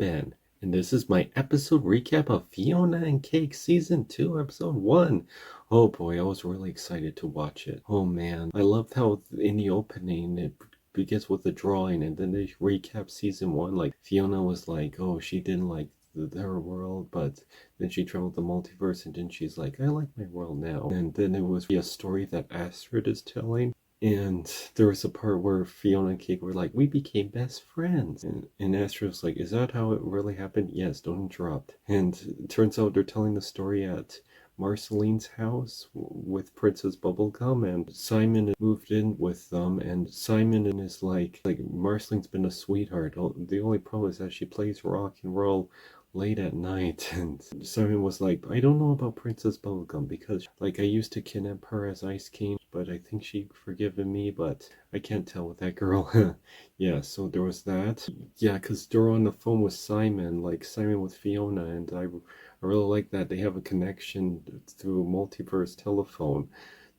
Ben, and this is my episode recap of Fionna and Cake Season 2, Episode 1. Oh boy, I was really excited to watch it. Oh man, I loved how in the opening it begins with a drawing and then they recap Season 1. Like, Fionna was like, oh, she didn't like her world, but then she traveled the multiverse and then she's like, I like my world now. And then it was a story that Astrid is telling. And there was a part where Fionna and Cake were like, we became best friends. And Astrid was like, is that how it really happened? Yes, don't interrupt. And it turns out they're telling the story at Marceline's house with Princess Bubblegum, and Simon moved in with them, and Simon is like Marceline's been a sweetheart. The only problem is that she plays rock and roll late at night. And Simon was like, I don't know about Princess Bubblegum because I used to kidnap her as Ice King, but I think she forgiven me, but I can't tell with that girl. Yeah, so there was that. Yeah, because they're on the phone with Simon, Simon with Fionna, and I really like that they have a connection through multiverse telephone.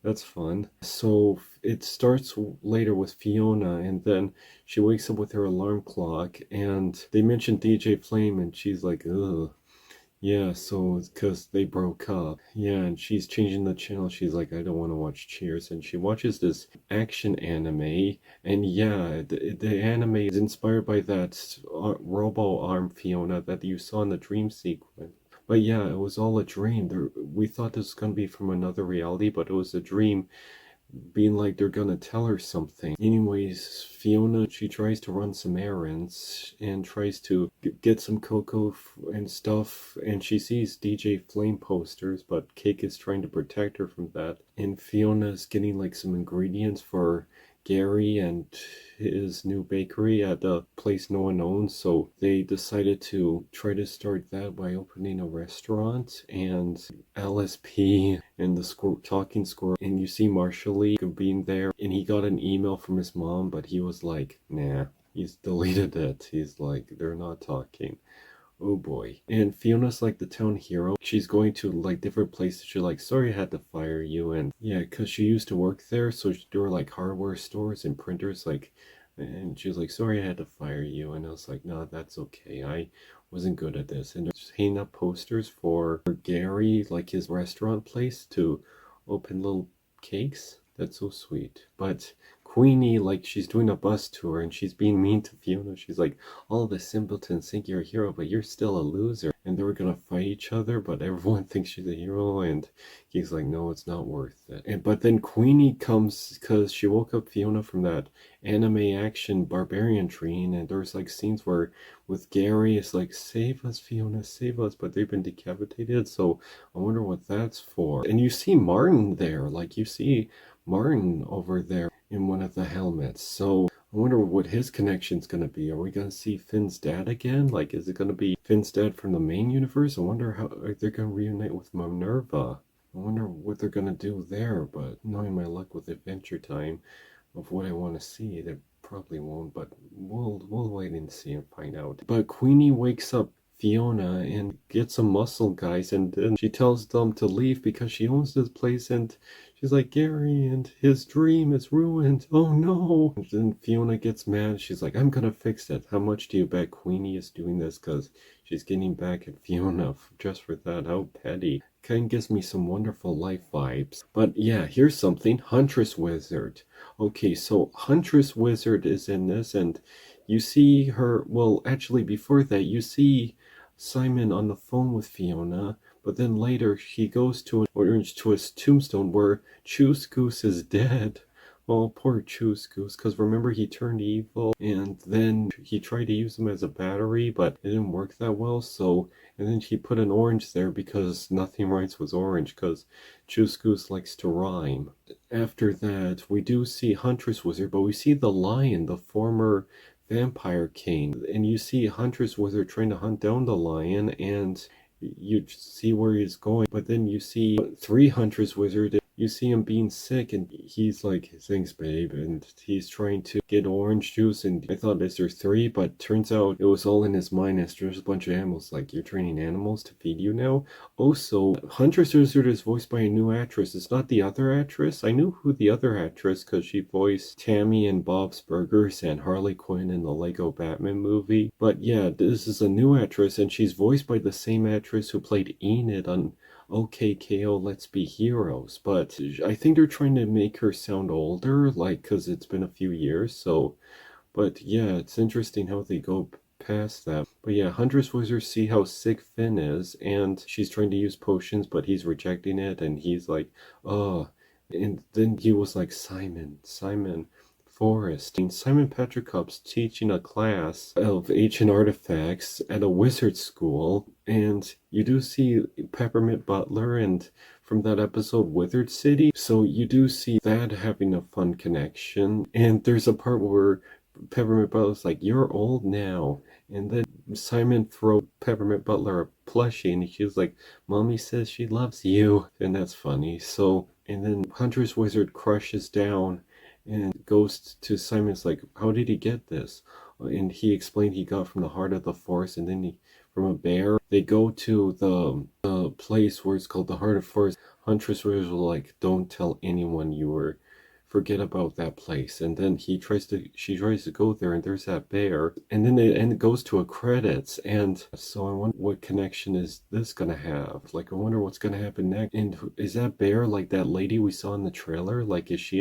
That's fun. So it starts later with Fionna, and then she wakes up with her alarm clock, and they mention DJ Flame, and she's like, ugh. Yeah, so it's because they broke up. Yeah, and she's changing the channel. She's like, I don't want to watch Cheers. And she watches this action anime. And yeah, the anime is inspired by that robo arm Fionna that you saw in the dream sequence. But yeah, it was all a dream. We thought this was going to be from another reality, but it was a dream being like they're gonna tell her something. Anyways, Fionna, she tries to run some errands and tries to get some cocoa and stuff, and she sees DJ Flame posters, but Cake is trying to protect her from that. And Fiona's getting some ingredients for Gary and his new bakery at a place no one owns, so they decided to try to start that by opening a restaurant. And LSP and the talking squirrel, and you see Marshall being there, and he got an email from his mom, but he was like, nah, he's deleted it. He's like, they're not talking. Oh boy. And Fiona's like the town hero. She's going to different places. She's like, sorry I had to fire you. And yeah, because she used to work there, so there were hardware stores and printers, and she was like, sorry I had to fire you. And I was like, no, that's okay. I wasn't good at this. And they're just hanging up posters for Gary, his restaurant place, to open little cakes. That's so sweet. But Queenie, she's doing a bus tour and she's being mean to Fionna. She's like, all the simpletons think you're a hero, but you're still a loser. And they were gonna fight each other, but everyone thinks she's a hero, and he's like, no, it's not worth it. But then Queenie comes because she woke up Fionna from that anime action barbarian dream, and there's scenes where with Gary it's like, save us Fionna, save us, but they've been decapitated, so I wonder what that's for. And you see Martin there, you see Martin over there in one of the helmets, so I wonder what his connection's gonna be. Are we gonna see Finn's dad again? Is it gonna be Finn's dad from the main universe? I wonder how they're gonna reunite with Minerva. I wonder what they're gonna do there, but knowing my luck with Adventure Time of what I want to see, they probably won't, but we'll wait and see and find out. But Queenie wakes up Fionna and gets some muscle guys, and then she tells them to leave because she owns this place, and she's like, Gary and his dream is ruined. Oh no. And then Fionna gets mad. She's like, I'm gonna fix it. How much do you bet Queenie is doing this? Because she's getting back at Fionna just for that. How petty. Kind of gives me some Wonderful Life vibes. But yeah, here's something. Huntress Wizard. Okay, so Huntress Wizard is in this, and you see her, well, actually before that, you see Simon on the phone with Fionna, but then later he goes to his tombstone where Choose Goose is dead. Oh, poor Choose Goose, because remember he turned evil, and then he tried to use him as a battery, but it didn't work that well, so, and then he put an orange there because Nothing Rhymes with orange, because Choose Goose likes to rhyme. After that, we do see Huntress Wizard, but we see the lion, the former vampire king, and you see Huntress Wizard trying to hunt down the lion, and you see where he's going, but then you see three Huntress Wizard you see him being sick, and he's like, thanks, babe, and he's trying to get orange juice, and I thought, is there three? But turns out it was all in his mind, as there's a bunch of animals, like, you're training animals to feed you now? Also, Huntress Wizard is voiced by a new actress. It's not the other actress. I knew who the other actress, because she voiced Tammy in Bob's Burgers and Harley Quinn in the Lego Batman movie. But yeah, this is a new actress, and she's voiced by the same actress who played Enid on OK KO Let's Be Heroes. But I think they're trying to make her sound older, like, because it's been a few years. So, but yeah, it's interesting how they go past that. But yeah, Huntress Wizard see how sick Finn is, and she's trying to use potions, but he's rejecting it, and he's like, oh. And then he was like, Simon Forrest. And Simon Patrick Cup's teaching a class of ancient artifacts at a wizard school, and you do see Peppermint Butler and from that episode Withered City, so you do see that having a fun connection. And there's a part where Peppermint Butler's like, you're old now. And then Simon throws Peppermint Butler a plushie, and she's like, Mommy says she loves you. And that's funny. So, and then Hunter's Wizard crushes down and goes to Simon's like, how did he get this? And he explained he got from the heart of the forest, and then from a bear. They go to the place where it's called the Heart of Forest. Huntress Wizard was like, don't tell anyone you were, forget about that place. And then she tries to go there, and there's that bear, and then it goes to a credits. And so I wonder what connection is this gonna have. Like, I wonder what's gonna happen next. And is that bear like that lady we saw in the trailer? Like, is she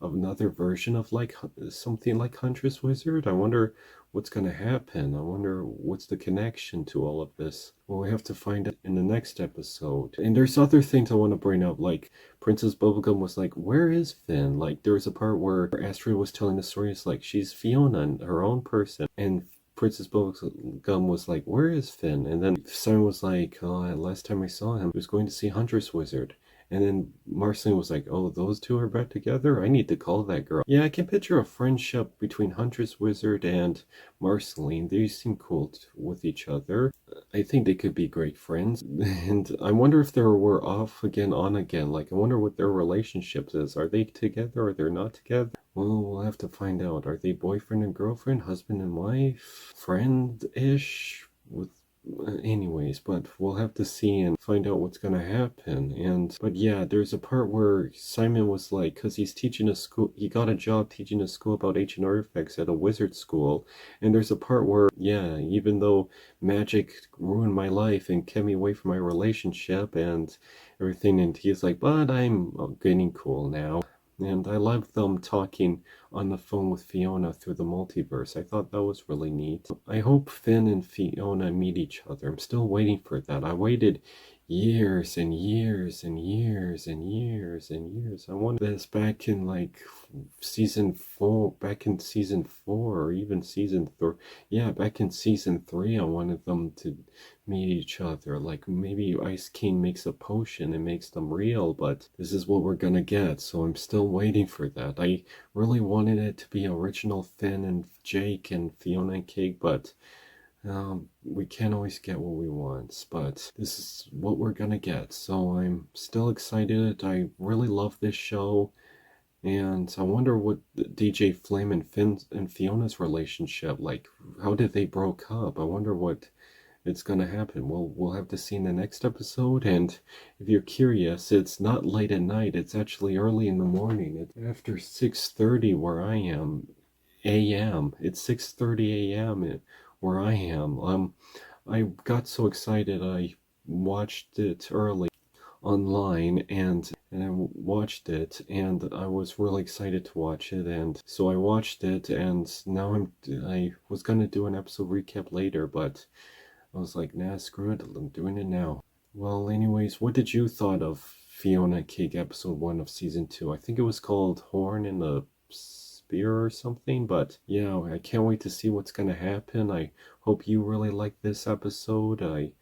another version of like something like Huntress Wizard? I wonder what's going to happen. I wonder what's the connection to all of this. Well, we have to find out in the next episode. And there's other things I want to bring up, like Princess Bubblegum was like, where is Finn? Like, there was a part where Astrid was telling the story. It's like, she's Fionna, her own person. And Princess Bubblegum was like, where is Finn? And then Simon was like, oh, last time I saw him, he was going to see Huntress Wizard. And then Marceline was like, oh, those two are back together? I need to call that girl. Yeah, I can picture a friendship between Huntress Wizard and Marceline. They seem cool with each other. I think they could be great friends. And I wonder if they were off again, on again. Like, I wonder what their relationship is. Are they together or they're not together? Well, we'll have to find out. Are they boyfriend and girlfriend, husband and wife, friend-ish? Anyways, but we'll have to see and find out what's gonna happen. But yeah, there's a part where Simon was like, because he's teaching a school, he got a job teaching a school about ancient artifacts at a wizard school. And there's a part where, yeah, even though magic ruined my life and kept me away from my relationship and everything, and he's like, but I'm getting cool now. And I love them talking on the phone with Fionna through the multiverse. I thought that was really neat. I hope Finn and Fionna meet each other. I'm still waiting for that. I waited years and years and years and years and years. I wanted this back in like season 4, or even season 3. Yeah, back in season 3, I wanted them to meet each other. Like, maybe Ice King makes a potion and makes them real, but this is what we're gonna get, so I'm still waiting for that. I really wanted it to be original Finn and Jake and Fionna and Cake, but we can't always get what we want, but this is what we're gonna get. So I'm still excited. I really love this show, and I wonder what DJ Flame and Finn and Fiona's relationship, like, how did they broke up? I wonder what it's gonna happen. Well, we'll have to see in the next episode. And if you're curious, it's not late at night, it's actually early in the morning. It's after 6:30 where I am, a.m. It's 6:30 a.m. where I am. I got so excited I watched it early online, and I watched it, and I was really excited to watch it, and so I watched it, and now I was gonna do an episode recap later, but I was like, nah, screw it, I'm doing it now. Well, anyways, what did you thought of Fionna Cake episode 1 of season 2? I think it was called Horn in the Spear or something, but yeah, I can't wait to see what's gonna happen. I hope you really liked this episode. I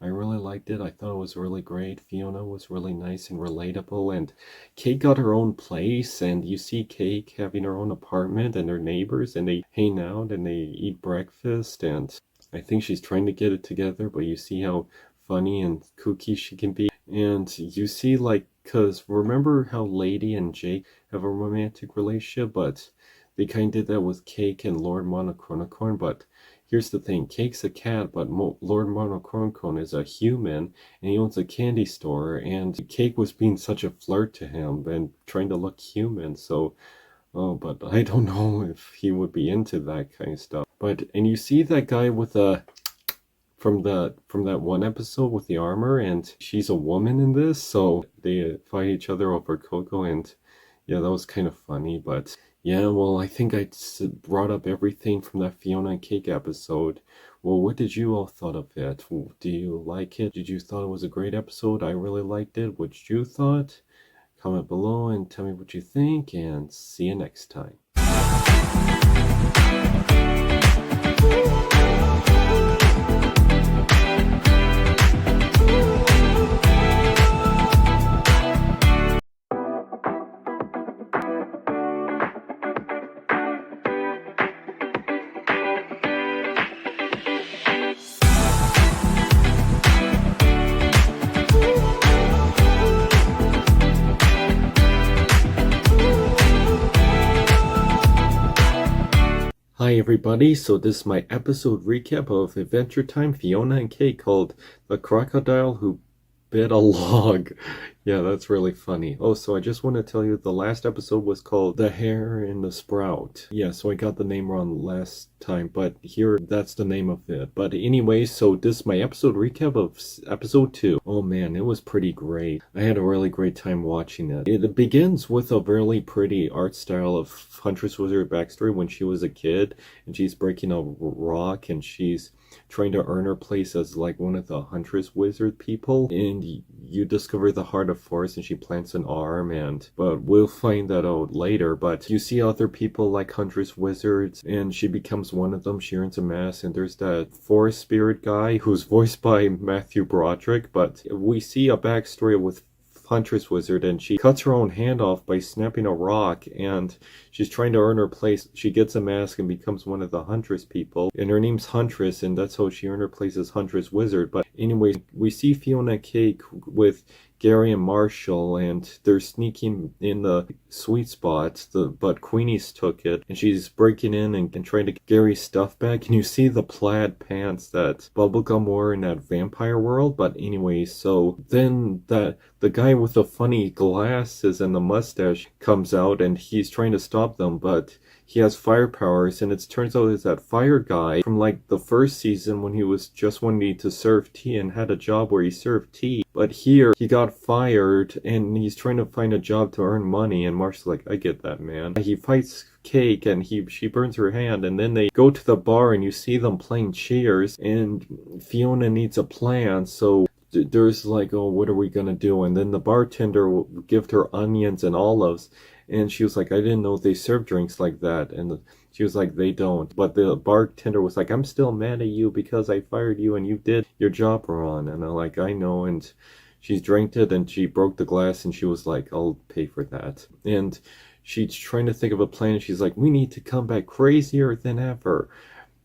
really liked it. I thought it was really great. Fionna was really nice and relatable, and Cake got her own place, and you see Cake having her own apartment and her neighbors, and they hang out and they eat breakfast, and I think she's trying to get it together, but you see how funny and kooky she can be. And you see, like, because remember how Lady and Jake have a romantic relationship, but they kind of did that with Cake and Lord Monochronocorn. But here's the thing, Cake's a cat, but Lord Monochronocorn is a human, and he owns a candy store, and Cake was being such a flirt to him and trying to look human, so... Oh, but I don't know if he would be into that kind of stuff. But, and you see that guy with the... From that one episode with the armor, and she's a woman in this, so they fight each other over Coco, and yeah, that was kind of funny. But yeah, well, I think I brought up everything from that Fionna and Cake episode. Well, what did you all thought of it? Do you like it? Did you thought it was a great episode? I really liked it. What you thought? Comment below and tell me what you think, and see you next time. Hi everybody, so this is my episode recap of Adventure Time Fionna and Cake, called The Crocodile Who Bit a Log. Yeah, that's really funny. Oh, so I just want to tell you the last episode was called The Hare and the Sprout. Yeah, so I got the name wrong last time, but here that's the name of it. But anyway, so this is my episode recap of episode 2. Oh man, it was pretty great. I had a really great time watching it. It begins with a really pretty art style of Huntress Wizard backstory when she was a kid, and she's breaking a rock, and she's trying to earn her place as like one of the Huntress Wizard people, and you discover the heart of forest, and she plants an arm, but we'll find that out later. But you see other people like Huntress Wizards, and she becomes one of them. She earns a mask, and there's that forest spirit guy who's voiced by Matthew Broderick. But we see a backstory with Huntress Wizard, and she cuts her own hand off by snapping a rock, and she's trying to earn her place. She gets a mask and becomes one of the Huntress people, and her name's Huntress, and that's how she earned her place as Huntress Wizard. But anyway, we see Fionna Cake with Gary and Marshall, and they're sneaking in the sweet spot, but Queenie's took it, and she's breaking in and trying to get Gary's stuff back, and you see the plaid pants that Bubblegum wore in that vampire world. But anyway, so then the guy with the funny glasses and the mustache comes out, and he's trying to stop them, but he has fire powers, and it turns out it's that fire guy from like the first season when he was just wanting to serve tea and had a job where he served tea. But here he got fired, and he's trying to find a job to earn money, and Marshall's like, I get that, man. He fights Cake, and she burns her hand, and then they go to the bar, and you see them playing cheers, and Fionna needs a plan, so there's like, oh, what are we gonna do? And then the bartender gave her onions and olives, and she was like, I didn't know they serve drinks like that. And she was like, they don't. But the bartender was like, I'm still mad at you because I fired you and you did your job wrong. And I'm like, I know. And she drank it, and she broke the glass, and she was like, I'll pay for that. And she's trying to think of a plan, and she's like, we need to come back crazier than ever.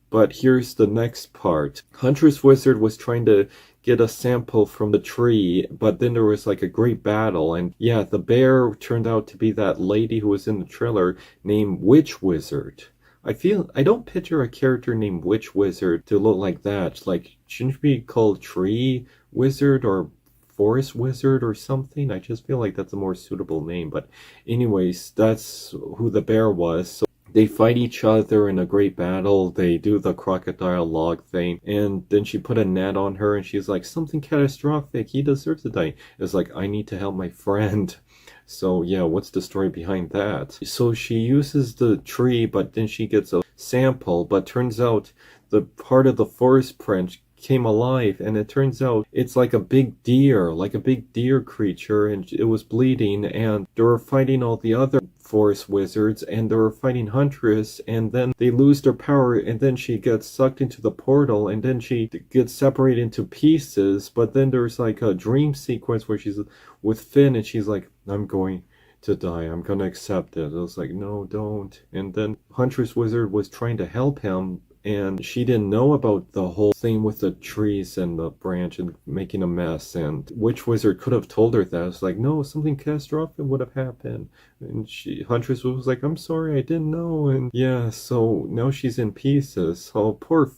But here's the next part. Huntress Wizard was trying to get a sample from the tree, but then there was like a great battle, and yeah, the bear turned out to be that lady who was in the trailer named Witch Wizard. I don't picture a character named Witch Wizard to look like that. Like, shouldn't it be called Tree Wizard or Forest Wizard or something? I just feel like that's a more suitable name. But anyways, that's who the bear was. So they fight each other in a great battle. They do the crocodile log thing, and then she put a net on her, and she's like, something catastrophic, he deserves to die. It's like, I need to help my friend. So yeah, what's the story behind that? So she uses the tree, but then she gets a sample, but turns out the part of the forest prince came alive, and it turns out it's like a big deer creature, and it was bleeding, and they were fighting all the other forest wizards, and they were fighting Huntress, and then they lose their power, and then she gets sucked into the portal, and then she gets separated into pieces. But then there's like a dream sequence where she's with Finn, and she's like, I'm going to die, I'm gonna accept it. I was like, no, don't. And then Huntress Wizard was trying to help him and she didn't know about the whole thing with the trees and the branch and making a mess. And Witch Wizard could have told her that. It's like, no, something catastrophic would have happened. And Huntress was like, I'm sorry, I didn't know. And yeah, so now she's in pieces. Oh, poor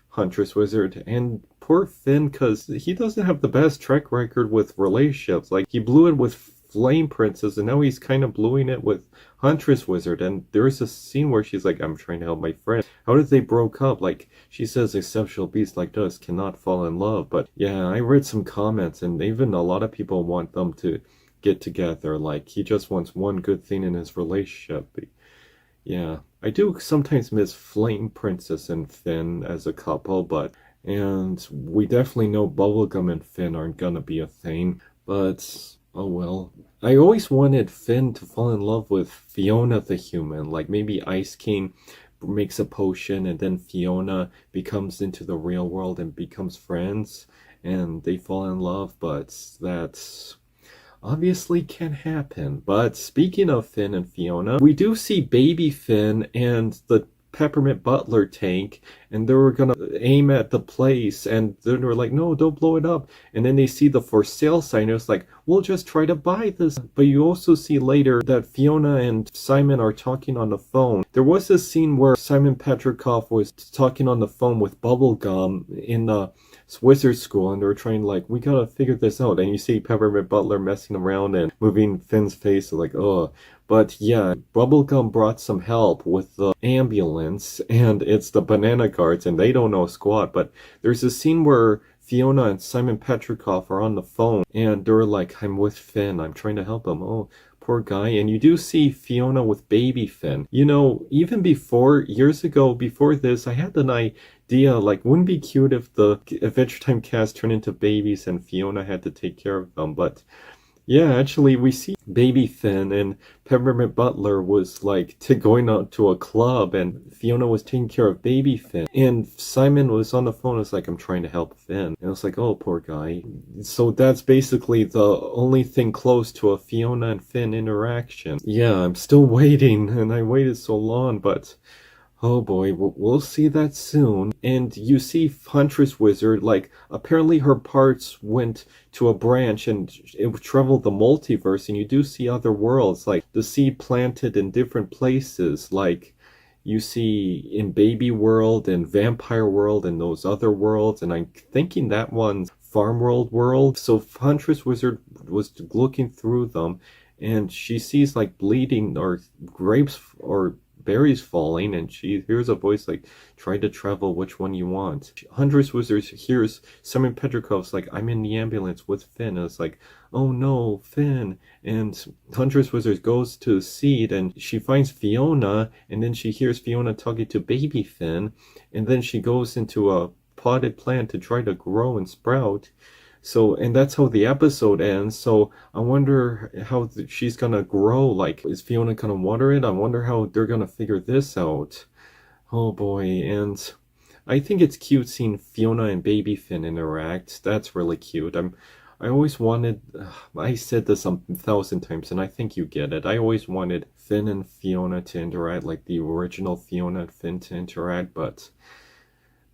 Huntress Wizard. And poor Finn, because he doesn't have the best track record with relationships. Like, he blew it with Flame Princess, and now he's kind of blowing it with Huntress Wizard. And there's a scene where she's like, I'm trying to help my friend. How did they broke up? Like, she says exceptional beasts like us cannot fall in love. But yeah, I read some comments, and even a lot of people want them to get together. Like, he just wants one good thing in his relationship. Yeah, I do sometimes miss Flame Princess and Finn as a couple, and we definitely know Bubblegum and Finn aren't gonna be a thing, but oh well. I always wanted Finn to fall in love with Fionna the human, like maybe Ice King makes a potion and then Fionna becomes into the real world and becomes friends and they fall in love, but that's obviously can happen. But speaking of Finn and Fionna, we do see baby Finn and the Peppermint Butler tank, and they were gonna aim at the place, and then they were like, no, don't blow it up. And then they see the for sale sign, and it's like, we'll just try to buy this. But you also see later that Fionna and Simon are talking on the phone. There was a scene where Simon Petrikov was talking on the phone with Bubblegum in the wizard school, and they were trying like, we gotta figure this out. And you see Peppermint Butler messing around and moving Finn's face, like, oh. But yeah, Bubblegum brought some help with the ambulance, and it's the banana guards, and they don't know squat. But there's a scene where Fionna and Simon Petrikov are on the phone, and they're like, I'm with Finn, I'm trying to help him. Oh, poor guy. And you do see Fionna with baby Finn. You know, even before, years ago, before this, I had an idea, like, wouldn't it be cute if the Adventure Time cast turned into babies and Fionna had to take care of them. But yeah, actually, we see baby Finn, and Peppermint Butler was like going out to a club, and Fionna was taking care of baby Finn. And Simon was on the phone, it's like, I'm trying to help Finn. And I was like, oh, poor guy. So that's basically the only thing close to a Fionna and Finn interaction. Yeah, I'm still waiting, and I waited so long, but oh boy, we'll see that soon. And you see Huntress Wizard, like, apparently her parts went to a branch and it traveled the multiverse, and you do see other worlds, like the seed planted in different places, like you see in Baby World and Vampire World and those other worlds, and I'm thinking that one's Farm World. So Huntress Wizard was looking through them, and she sees like bleeding or grapes or berries falling, and she hears a voice like, try to travel, which one you want. Huntress Wizard hears Simon Petrikov's like, I'm in the ambulance with Finn, and it's like, oh no, Finn. And Huntress Wizard goes to the seed, and she finds Fionna, and then she hears Fionna talking to baby Finn, and then she goes into a potted plant to try to grow and sprout. So, and that's how the episode ends. So I wonder how she's gonna grow. Like, is Fionna gonna water it? I wonder how they're gonna figure this out. Oh boy. And I think it's cute seeing Fionna and baby Finn interact. That's really cute. I always wanted, I said this 1,000 times, and I think you get it. I always wanted Finn and Fionna to interact, like the original Fionna and Finn to interact, but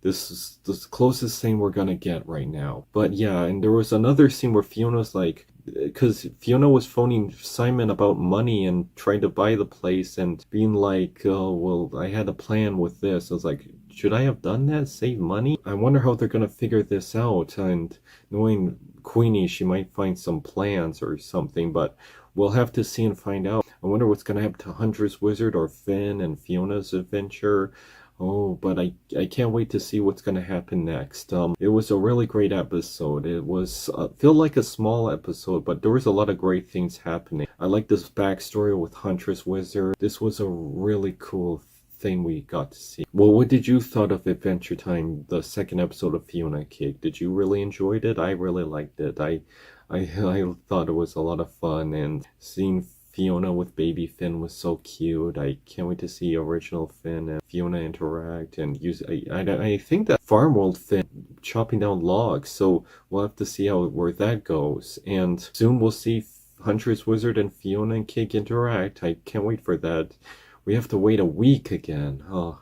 this is the closest thing we're gonna get right now. But yeah, and there was another scene where Fiona's like, because Fionna was phoning Simon about money and trying to buy the place and being like, oh, well, I had a plan with this. I was like, should I have done that? Save money? I wonder how they're gonna figure this out. And knowing Queenie, she might find some plans or something, but we'll have to see and find out. I wonder what's gonna happen to Huntress Wizard or Finn and Fiona's adventure. Oh, but I can't wait to see what's going to happen next. It was a really great episode. It was feel like a small episode, but there was a lot of great things happening. I like this backstory with Huntress Wizard. This was a really cool thing we got to see. Well, what did you thought of Adventure Time, the second episode of Fionna Cake? Did you really enjoy it? I really liked it. I thought it was a lot of fun, and seeing Fionna with baby Finn was so cute. I can't wait to see original Finn and Fionna interact and use. I think that Farm World Finn chopping down logs, so we'll have to see where that goes. And soon we'll see Huntress Wizard and Fionna and Cake interact. I can't wait for that. We have to wait a week again. Oh,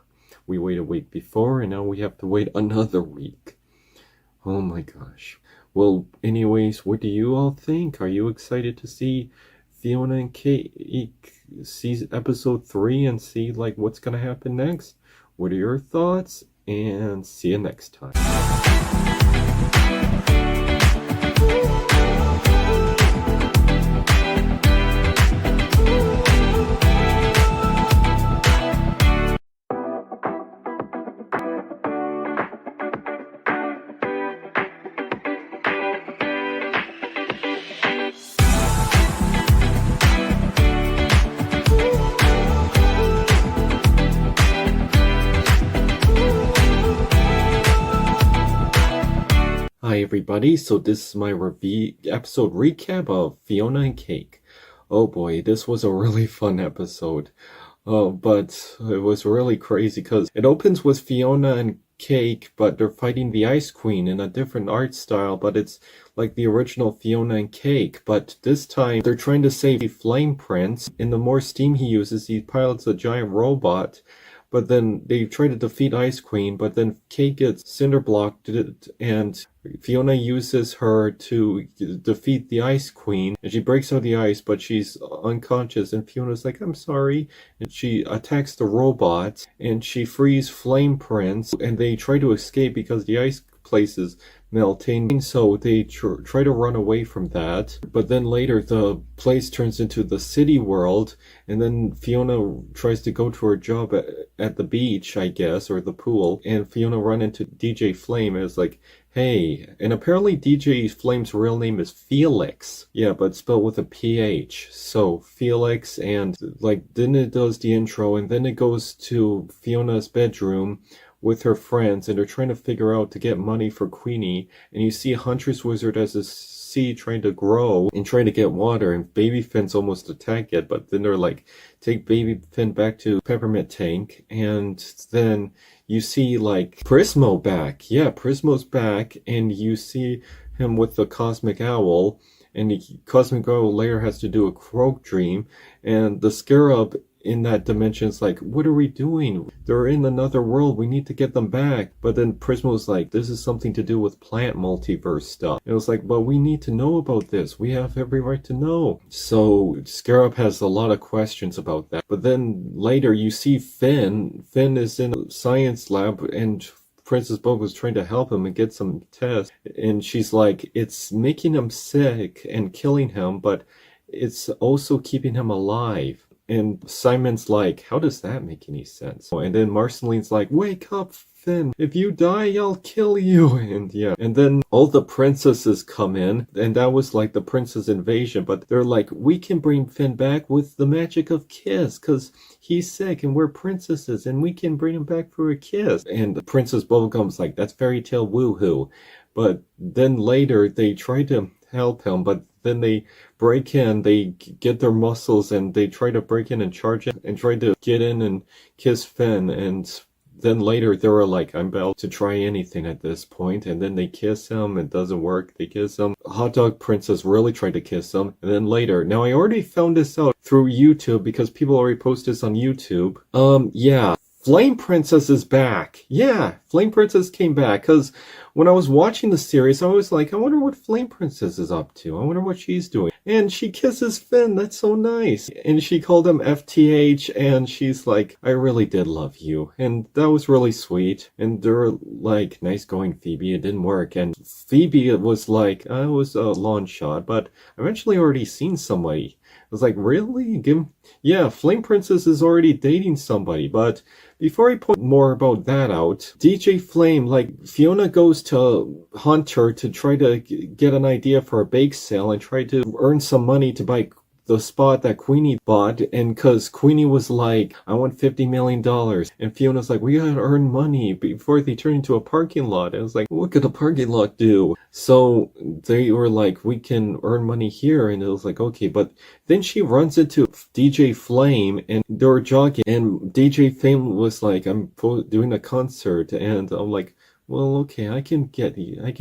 We waited a week before, and now we have to wait another week. Oh my gosh. Well, anyways, what do you all think? Are you excited to see Fionna and Cake see episode 3 and see like what's gonna happen next? What are your thoughts? And see you next time. Hi everybody, so this is my episode recap of Fionna and Cake. Oh boy, this was a really fun episode. But it was really crazy because it opens with Fionna and Cake, but they're fighting the Ice Queen in a different art style, but it's like the original Fionna and Cake. But this time they're trying to save the Flame Prince, and the more steam he uses, he pilots a giant robot. But then they try to defeat Ice Queen, but then Cake gets cinder blocked, and Fionna uses her to defeat the Ice Queen, and she breaks out the ice, but she's unconscious, and Fiona's like, I'm sorry, and she attacks the robot, and she frees Flame Prince, and they try to escape because the ice place is melting, so they try to run away from that. But then later the place turns into the city world, and then Fionna tries to go to her job at the beach, I guess, or the pool, and Fionna run into DJ Flame and is like, hey, and apparently DJ Flame's real name is Felix. Yeah, but spelled with a PH. So Felix, and like then it does the intro, and then it goes to Fiona's bedroom with her friends, and they're trying to figure out to get money for Queenie, and you see Huntress Wizard as a seed trying to grow and trying to get water, and Baby Finn's almost attacked it, but then they're like, take Baby Finn back to Peppermint Tank, and then you see like Prismo back. Yeah, Prismo's back, and you see him with the Cosmic Owl, and the Cosmic Owl later has to do a croak dream, and the Scarab in that dimension's like, what are we doing? They're in another world, we need to get them back. But then Prismo's like, this is something to do with plant multiverse stuff. And it was like, well, we need to know about this, we have every right to know. So Scarab has a lot of questions about that. But then later you see Finn is in a science lab, and Princess Bob was trying to help him and get some tests, and she's like, it's making him sick and killing him, but it's also keeping him alive. And Simon's like, how does that make any sense? And then Marceline's like, wake up, Finn. If you die, I'll kill you. And yeah. And then all the princesses come in, and that was like the princess invasion. But they're like, we can bring Finn back with the magic of kiss, because he's sick and we're princesses, and we can bring him back for a kiss. And Princess Bubblegum's like, that's fairy tale woohoo. But then later they try to help him, but then they break in, they get their muscles, and they try to break in and charge in and try to get in and kiss Finn. And then later they were like, I'm about to try anything at this point. And then they kiss him, it doesn't work, they kiss him. Hot Dog Princess really tried to kiss him. And then later, now I already found this out through YouTube because people already posted this on YouTube. Yeah, Flame Princess is back. Yeah, Flame Princess came back, because when I was watching the series, I was like, I wonder what Flame Princess is up to. I wonder what she's doing. And she kisses Finn. That's so nice. And she called him FTH, and she's like, I really did love you. And that was really sweet. And they're like, nice going, Phoebe. It didn't work. And Phoebe was like, it was a long shot, but I've actually already seen somebody. I was like, really? Yeah, Flame Princess is already dating somebody. But before I put more about that out, DJ Flame, like, Fionna goes to Hunter to try to get an idea for a bake sale and try to earn some money to buy the spot that Queenie bought, and because Queenie was like, I want $50 million. And Fiona's like, we gotta earn money before they turn into a parking lot. And I was like, what could a parking lot do? So they were like, we can earn money here. And it was like, okay. But then she runs into DJ Flame, and they were jogging, and DJ Flame was like, I'm doing a concert. And I'm like, well, okay, I can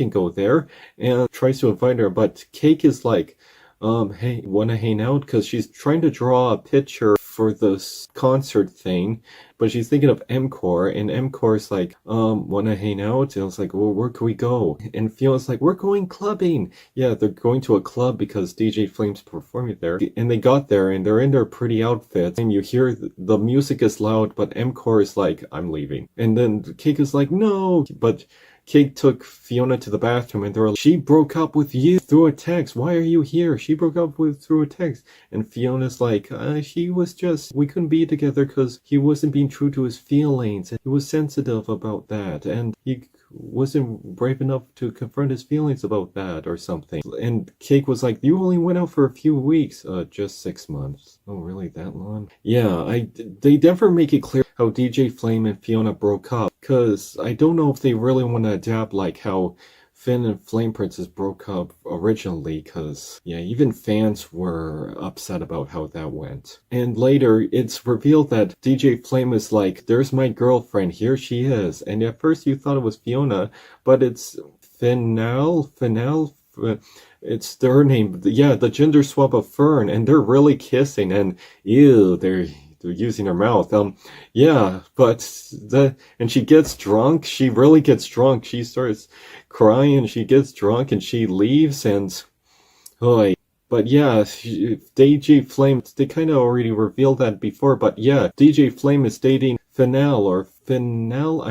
go there, and tries to invite her. But Cake is like, hey, wanna hang out? Because she's trying to draw a picture for this concert thing, but she's thinking of Encore, and Encore's like, wanna hang out? And I was like, well, where can we go? And Fiona's like, we're going clubbing. Yeah, they're going to a club because DJ Flame's performing there. And they got there, and they're in their pretty outfits, and you hear the music is loud, but Encore is like, I'm leaving. And then Cake is like, no, but Cake took Fionna to the bathroom, and they're like, she broke up with you through a text. Why are you here? She broke up with through a text. And Fiona's like, she was just, we couldn't be together because he wasn't being true to his feelings. And he was sensitive about that. And he wasn't brave enough to confront his feelings about that or something. And Cake was like, you only went out for a few weeks. Just 6 months. Oh, really? That long? Yeah, they never make it clear how DJ Flame and Fionna broke up, because I don't know if they really want to adapt like how Finn and Flame Princess broke up originally, because yeah, even fans were upset about how that went. And later it's revealed that DJ Flame is like, there's my girlfriend, here she is. And at first you thought it was Fionna, but it's Finale, it's their name. Yeah, the gender swap of Fern, and they're really kissing, and ew, they're using her mouth. Yeah, but and she gets drunk. She really gets drunk. She starts crying. She gets drunk and she leaves. And oh, but yeah, DJ Flame. They kind of already revealed that before. But yeah, DJ Flame is dating Finale or Finale.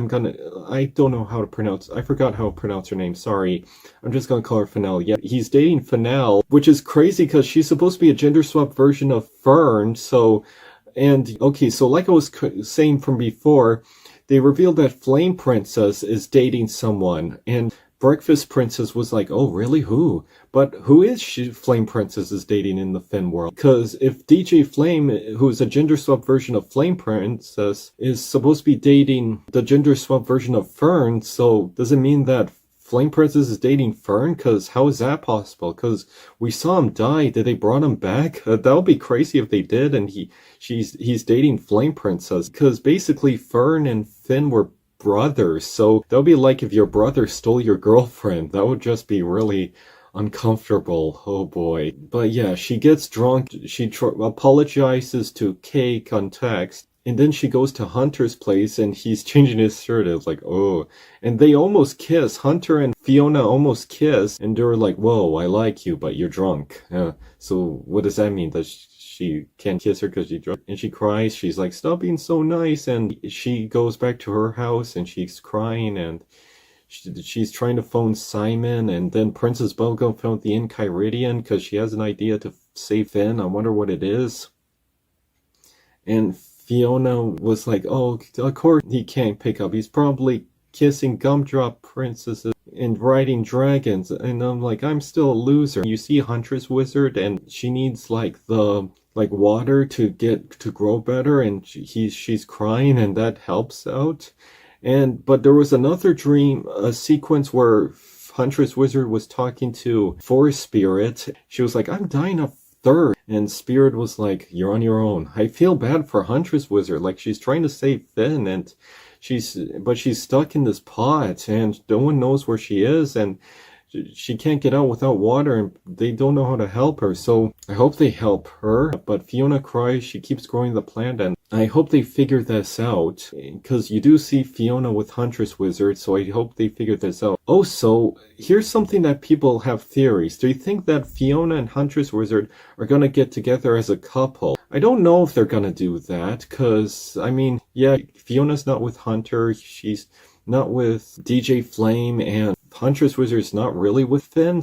I don't know how to pronounce. I forgot how to pronounce her name. Sorry. I'm just gonna call her Finale. Yeah, he's dating Finale, which is crazy because she's supposed to be a gender swap version of Fern. So. And, okay, so like I was saying from before, they revealed that Flame Princess is dating someone, and Breakfast Princess was like, oh, really? Who? But who is Flame Princess is dating in the Finn world? Because if DJ Flame, who's a gender swap version of Flame Princess, is supposed to be dating the gender swap version of Fern, so does it mean that Flame Princess is dating Fern? Because how is that possible? Because we saw him die. Did they brought him back? That would be crazy if they did, and he's dating Flame Princess. Because basically Fern and Finn were brothers, so that would be like if your brother stole your girlfriend. That would just be really uncomfortable. Oh boy. But yeah, she gets drunk. She apologizes to Cake on text. And then she goes to Hunter's place and he's changing his shirt. It's like, oh. And they almost kiss. Hunter and Fionna almost kiss. And they're like, whoa, I like you, but you're drunk. So what does that mean? That she can't kiss her because she's drunk? And she cries. She's like, stop being so nice. And she goes back to her house and she's crying. And she's trying to phone Simon. And then Princess Bubblegum found the Enchiridion because she has an idea to save Finn. I wonder what it is. And Fionna was like, oh, of course he can't pick up. He's probably kissing gumdrop princesses and riding dragons. And I'm like, I'm still a loser. You see Huntress Wizard and she needs like water to grow better, and she's crying and that helps out. But there was another dream, a sequence where Huntress Wizard was talking to Forest Spirit. She was like, I'm dying of thirst. And Spirit was like, you're on your own. I feel bad for Huntress Wizard. Like, she's trying to save Finn, and she's stuck in this pot, and no one knows where she is, and she can't get out without water, and they don't know how to help her. So I hope they help her. But Fionna cries. She keeps growing the plant, and I hope they figure this out, because you do see Fionna with Huntress Wizard, so I hope they figure this out. Oh, so here's something that people have theories. Do you think that Fionna and Huntress Wizard are going to get together as a couple? I don't know if they're going to do that, because, I mean, yeah, Fiona's not with Hunter, she's not with DJ Flame, and Huntress Wizard's not really with Finn,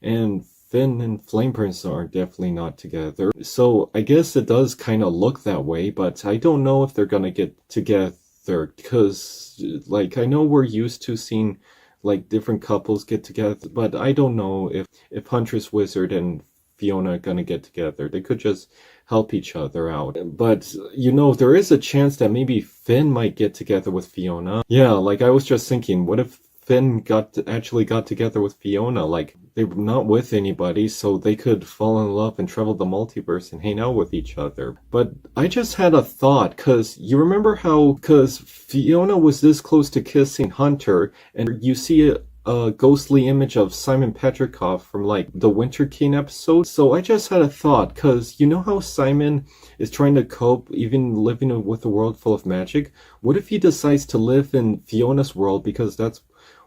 and Finn and Flame Princess are definitely not together. So I guess it does kind of look that way, but I don't know if they're gonna get together, because, like, I know we're used to seeing, like, different couples get together, but I don't know if Huntress Wizard and Fionna are gonna get together. They could just help each other out. But, you know, there is a chance that maybe Finn might get together with Fionna. Yeah, like, I was just thinking, what if Finn actually got together with Fionna? Like, they were not with anybody, so they could fall in love and travel the multiverse and hang out with each other. But I just had a thought, because you remember how, because Fionna was this close to kissing Hunter, and you see a ghostly image of Simon Petrikov from like the Winter King episode. So I just had a thought, because you know how Simon is trying to cope even living with a world full of magic? What if he decides to live in Fiona's world because that's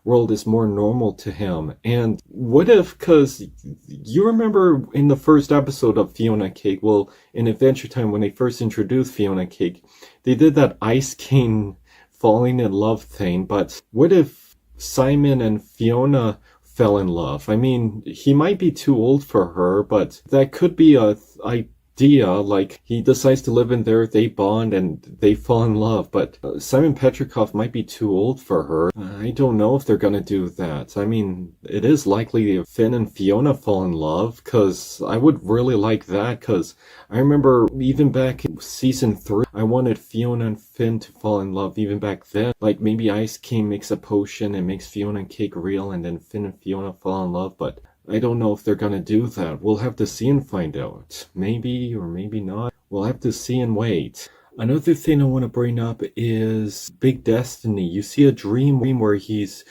world is more normal to him? And what if, because you remember in the first episode of Fionna Cake, well, in Adventure Time when they first introduced Fionna Cake, they did that Ice King falling in love thing, but what if Simon and Fionna fell in love? I mean, he might be too old for her, but that could be a idea. Like, he decides to live in there, they bond, and they fall in love, but Simon Petrikov might be too old for her. I don't know if they're gonna do that. I mean, it is likely if Finn and Fionna fall in love, because I would really like that, because I remember even back in season 3, I wanted Fionna and Finn to fall in love even back then. Like, maybe Ice King makes a potion and makes Fionna and Cake real, and then Finn and Fionna fall in love, but I don't know if they're gonna do that. We'll have to see and find out. Maybe or maybe not. We'll have to see and wait. Another thing I want to bring up is Big Destiny. You see a dream where he's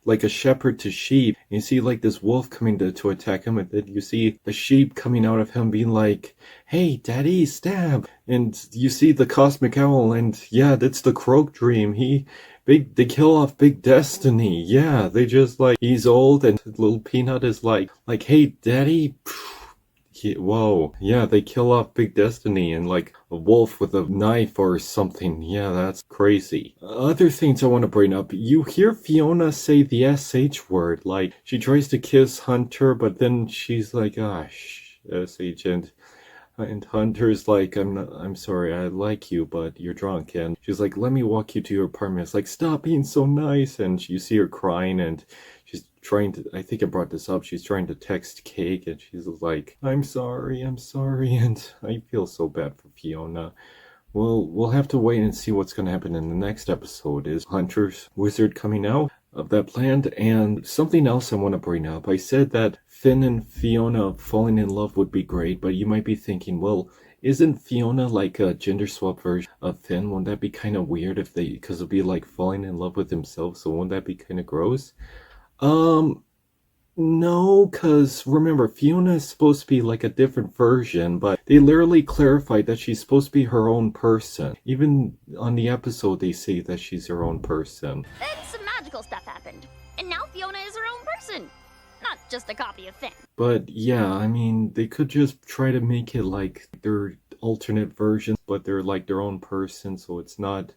like a shepherd to sheep. And you see like this wolf coming to attack him, and then you see the sheep coming out of him being like, "Hey, daddy, stab!" And you see the cosmic owl, and yeah, that's the Croak dream. They kill off Big Destiny. Yeah, they just like, he's old, and little Peanut is like, "Hey, daddy." Whoa. Yeah, they kill off Big Destiny and like a wolf with a knife or something. Yeah, that's crazy. Other things I want to bring up. You hear Fionna say the SH word. Like, she tries to kiss Hunter, but then she's like, "Gosh, SH," and Hunter's like, I'm sorry, I like you, but you're drunk." And she's like, "Let me walk you to your apartment." It's like, "Stop being so nice." And you see her crying, and she's trying to, I think I brought this up, she's trying to text Cake, and she's like, I'm sorry. And I feel so bad for Fionna. Well, we'll have to wait and see what's going to happen in the next episode. Is Hunter's wizard coming out of that plant? And something else I want to bring up. I said that Finn and Fionna falling in love would be great, but you might be thinking, well, isn't Fionna like a gender swap version of Finn? Wouldn't that be kind of weird if because it'd be like falling in love with himself, so wouldn't that be kind of gross? No, because remember, Fionna is supposed to be like a different version, but they literally clarified that she's supposed to be her own person. Even on the episode, they say that she's her own person. Then some magical stuff happened, and now Fionna is her own person, not just a copy of Finn. But yeah, I mean, they could just try to make it like their alternate versions, but they're like their own person, so it's not.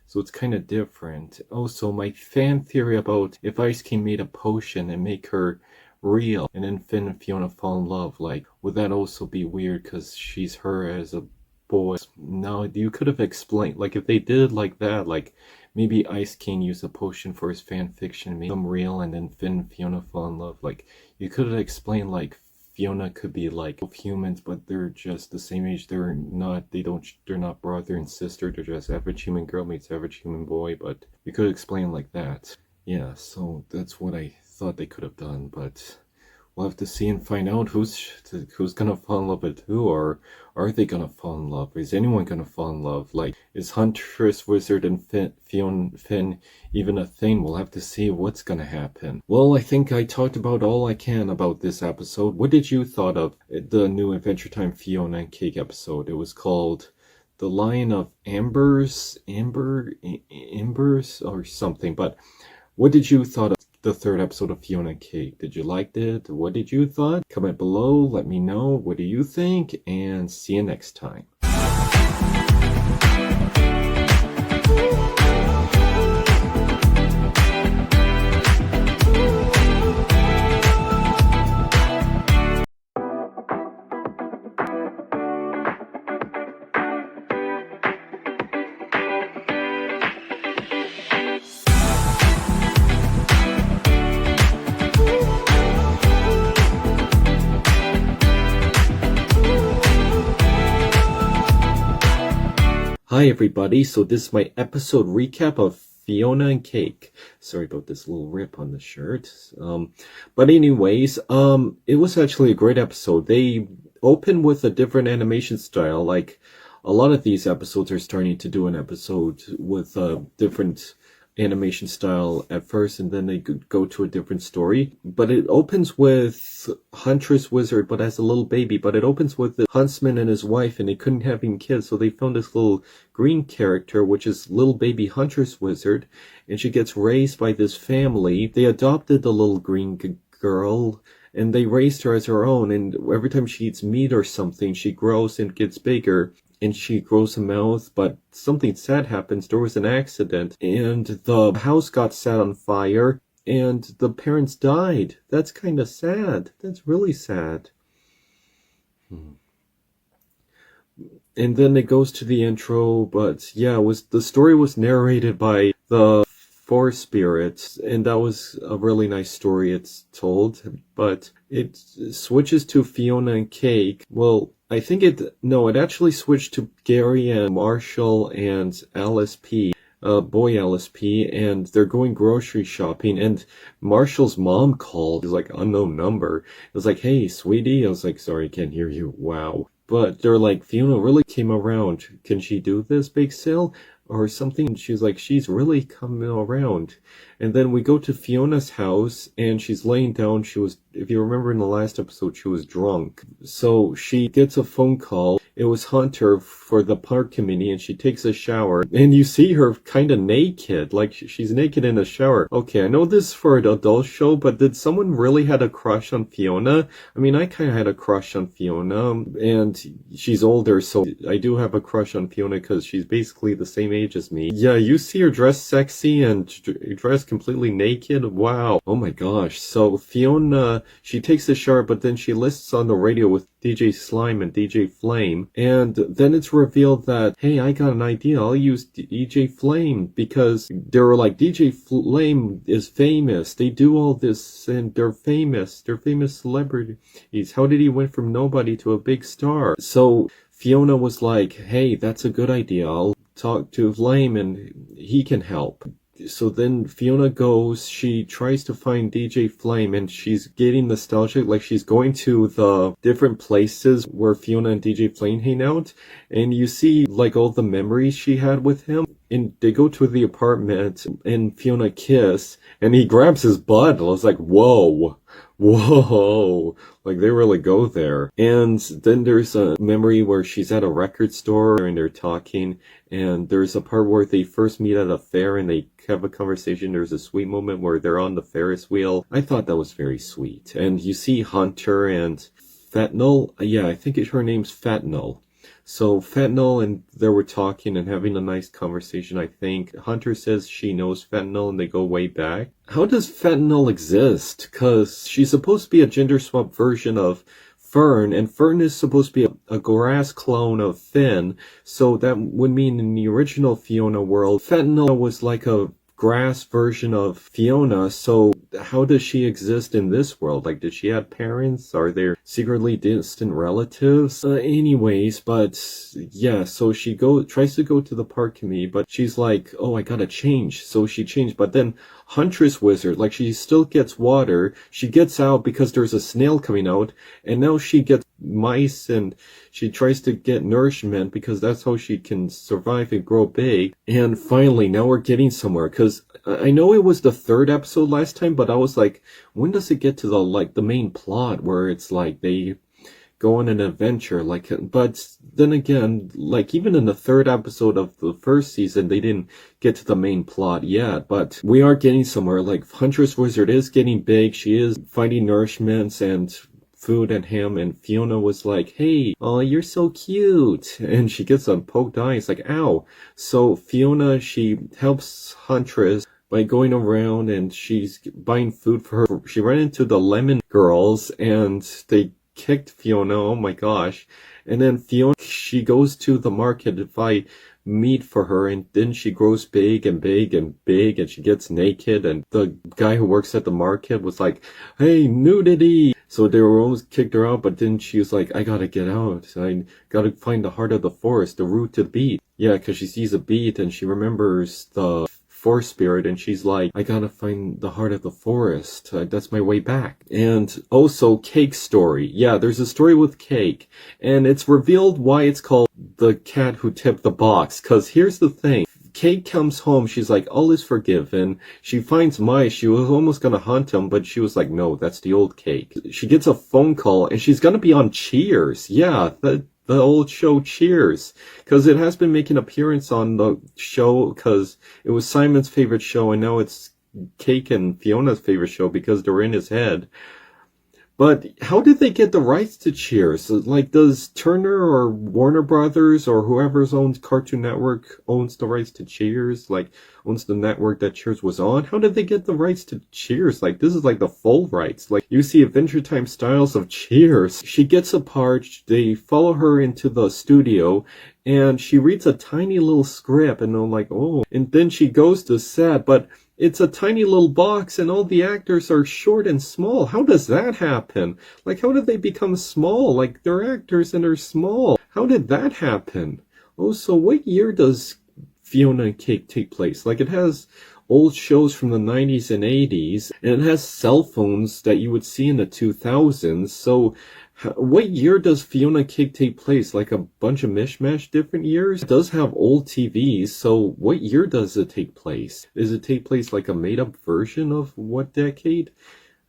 So it's kind of different. Also, my fan theory about if Ice King made a potion and make her real, and then Finn and Fionna fall in love, like, would that also be weird because she's her as a boy? No, you could have explained, like, if they did like that, like, maybe Ice King used a potion for his fan fiction, made them real, and then Finn and Fionna fall in love. Like, you could have explained, like, Fionna could be like humans, but they're just the same age. They're not brother and sister. They're just average human girl meets average human boy. But you could explain like that. Yeah, so that's what I thought they could have done. But we'll have to see and find out who's gonna fall in love with who, or are they gonna fall in love? Is anyone gonna fall in love? Like, is Huntress Wizard and Finn even a thing? We'll have to see what's gonna happen. Well, I think I talked about all I can about this episode. What did you thought of the new Adventure Time Fionna and Cake episode? It was called The Lion of Embers or something. But what did you thought of the third episode of Fionna and Cake? Did you like it? What did you thought? Comment below, let me know. What do you think? And see you next time. Hi everybody, so this is my episode recap of Fionna and Cake. Sorry about this little rip on the shirt. But anyways, it was actually a great episode. They opened with a different animation style. Like, a lot of these episodes are starting to do an episode with different animation style at first, and then they go to a different story. But it opens with Huntress Wizard, but as a little baby. But it opens with the huntsman and his wife, and they couldn't have any kids, so they found this little green character, which is little baby Huntress Wizard, and she gets raised by this family. They adopted the little green girl, and they raised her as her own, and every time she eats meat or something, she grows and gets bigger, and she grows a mouth, but something sad happens. There was an accident, and the house got set on fire, and the parents died. That's kind of sad. That's really sad. And then it goes to the intro, but yeah, the story was narrated by the Forest Spirits, and that was a really nice story it's told. But it switches to Fionna and Cake. Well, I think it actually switched to Gary and Marshall and Alice P. Boy Alice P, and they're going grocery shopping, and Marshall's mom called. It's like unknown number. It was like, "Hey, sweetie." I was like, "Sorry, I can't hear you." Wow. But they're like, "Fionna really came around. Can she do this big sale or something?" She's like, "She's really coming around." And then we go to Fiona's house, and she's laying down. She was, if you remember in the last episode, she was drunk. So she gets a phone call. It was Hunter for the park committee, and she takes a shower, and you see her kind of naked, like she's naked in a shower. Okay, I know this is for an adult show, but did someone really had a crush on Fionna? I mean, I kind of had a crush on Fionna, and she's older, so I do have a crush on Fionna because she's basically the same age as me. Yeah, you see her dressed sexy and dressed completely naked. Wow. Oh my gosh. So Fionna, she takes a shower, but then she lists on the radio with DJ Slime and DJ Flame, and then it's revealed that, hey, I got an idea. I'll use DJ Flame, because they were like, DJ Flame is famous. They do all this, and they're famous. They're famous celebrities. How did he went from nobody to a big star? So Fionna was like, hey, that's a good idea. I'll talk to Flame and he can help. So then Fionna goes, she tries to find DJ Flame, and she's getting nostalgic, like she's going to the different places where Fionna and DJ Flame hang out, and you see like all the memories she had with him. And they go to the apartment, and Fionna kiss, and he grabs his butt. I was like, whoa, like they really go there. And then there's a memory where she's at a record store and they're talking, and there's a part where they first meet at a fair and they have a conversation. There's a sweet moment where they're on the Ferris wheel. I thought that was very sweet. And you see Hunter and Fentanyl. Yeah, I think her name's Fentanyl. So Fentanyl and they were talking and having a nice conversation, I think. Hunter says she knows Fentanyl and they go way back. How does Fentanyl exist? Because she's supposed to be a gender swap version of Fern, and Fern is supposed to be a grass clone of Finn. So that would mean in the original Fionna world, Fentanyl was like a grass version of Fionna. So how does she exist in this world? Like, did she have parents? Are they secretly distant relatives? Anyways, but yeah, so she tries to go to the park committee, but she's like, oh, I gotta change. So she changed, but then Huntress Wizard, like, she still gets water. She gets out because there's a snail coming out, and now she gets mice, and she tries to get nourishment because that's how she can survive and grow big. And finally, now we're getting somewhere, because I know it was the third episode last time, but I was like, when does it get to the main plot where it's like they go on an adventure? Like, but then again, like, even in the third episode of the first season, they didn't get to the main plot yet, but we are getting somewhere. Like, Huntress Wizard is getting big. She is finding nourishments and food and him, and Fionna was like, hey, oh, you're so cute, and she gets a poked eye. It's like, ow. So Fionna, she helps Huntress by going around, and she's buying food for her. She ran into the Lemon Girls, and they kicked Fionna. Oh my gosh. And then Fionna, she goes to the market to buy meat for her, and then she grows big and big and big, and she gets naked, and the guy who works at the market was like, hey, nudity. So they were almost kicked her out, but then she was like, I gotta get out. I gotta find the heart of the forest, the root to the beat. Yeah, because she sees a beat and she remembers the forest spirit, and she's like, I gotta find the heart of the forest. That's my way back. And also, Cake's story. Yeah, there's a story with Cake, and it's revealed why it's called The Cat Who Tipped the Box. Because here's the thing. Cake comes home. She's like, all is forgiven. She finds mice. She was almost gonna hunt them, but she was like, no, that's the old Cake. She gets a phone call, and she's gonna be on Cheers. Yeah, the old show Cheers, because it has been making an appearance on the show, because it was Simon's favorite show, and now it's Cake and Fiona's favorite show because they're in his head. But how did they get the rights to Cheers? Like, does Turner or Warner Brothers or whoever owns Cartoon Network owns the rights to Cheers? Like, owns the network that Cheers was on? How did they get the rights to Cheers? Like, this is like the full rights. Like, you see Adventure Time styles of Cheers. She gets a part, they follow her into the studio, and she reads a tiny little script, and they're like, oh. And then she goes to set, but it's a tiny little box, and all the actors are short and small. How does that happen? Like, how did they become small? Like, they're actors and they're small. How did that happen? Oh, so what year does Fionna and Cake take place? Like, it has old shows from the 90s and 80s, and it has cell phones that you would see in the 2000s. So what year does Fionna and Cake take place? Like a bunch of mishmash different years? It does have old TVs, so what year does it take place? Does it take place like a made-up version of what decade?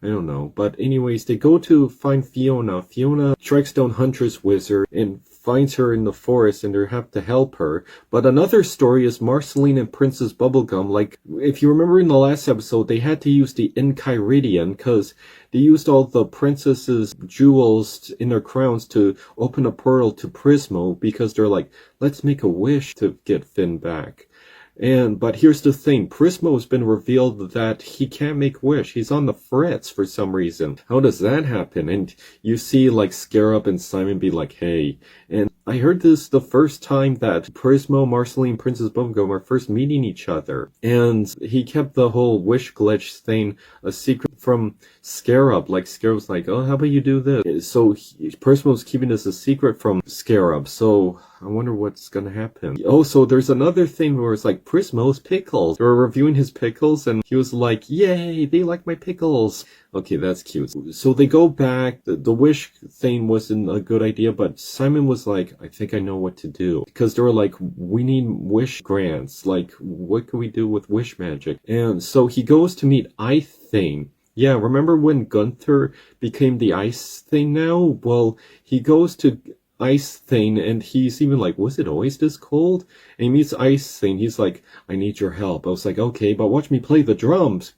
I don't know. But anyways, they go to find Fionna. Fionna tracks down Huntress Wizard and finds her in the forest, and they have to help her. But another story is Marceline and Princess Bubblegum. Like, if you remember in the last episode, they had to use the Enchiridion because they used all the princesses' jewels in their crowns to open a portal to Prismo, because they're like, let's make a wish to get Finn back. But here's the thing, Prismo's been revealed that he can't make wish. He's on the fritz for some reason. How does that happen? And you see like Scarab and Simon be like, hey. And I heard this the first time that Prismo, Marceline, and Princess Bubblegum are first meeting each other. And he kept the whole wish glitch thing a secret from Scarab. Like, Scarab's like, oh, how about you do this? So Prismo's keeping this a secret from Scarab. So I wonder what's gonna happen. Oh, so there's another thing where it's like Prismo's pickles. They were reviewing his pickles, and he was like, yay, they like my pickles. Okay, that's cute. So they go back. The wish thing wasn't a good idea, but Simon was like, I think I know what to do. Because they were like, we need wish grants. Like, what can we do with wish magic? And so he goes to meet Ice Thing. Yeah, remember when Gunther became the Ice Thing now? Well, he goes to Ice Thing, and he's even like, was it always this cold? And he meets Ice Thing. He's like, I need your help. I was like, okay, but watch me play the drums.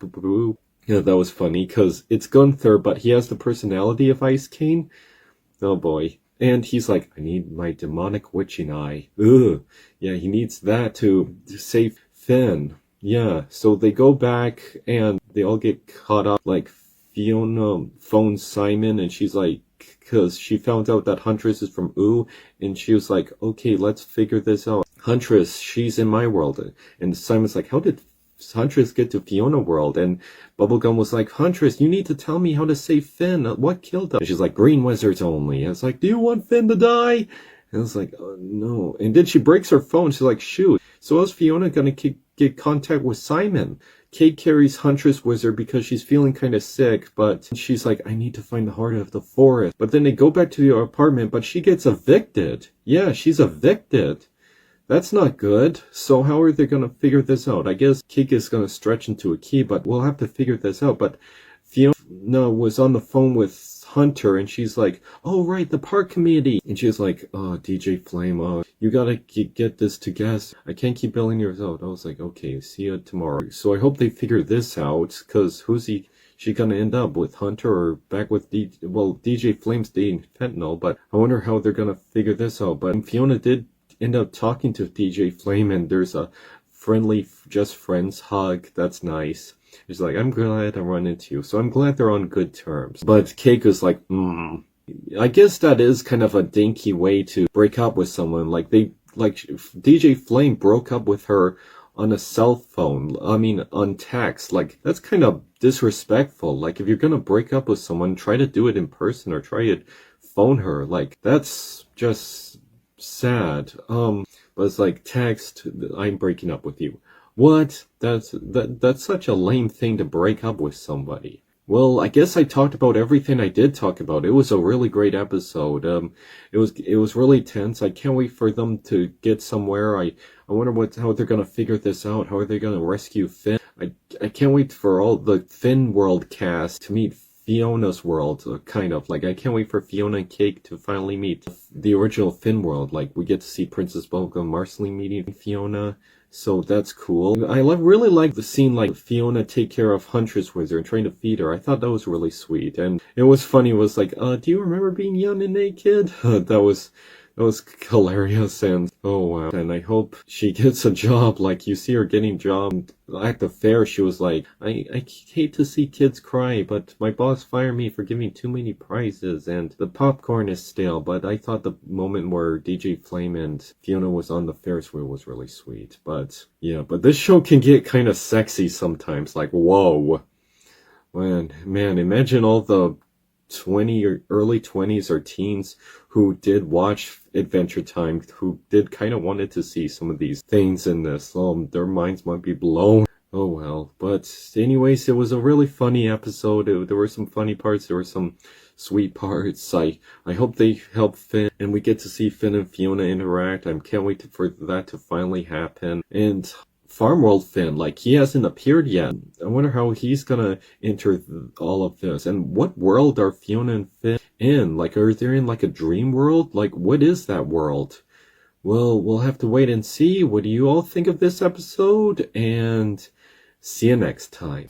Yeah, that was funny, because it's Gunther, but he has the personality of Ice King. Oh boy. And he's like, I need my demonic witching eye. Ugh. Yeah, he needs that to save Finn. Yeah, so they go back, and they all get caught up. Like, Fionna phones Simon, and she's like, because she found out that Huntress is from Ooh, and she was like, okay, let's figure this out. Huntress, she's in my world. And Simon's like, how did Huntress get to Fionna world? And Bubblegum was like, Huntress, you need to tell me how to save Finn. What killed him? And she's like, green wizards only. And it's like, do you want Finn to die? And it's like, oh, no. And then she breaks her phone. She's like, shoot. So how's Fionna gonna get contact with Simon? Cake carries Huntress Wizard because she's feeling kind of sick, but she's like, I need to find the heart of the forest. But then they go back to the apartment, but she gets evicted. Yeah, she's evicted. That's not good. So how are they going to figure this out? I guess Cake is going to stretch into a key, but we'll have to figure this out. But Fionna was on the phone with Hunter, and she's like, oh, right, the park committee. And she's like, oh, DJ Flame, you gotta get this together. I can't keep billing yours out. I was like, okay, see you tomorrow. So I hope they figure this out, because who's she gonna end up with, Hunter or back with DJ Flame's dating Fentanyl, but I wonder how they're gonna figure this out. But Fionna did end up talking to DJ Flame, and there's a friendly, just friends hug. That's nice. He's like, I'm glad I run into you. So I'm glad they're on good terms. But Cake is like, I guess that is kind of a dinky way to break up with someone. Like, DJ Flame broke up with her on a cell phone. I mean, on text. Like, that's kind of disrespectful. Like, if you're gonna break up with someone, try to do it in person or try to phone her. Like, that's just sad. But it's like, text, I'm breaking up with you. What? That's such a lame thing to break up with somebody. Well, I guess I talked about everything I did talk about. It was a really great episode. It was really tense. I can't wait for them to get somewhere. I wonder how they're gonna figure this out. How are they gonna rescue Finn? I can't wait for all the Finn world cast to meet Fiona's world, kind of. Like, I can't wait for Fionna and Cake to finally meet the original Finn world. Like, we get to see Princess Bubblegum and Marceline meeting Fionna. So that's cool. I really like the scene, like Fionna take care of Huntress Wizard and trying to feed her. I thought that was really sweet. And it was funny, it was like, do you remember being young and naked? That was hilarious. And oh wow. And I hope she gets a job. Like, you see her getting job at the fair. She was like, I hate to see kids cry, but my boss fired me for giving too many prizes and the popcorn is stale. But I thought the moment where DJ Flame and Fionna was on the Ferris wheel was really sweet. But yeah, but this show can get kind of sexy sometimes. Like, whoa. Man, imagine all the 20 or early 20s or teens who did watch Adventure Time, who did kind of wanted to see some of these things in this. Their minds might be blown. Oh well. But anyways, it was a really funny episode. There were some funny parts. There were some sweet parts. I hope they help Finn and we get to see Finn and Fionna interact. I can't wait for that to finally happen. And Farm World Finn, like, he hasn't appeared yet. I wonder how he's gonna enter all of this. And what world are Fionna and Finn in? Like, are they in like a dream world? Like, what is that world? Well, we'll have to wait and see. What do you all think of this episode? And see you next time.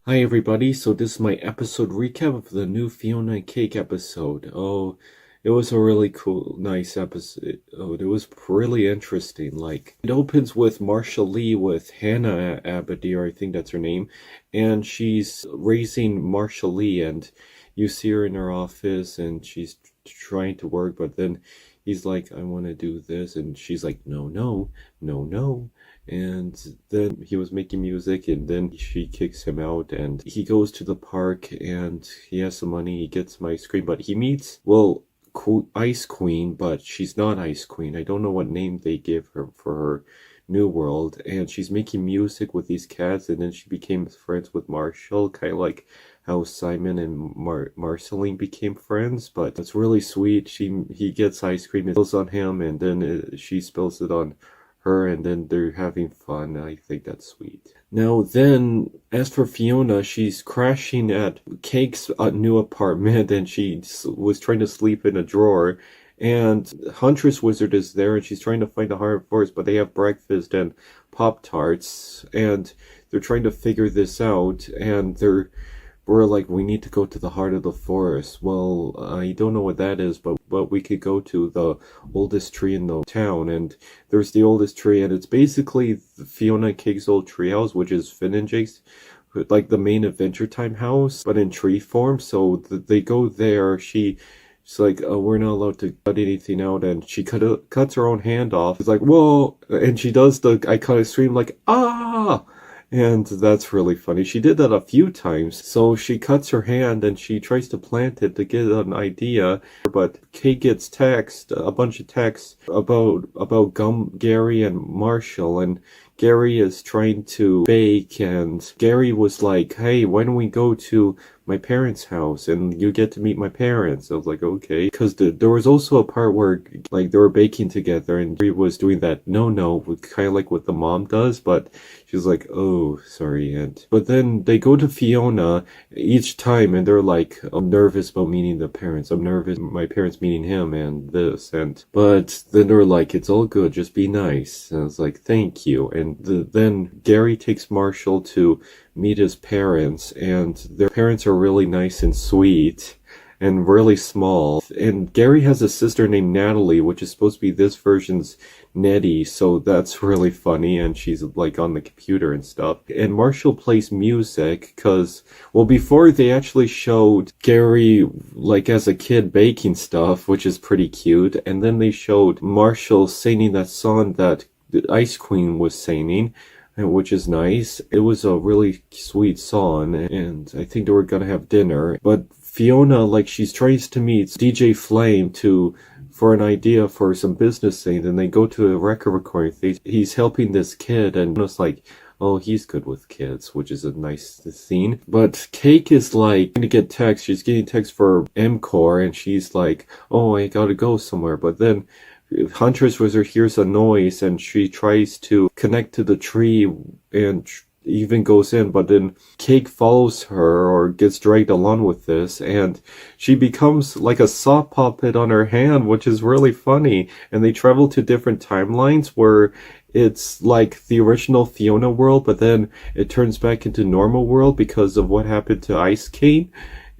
Hi everybody, so this is my episode recap of the new Fionna and Cake episode. Oh, it was a really cool, nice episode. Oh, it was really interesting. Like, it opens with Marsha Lee with Hannah Abadir, I think that's her name, and she's raising Marsha Lee, and you see her in her office, and she's trying to work, but then he's like, I want to do this, and she's like, no, no, no, no. And then he was making music, and then she kicks him out, and he goes to the park, and he has some money, he gets some ice cream, but he meets, well, Ice Queen, but she's not Ice Queen. I don't know what name they give her for her new world, and she's making music with these cats, and then she became friends with Marshall, kind of like how Simon and Marceline became friends. But it's really sweet. He gets ice cream, it spills on him, and then she spills it on her, and then they're having fun. I think that's sweet. Now then, as for Fionna, she's crashing at Cake's new apartment, and she was trying to sleep in a drawer, and Huntress Wizard is there, and she's trying to find the heart forest, but they have breakfast and Pop-Tarts, and they're trying to figure this out, and we're like, we need to go to the heart of the forest. Well, I don't know what that is, but we could go to the oldest tree in the town, and there's the oldest tree, and it's basically Fionna and Cake's old treehouse, which is Finn and Jake's, like the main Adventure Time house, but in tree form. So they go there. She's like, oh, we're not allowed to cut anything out, and she cuts her own hand off. It's like, whoa, and she does the iconic scream, like, ah! And that's really funny. She did that a few times. So she cuts her hand and she tries to plant it to get an idea. But Kate gets a bunch of texts about Gary and Marshall. And Gary is trying to bake. And Gary was like, hey, why don't we go to my parents' house and you get to meet my parents? I was like, okay. Because there was also a part where like they were baking together and Gary was doing that no, kind of like what the mom does. But she was like, oh, sorry, Aunt. But then they go to Fionna each time and they're like, I'm nervous about meeting the parents. I'm nervous my parents meeting him and this. But then they're like, it's all good. Just be nice. And I was like, thank you. And then Gary takes Marshall to meet his parents, and their parents are really nice and sweet. and really small. And Gary has a sister named Natalie, which is supposed to be this version's Nettie, so that's really funny, and she's like on the computer and stuff. And Marshall plays music because, well, before they actually showed Gary like as a kid baking stuff, which is pretty cute, and then they showed Marshall singing that song that the Ice Queen was singing, which is nice. It was a really sweet song, and I think they were gonna have dinner. But Fionna, like, she tries to meet DJ Flame for an idea for some business things, and they go to a record recording thing. He's helping this kid, and it's like, oh, he's good with kids, which is a nice scene. But Cake is like going to get text. She's getting text for MCOR, and she's like, oh, I gotta go somewhere. But then Huntress Wizard hears a noise, and she tries to connect to the tree and even goes in, but then Cake follows her or gets dragged along with this, and she becomes like a sock puppet on her hand, which is really funny. And they travel to different timelines where it's like the original Fionna world, but then it turns back into normal world because of what happened to Ice King.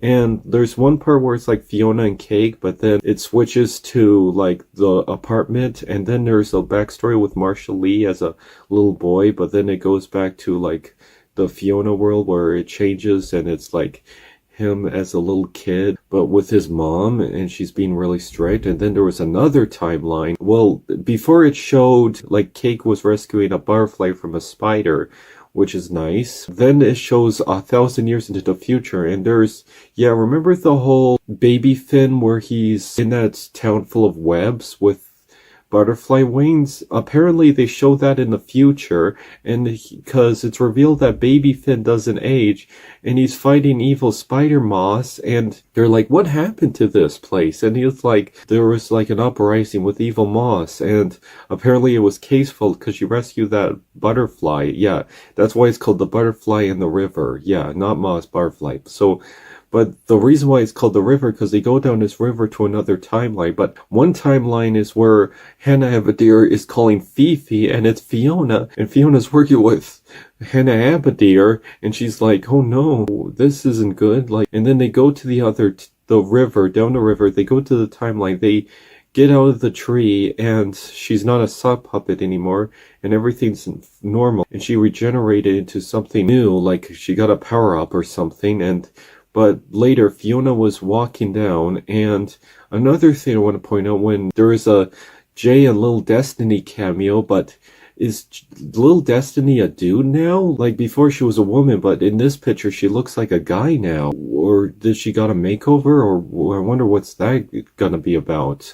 And there's one part where it's like Fionna and Cake, but then it switches to like the apartment, and then there's a backstory with Marshall Lee as a little boy, but then it goes back to like the Fionna world where it changes and it's like him as a little kid, but with his mom, and she's being really strict. And then there was another timeline. Well, before it showed like Cake was rescuing a butterfly from a spider, which is nice. Then it shows 1,000 years into the future, and there's, yeah, remember the whole baby Finn where he's in that town full of webs with butterfly wings? Apparently they show that in the future, and because it's revealed that baby Finn doesn't age, and he's fighting evil spider moths, and they're like, what happened to this place? And he's like, there was like an uprising with evil moths, and apparently it was Cake's fault because she rescued that butterfly. Yeah, that's why it's called the butterfly in the river. Yeah, not moths, butterfly. So, but the reason why it's called the river, because they go down this river to another timeline. But one timeline is where Hannah Abadir is calling Fifi, and it's Fionna, and Fionna's working with Hannah Abadir, and she's like, oh no, this isn't good. Like, and then they go to the river, down the river, they go to the timeline, they get out of the tree, and she's not a sock puppet anymore, and everything's normal, and she regenerated into something new, like she got a power up or something. But later, Fionna was walking down, and another thing I want to point out, when there is a Jay and Little Destiny cameo, but is Little Destiny a dude now? Like, before she was a woman, but in this picture she looks like a guy now. Or did she got a makeover? Or I wonder what's that gonna be about.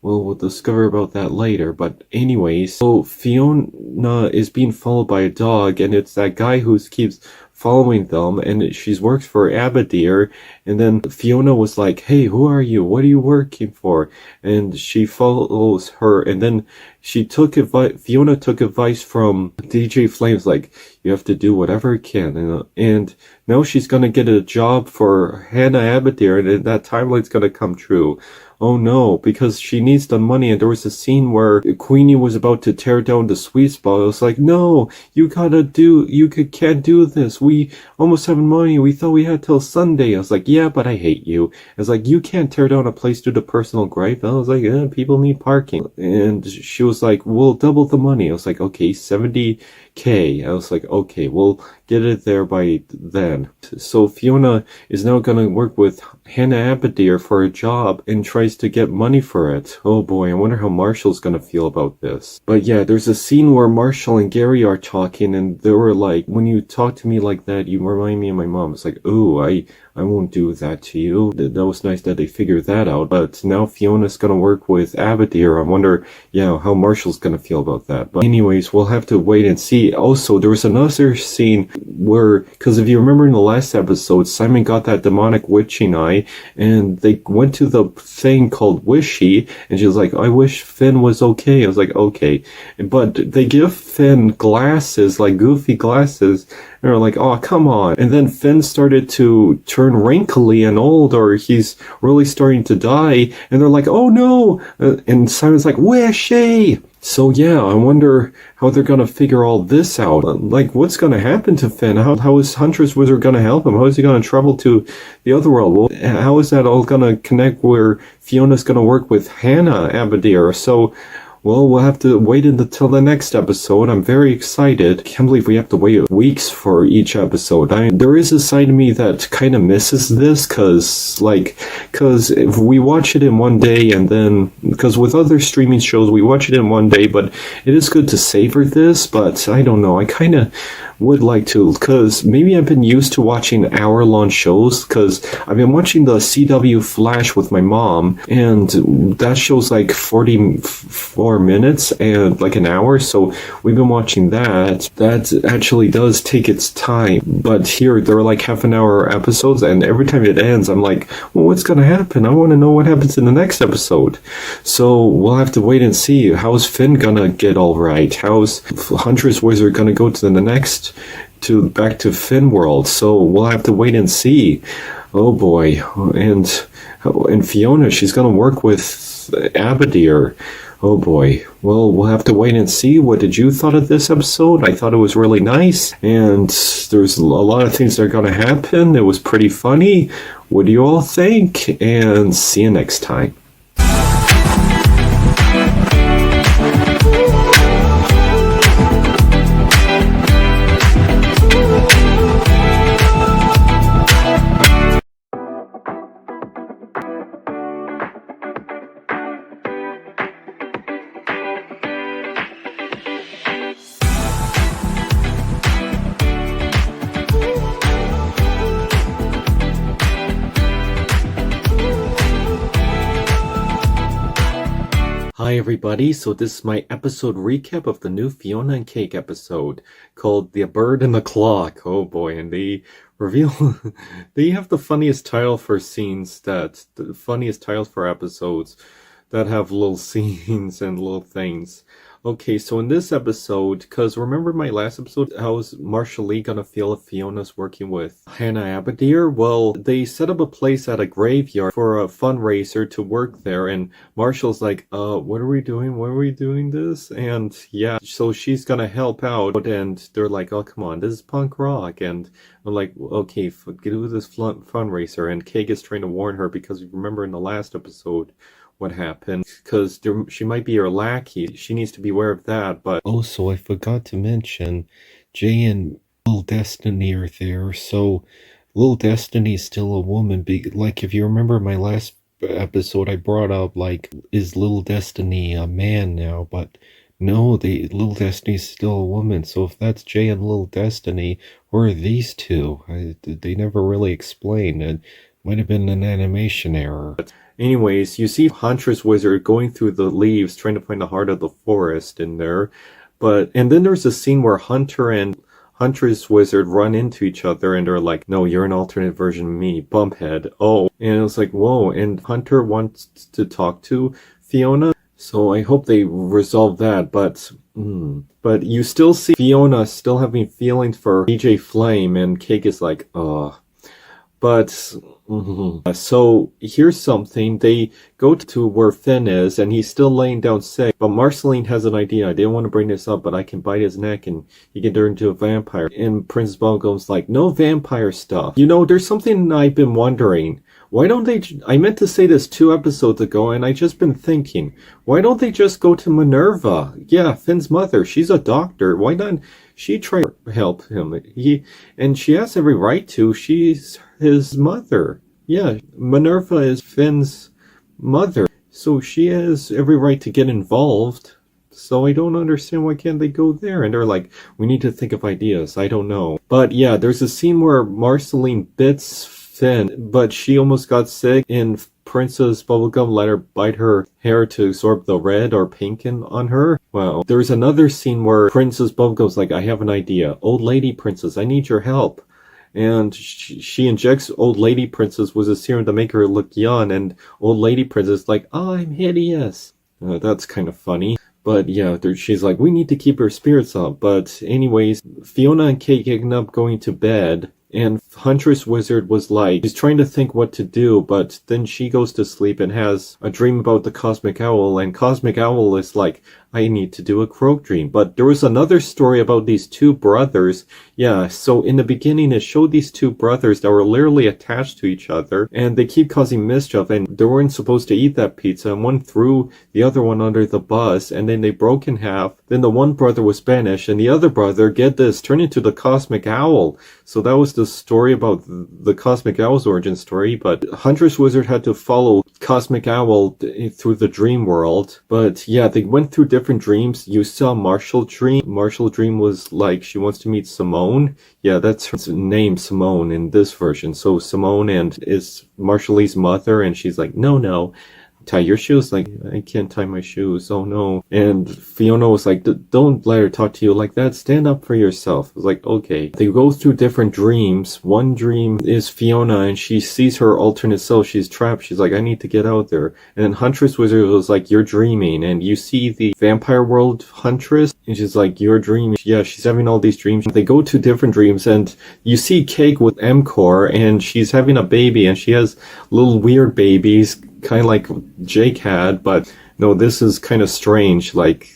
We'll discover about that later. But anyways, so Fionna is being followed by a dog, and it's that guy who keeps following them, and she works for Abadir. And then Fionna was like, hey, who are you? What are you working for? And she follows her, and then Fionna took advice from DJ Flames, like, you have to do whatever you can. And now she's gonna get a job for Hannah Abadir, and that timeline's gonna come true. Oh no, because she needs the money, and there was a scene where Queenie was about to tear down the sweet spot. It was like, no, can't do this. We almost have money. We thought we had till Sunday. I was like, yeah, but I hate you. I was like, you can't tear down a place due to personal gripe. I was like, people need parking. And she was like, we'll double the money. I was like, okay, 70K. I was like, okay, we'll get it there by then. So Fionna is now gonna work with Hannah Abadir for a job and tries to get money for it. Oh boy, I wonder how Marshall's gonna feel about this. But yeah, there's a scene where Marshall and Gary are talking, and they were like, when you talk to me like that, you remind me of my mom. It's like, ooh, I won't do that to you. That was nice that they figured that out. But now Fiona's gonna work with Abadir. I wonder, yeah, how Marshall's gonna feel about that. But anyways, we'll have to wait and see. Also, there was another scene where, because if you remember in the last episode, Simon got that demonic witching eye, and they went to the thing called Wishy, and she was like, I wish Finn was okay. I was like, okay. But they give Finn glasses, like goofy glasses, and they're like, oh, come on. And then Finn started to turn wrinkly and old, or he's really starting to die, and they're like, oh no. And Simon's like, Wishy! So yeah, I wonder how they're gonna figure all this out. Like, what's gonna happen to Finn? How is Huntress Wizard gonna help him? How is he gonna travel to the other world? Well, how is that all gonna connect where Fiona's gonna work with Hannah Abadir? So, well, we'll have to wait until the next episode. I'm very excited. Can't believe we have to wait weeks for each episode. There is a side of me that kind of misses this, cause if we watch it in one day and then, cause with other streaming shows, we watch it in one day, but it is good to savor this, but I don't know. I kind of would like to, because maybe I've been used to watching hour-long shows, because I've been watching the CW Flash with my mom, and that show's like 44 minutes and like an hour, so we've been watching that. That actually does take its time, but here they're like half an hour episodes, and every time it ends, I'm like, well, what's gonna happen? I want to know what happens in the next episode. So we'll have to wait and see. How's Finn gonna get all right? How's Huntress Wizard gonna go to the next, back to Finn World? So we'll have to wait and see. Oh boy. And Fionna, she's gonna work with Abadir. Oh boy. Well, we'll have to wait and see. What did you thought of this episode? I thought it was really nice, and there's a lot of things that are gonna happen. It was pretty funny. What do you all think? And see you next time. Hi everybody, so this is my episode recap of the new Fionna and Cake episode called The Bird and the Clock. Oh boy, and they reveal they have the funniest title for scenes, the funniest titles for episodes that have little scenes and little things. Okay, so in this episode, because remember my last episode, how's Marshall Lee gonna feel if Fiona's working with Hannah Abadir? Well, they set up a place at a graveyard for a fundraiser to work there, and Marshall's like, what are we doing? Why are we doing this? And yeah, so she's gonna help out, and they're like, oh, come on, this is punk rock, and I'm like, okay, do this fundraiser, and Cake is trying to warn her, because remember in the last episode, what happened, because she might be her lackey. She needs to be aware of that. But also, I forgot to mention, Jay and Little Destiny are there. So Little Destiny is still a woman. Like, if you remember my last episode, I brought up, like, is Little Destiny a man now? But no, Little Destiny is still a woman. So if that's Jay and Little Destiny, who are these two? They never really explained. It might have been an animation error. Anyways, you see Huntress Wizard going through the leaves trying to find the heart of the forest in there. And then there's a scene where Hunter and Huntress Wizard run into each other and they're like, no, you're an alternate version of me, Bumphead. Oh, and it was like, whoa, and Hunter wants to talk to Fionna. So I hope they resolve that, but you still see Fionna still having feelings for DJ Flame, and Cake is like, ugh. But, so here's something. They go to where Finn is, and he's still laying down sick. But Marceline has an idea. I didn't want to bring this up, but I can bite his neck, and he can turn into a vampire. And Princess Bubblegum's like, no vampire stuff. You know, there's something I've been wondering. Why don't they... I meant to say this 2 episodes ago, and I just been thinking. Why don't they just go to Minerva? Yeah, Finn's mother. She's a doctor. Why not she try to help him? And she has every right to. She's his mother. Yeah, Minerva is Finn's mother. So she has every right to get involved. So I don't understand why can't they go there? And they're like, we need to think of ideas. I don't know. But yeah, there's a scene where Marceline bits Finn, but she almost got sick, and Princess Bubblegum let her bite her hair to absorb the red or pink on her. Well, there's another scene where Princess Bubblegum's like, I have an idea. Old lady princess, I need your help. And she injects Old Lady Princess with a serum to make her look young, and Old Lady Princess is like, oh, I'm hideous. That's kind of funny. But yeah, she's like, we need to keep her spirits up. But anyways, Fionna and Cake end up going to bed, and Huntress Wizard was like, she's trying to think what to do, but then she goes to sleep and has a dream about the Cosmic Owl, and Cosmic Owl is like, I need to do a croak dream. But there was another story about these two brothers. Yeah, so in the beginning it showed these two brothers that were literally attached to each other, and they keep causing mischief, and they weren't supposed to eat that pizza, and one threw the other one under the bus, and then they broke in half. Then the one brother was banished, and the other brother, get this, turned into the Cosmic Owl. So that was the story about the Cosmic Owl's origin story, but Huntress Wizard had to follow Cosmic Owl through the dream world. But yeah, they went through different dreams. You saw Marshall dream. Marshall dream was like she wants to meet Simone. Yeah, that's her name, Simone, in this version. So Simone and is Marshall's mother, and she's like, no, tie your shoes. Like, I can't tie my shoes. Oh no. And Fionna was like, don't let her talk to you like that. Stand up for yourself. I was like, okay. They go through different dreams. One dream is Fionna, and she sees her alternate self. She's trapped. She's like, I need to get out there. And then Huntress Wizard was like, you're dreaming. And you see the vampire world Huntress, and she's like, you're dreaming. Yeah, she's having all these dreams. They go to different dreams, and you see Cake with Mcore, and she's having a baby, and she has little weird babies, kind of like Jake had, but no, this is kind of strange. Like,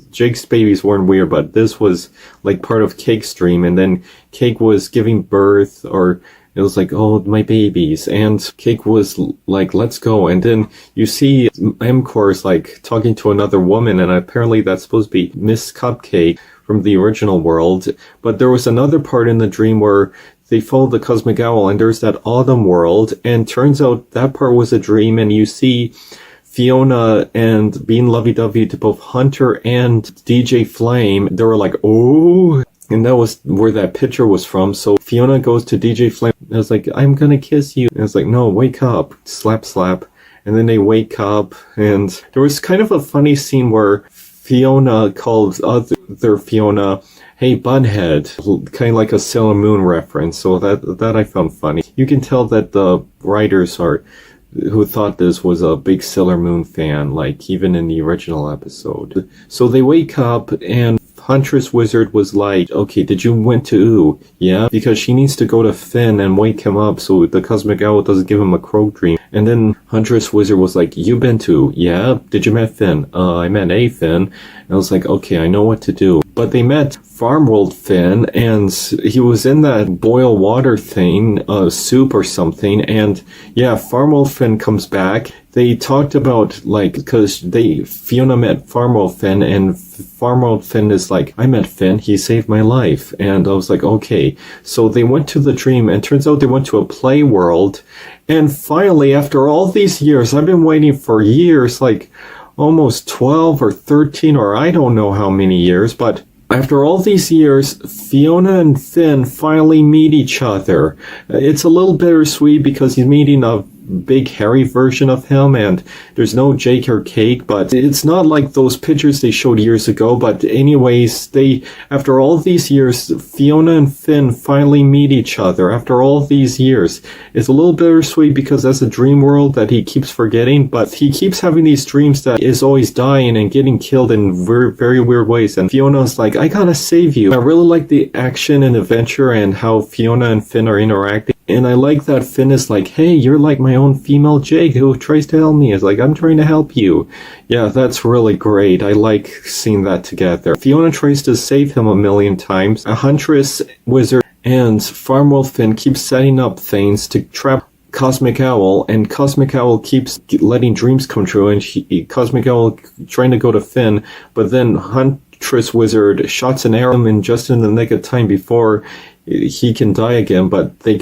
Jake's babies weren't weird, but this was like part of Cake's dream, and then Cake was giving birth, or it was like, oh, my babies, and Cake was like, let's go, and then you see Mcore is like talking to another woman, and apparently that's supposed to be Miss Cupcake from the original world. But there was another part in the dream where they followed the Cosmic Owl, and there's that autumn world, and turns out that part was a dream, and you see Fionna and being lovey-dovey to both Hunter and DJ Flame. They were like, oh, and that was where that picture was from. So Fionna goes to DJ Flame, and was like, I'm gonna kiss you. And it's like, no, wake up, slap, slap. And then they wake up, and there was kind of a funny scene where Fionna called other Fionna, hey, Bunhead, kind of like a Sailor Moon reference, so that I found funny. You can tell that the writers who thought this was a big Sailor Moon fan, like even in the original episode. So they wake up, and Huntress Wizard was like, okay, did you went to Ooh? Yeah, because she needs to go to Finn and wake him up so the Cosmic Owl doesn't give him a croak dream. And then Huntress Wizard was like, you been to? Yeah, did you met Finn? I met a Finn. And I was like, okay, I know what to do. But they met Farmworld Finn, and he was in that boil water thing, soup or something, and yeah, Farmworld Finn comes back. They talked about, like, because Fionna met Farmworld Finn, and Farmworld Finn is like, I met Finn, he saved my life. And I was like, okay. So they went to the dream, and turns out they went to a play world, and finally, after all these years, I've been waiting for years, like, almost 12 or 13 or I don't know how many years, but after all these years, Fionna and Finn finally meet each other. It's a little bittersweet because he's meeting a big hairy version of him, and there's no Jake or Cake, but it's not like those pictures they showed years ago. But anyways, after all these years, Fionna and Finn finally meet each other after all these years. It's a little bittersweet because that's a dream world that he keeps forgetting, but he keeps having these dreams that is always dying and getting killed in very, very weird ways, and Fionna's like, I gotta save you. I really like the action and adventure and how Fionna and Finn are interacting. And I like that Finn is like, hey, you're like my own female Jake who tries to help me. It's like, I'm trying to help you. Yeah, that's really great. I like seeing that together. Fionna tries to save him a million times. A Huntress Wizard and Farmworld Finn keep setting up things to trap Cosmic Owl, and Cosmic Owl keeps letting dreams come true, and Cosmic Owl trying to go to Finn, but then Huntress Wizard shots an arrow in just in the nick of time before he can die again, but he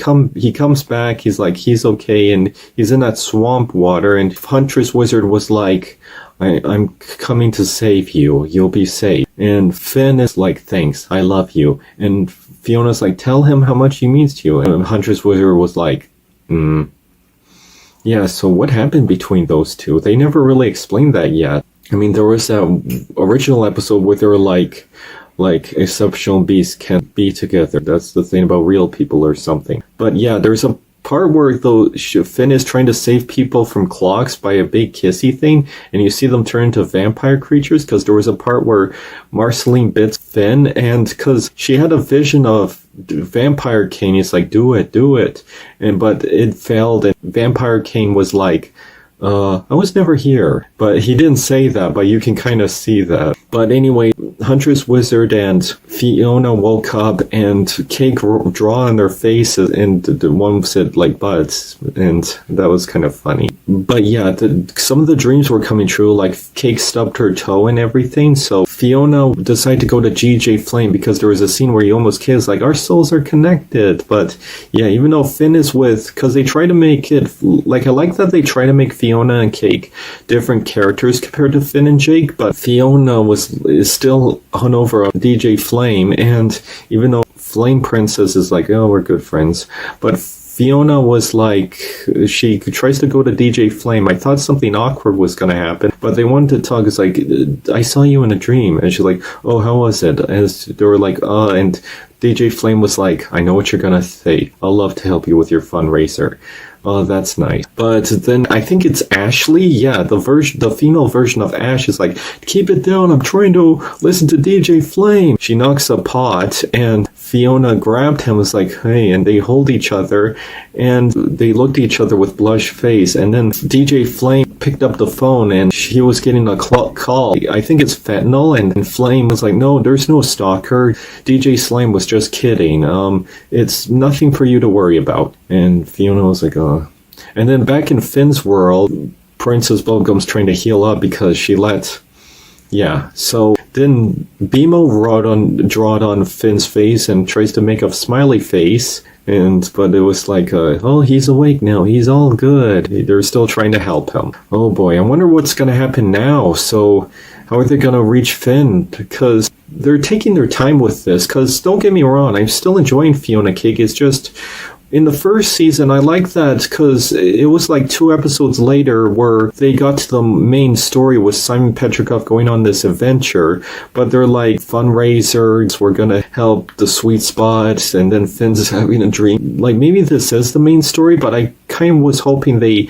comes back, he's like, he's okay, and he's in that swamp water, and Huntress Wizard was like, I'm coming to save you, you'll be safe. And Finn is like, thanks, I love you. And Fiona's like, tell him how much he means to you. And Huntress Wizard was like, yeah, so what happened between those two? They never really explained that yet. I mean, there was that original episode where they were like exceptional beasts can't be together. That's the thing about real people or something. But yeah, there's a part where Finn is trying to save people from clocks by a big kissy thing, and you see them turn into vampire creatures, because there was a part where Marceline bits Finn, and because she had a vision of Vampire Kane, he's like, do it, but it failed, and Vampire Kane was like, I was never here. But he didn't say that, but you can kind of see that. But anyway, Huntress Wizard and Fionna woke up and Cake draw on their faces, and the one said like butts, and that was kind of funny. But yeah, some of the dreams were coming true, like Cake stubbed her toe and everything, so Fionna decided to go to GJ Flame because there was a scene where he almost kissed, like, our souls are connected. But yeah, even though Finn is with, because they try to make it, like, I like that they try to make Fionna and Cake different characters compared to Finn and Jake, but Fionna is still hung over DJ Flame, and even though Flame Princess is like, oh, we're good friends, but Fionna was like, she tries to go to DJ Flame. I thought something awkward was going to happen, but they wanted to talk. It's like, I saw you in a dream. And she's like, oh, how was it? And they were like, and DJ Flame was like, I know what you're going to say. I'll love to help you with your fundraiser. Oh, that's nice. But then I think it's Ashley. Yeah, the female version of Ash is like, keep it down. I'm trying to listen to DJ Flame. She knocks a pot, and Fionna grabbed him. Was like, hey, and they hold each other, and they looked at each other with blushed face. And then DJ Flame picked up the phone, and he was getting a call. I think it's fentanyl, and Flame was like, no, there's no stalker. DJ Flame was just kidding. It's nothing for you to worry about. And Fionna was like, oh. And then back in Finn's world, Princess Bubblegum's trying to heal up because she let... Yeah, so then BMO drawed on Finn's face and tries to make a smiley face, but it was like, oh, he's awake now, he's all good. They're still trying to help him. Oh boy, I wonder what's going to happen now. So how are they going to reach Finn? Because they're taking their time with this, because don't get me wrong, I'm still enjoying Fionna Cake. It's just... In the first season, I like that because it was like 2 episodes later where they got to the main story with Simon Petrikov going on this adventure, but they're like, fundraisers, we're gonna help the sweet spots, and then Finn's having a dream. Like, maybe this is the main story, but I kind of was hoping they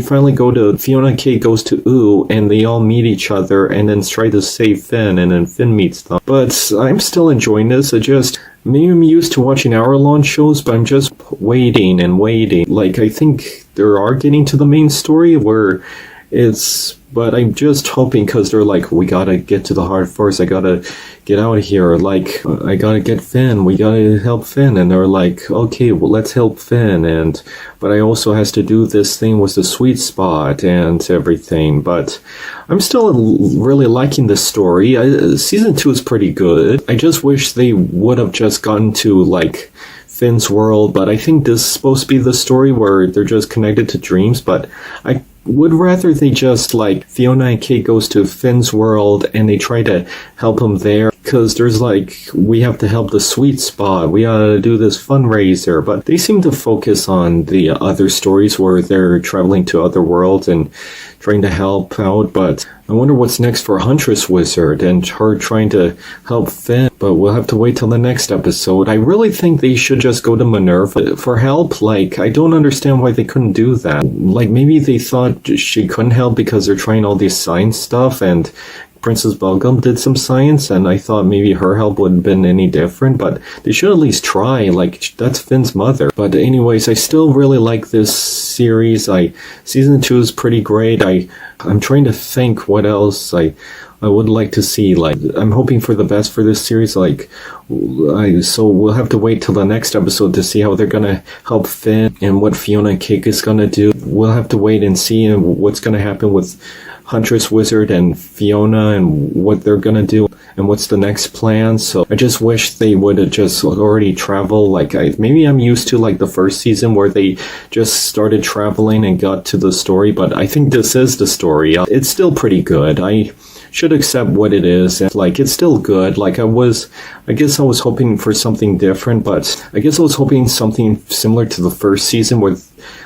finally go to, Fionna Cake goes to Ooh, and they all meet each other, and then try to save Finn, and then Finn meets them. But I'm still enjoying this. Maybe I'm used to watching hour-long shows, but I'm just waiting and waiting. Like, I think they are getting to the main story where but I'm just hoping, because they're like, we gotta get to the heart first, I gotta get out of here, like, I gotta get Finn, we gotta help Finn, and they're like, okay, well, let's help Finn, but I also has to do this thing with the sweet spot and everything, but I'm still really liking this story. Season 2 is pretty good. I just wish they would have just gotten to, like, Finn's world, but I think this is supposed to be the story where they're just connected to dreams, but I would rather they just, like, Fionna and Cake goes to Finn's world and they try to help him there, because there's like, we have to help the sweet spot, we gotta do this fundraiser, but they seem to focus on the other stories where they're traveling to other worlds and trying to help out. But I wonder what's next for Huntress Wizard and her trying to help Finn, but we'll have to wait till the next episode. I really think they should just go to Minerva for help. Like, I don't understand why they couldn't do that. Like, maybe they thought she couldn't help because they're trying all this science stuff, and Princess Bubblegum did some science, and I thought maybe her help wouldn't have been any different, but they should at least try. Like, that's Finn's mother. But anyways, I still really like this series. Season 2 is pretty great. I'm trying to think what else I would like to see. Like, I'm hoping for the best for this series. Like, so we'll have to wait till the next episode to see how they're gonna help Finn and what Fionna and Cake is gonna do. We'll have to wait and see what's gonna happen with Huntress Wizard and Fionna and what they're gonna do and what's the next plan. So I just wish they would have just already traveled. Like, maybe I'm used to like the first season where they just started traveling and got to the story, but I think this is the story. It's still pretty good. I should accept what it is, and like, it's still good. Like, I guess I was hoping for something different, but I guess I was hoping something similar to the first season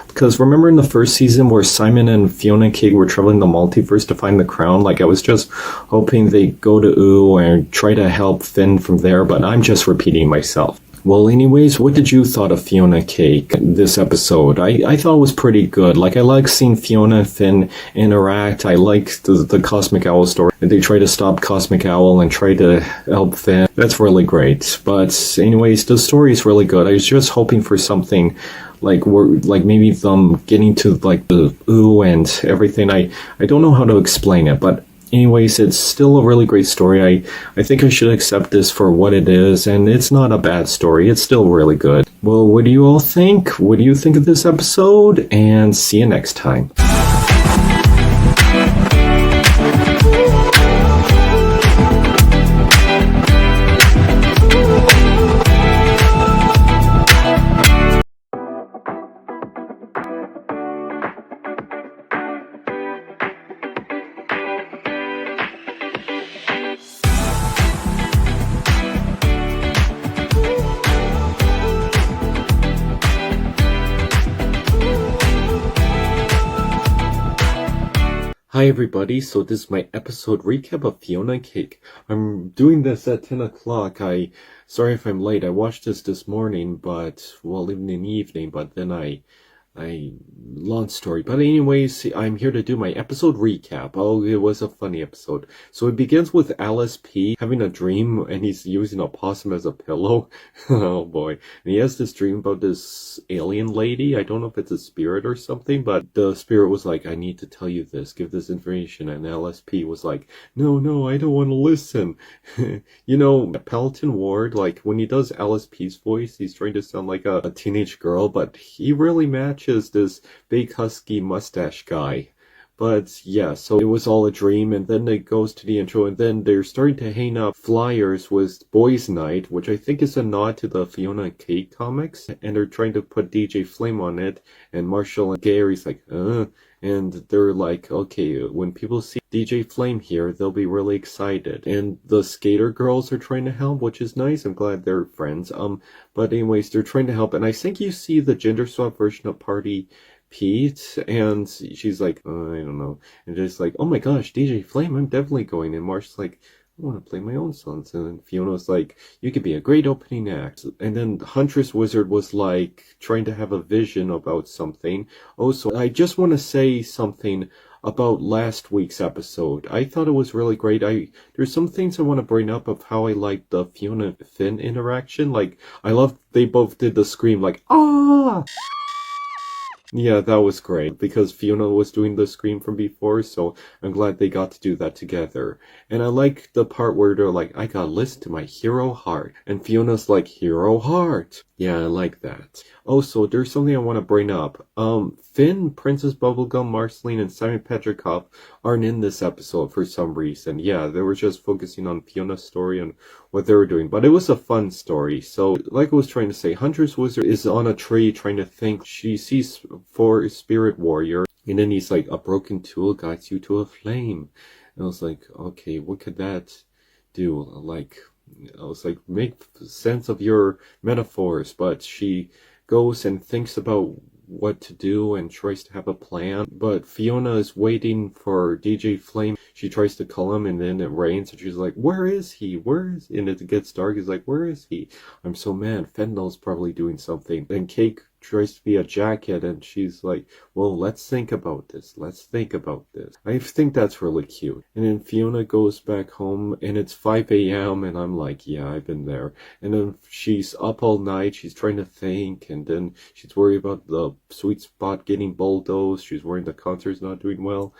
because remember in the first season where Simon and Fionna and Cake were traveling the multiverse to find the crown? Like, I was just hoping they go to Ooh and try to help Finn from there, but I'm just repeating myself. Well, anyways, what did you thought of Fionna Cake this episode? I thought it was pretty good. Like, I like seeing Fionna and Finn interact. I like the Cosmic Owl story. They try to stop Cosmic Owl and try to help Finn. That's really great. But anyways, the story is really good. I was just hoping for something like maybe them getting to like the ooh and everything. I don't know how to explain it, but anyways, it's still a really great story. I think I should accept this for what it is, and it's not a bad story. It's still really good. Well, what do you all think? What do you think of this episode? And see you next time. Hi everybody, so this is my episode recap of Fionna Cake. I'm doing this at 10 o'clock. Sorry if I'm late. I watched this morning, but, well, even in the evening, but then long story. But anyways, I'm here to do my episode recap. Oh, it was a funny episode. So it begins with Alice P having a dream, and he's using a possum as a pillow. Oh boy. And he has this dream about this alien lady. I don't know if it's a spirit or something, but the spirit was like, I need to tell you this, give this information. And LSP was like, no, I don't want to listen. You know, Pelton Ward, like when he does LSP's voice, he's trying to sound like a teenage girl, but he really matches this big husky mustache guy. But yeah, so it was all a dream, and then it goes to the intro, and then they're starting to hang up flyers with Boys Night, which I think is a nod to the Fionna and Cake comics, and they're trying to put DJ Flame on it, and Marshall and Gary's like, and they're like, okay, when people see DJ Flame here, they'll be really excited. And the skater girls are trying to help, which is nice. I'm glad they're friends. But anyways, they're trying to help, and I think you see the gender swap version of Party Pete, and she's like, I don't know, and just like, oh my gosh, DJ Flame, I'm definitely going. And Marsh's like, I want to play my own songs. And then Fiona's like, you could be a great opening act. And then Huntress Wizard was like trying to have a vision about something. Also, I just want to say something about last week's episode. I thought it was really great. There's some things I want to bring up of how I liked the Fionna Finn interaction. Like, I love they both did the scream like, ah! Yeah, that was great because Fionna was doing the scream from before, so I'm glad they got to do that together. And I like the part where they're like, I gotta listen to my hero heart. And Fiona's like, hero heart. Yeah, I like that. Also, there's something I want to bring up. Finn, Princess Bubblegum, Marceline, and Simon Petrikov aren't in this episode for some reason. Yeah, they were just focusing on Fiona's story and what they were doing. But it was a fun story. So, like I was trying to say, Hunter's Wizard is on a tree trying to think. She sees for Spirit Warrior. And then he's like, a broken tool guides you to a flame. And I was like, okay, what could that do? Like, I was like, make sense of your metaphors. But she goes and thinks about what to do and tries to have a plan. But Fionna is waiting for DJ Flame. She tries to call him, and then it rains, and she's like, where is he? Where is he? And it gets dark. He's like, where is he? I'm so mad. Fendel's probably doing something. And Cake tries to be a jacket, and she's like, well, let's think about this. Let's think about this. I think that's really cute. And then Fionna goes back home, and it's 5 a.m., and I'm like, yeah, I've been there. And then she's up all night. She's trying to think, and then she's worried about the sweet spot getting bulldozed. She's worried the concert's not doing well.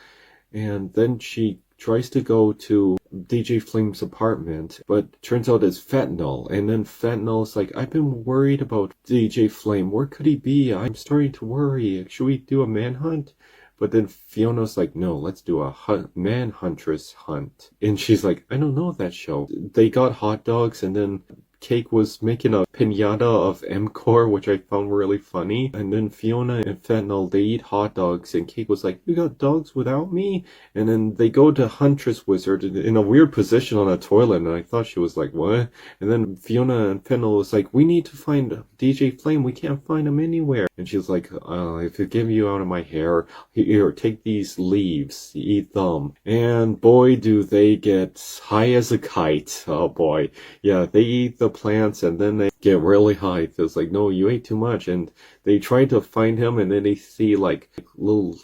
And then she tries to go to DJ Flame's apartment, but turns out it's Fentanyl. And then Fentanyl's like, I've been worried about DJ Flame. Where could he be? I'm starting to worry. Should we do a manhunt? But then Fiona's like, no, let's do a manhuntress hunt. And she's like, I don't know that show. They got hot dogs, and then Cake was making a piñata of M-Core, which I found really funny. And then Fionna and Fentanyl, they eat hot dogs, and Cake was like, you got dogs without me? And then they go to Huntress Wizard in a weird position on a toilet, and I thought she was like, what? And then Fionna and Fentanyl was like, we need to find DJ Flame, we can't find him anywhere. And she's like, if I give you out of my hair, here, take these leaves, eat them. And boy, do they get high as a kite. Oh boy. Yeah, they eat the plants, and then they get really high. It's like, no, you ate too much. And they try to find him, and then they see like little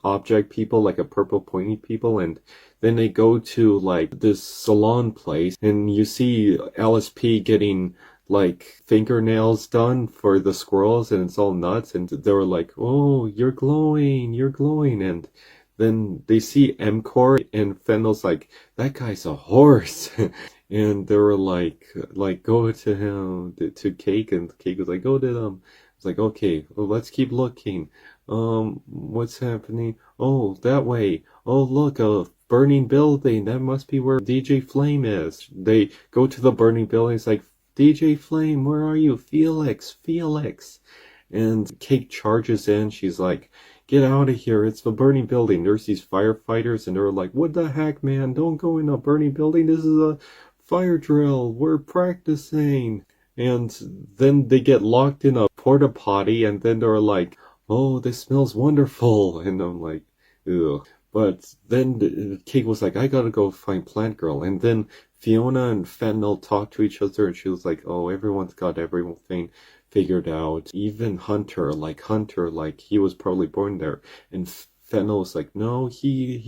object people, like a purple pointy people, and then they go to like this salon place, and you see Alice P getting like fingernails done for the squirrels, and it's all nuts, and they were like, oh, you're glowing, you're glowing. And then they see Mcor, and Fennel's like, that guy's a horse. And they were like go to him, to Cake, and Cake was like, go to them. It's like, okay, well, let's keep looking. What's happening? Oh, that way. Oh, look, a burning building. That must be where DJ Flame is. They go to the burning building. It's like, DJ Flame, where are you? Felix, Felix. And Cake charges in. She's like, get out of here. It's the burning building. There's these firefighters, and they're like, what the heck, man? Don't go in a burning building. This is a fire drill. We're practicing. And then they get locked in a porta potty, and then they're like, oh, this smells wonderful. And I'm like, ugh. But then Cake was like, I gotta go find Plant Girl. And then Fionna and Fennel talked to each other, and she was like, oh, everyone's got everything figured out. Even Hunter, like he was probably born there. And Fennel was like, no, he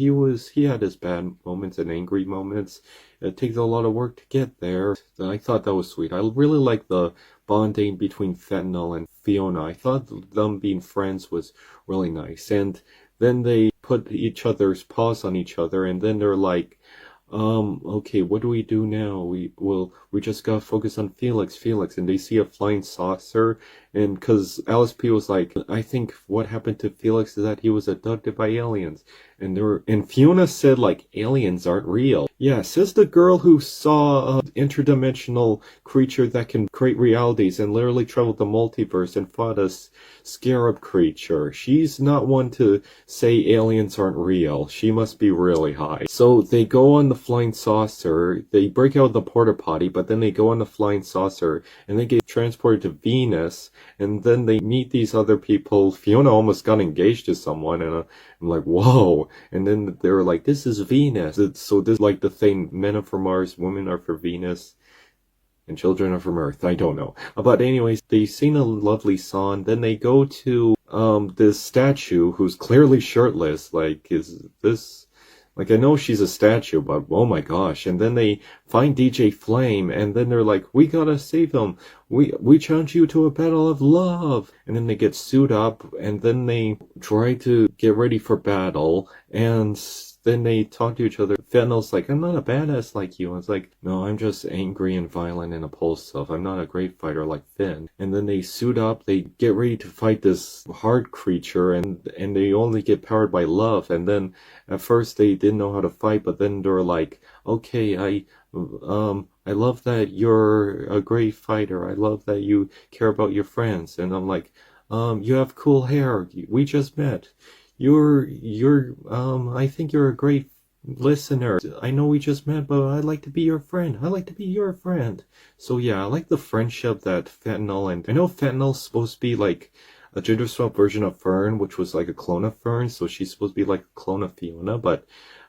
had his bad moments and angry moments. It takes a lot of work to get there. And I thought that was sweet. I really like the bonding between Fennel and Fionna. I thought them being friends was really nice. And then they put each other's paws on each other, and then they're like, okay, what do we do now? We just gotta focus on Felix, and they see a flying saucer, and cause Alice P was like, I think what happened to Felix is that he was abducted by aliens, and Fionna said, like, aliens aren't real. Yeah, says the girl who saw an interdimensional creature that can create realities and literally traveled the multiverse and fought a scarab creature. She's not one to say aliens aren't real. She must be really high. So they go on the flying saucer, they break out of the porta potty, but then they go on the flying saucer and they get transported to Venus, and then they meet these other people. Fionna almost got engaged to someone, and I'm like, whoa. And then they were like, this is Venus. So this is like the thing, men are for Mars, women are for Venus, and children are from Earth. I don't know. But anyways, they sing a lovely song. Then they go to this statue who's clearly shirtless. Like, is this... Like, I know she's a statue, but oh my gosh. And then they find DJ Flame, and then they're like, we gotta save him. We challenge you to a battle of love. And then they get suited up, and then they try to get ready for battle, and then they talk to each other. Fennel's like, I'm not a badass like you. And it's like, no, I'm just angry and violent and impulsive. I'm not a great fighter like Finn. And then they suit up, they get ready to fight this hard creature, and they only get powered by love. And then at first they didn't know how to fight, but then they're like, okay, I love that you're a great fighter. I love that you care about your friends. And I'm like, you have cool hair. We just met. I think you're a great listener. I know we just met, but I'd like to be your friend. I'd like to be your friend. So yeah, I like the friendship that Fentanyl, and I know Fentanyl's supposed to be like a gender swap version of Fern, which was like a clone of Fern, so she's supposed to be like a clone of Fionna, but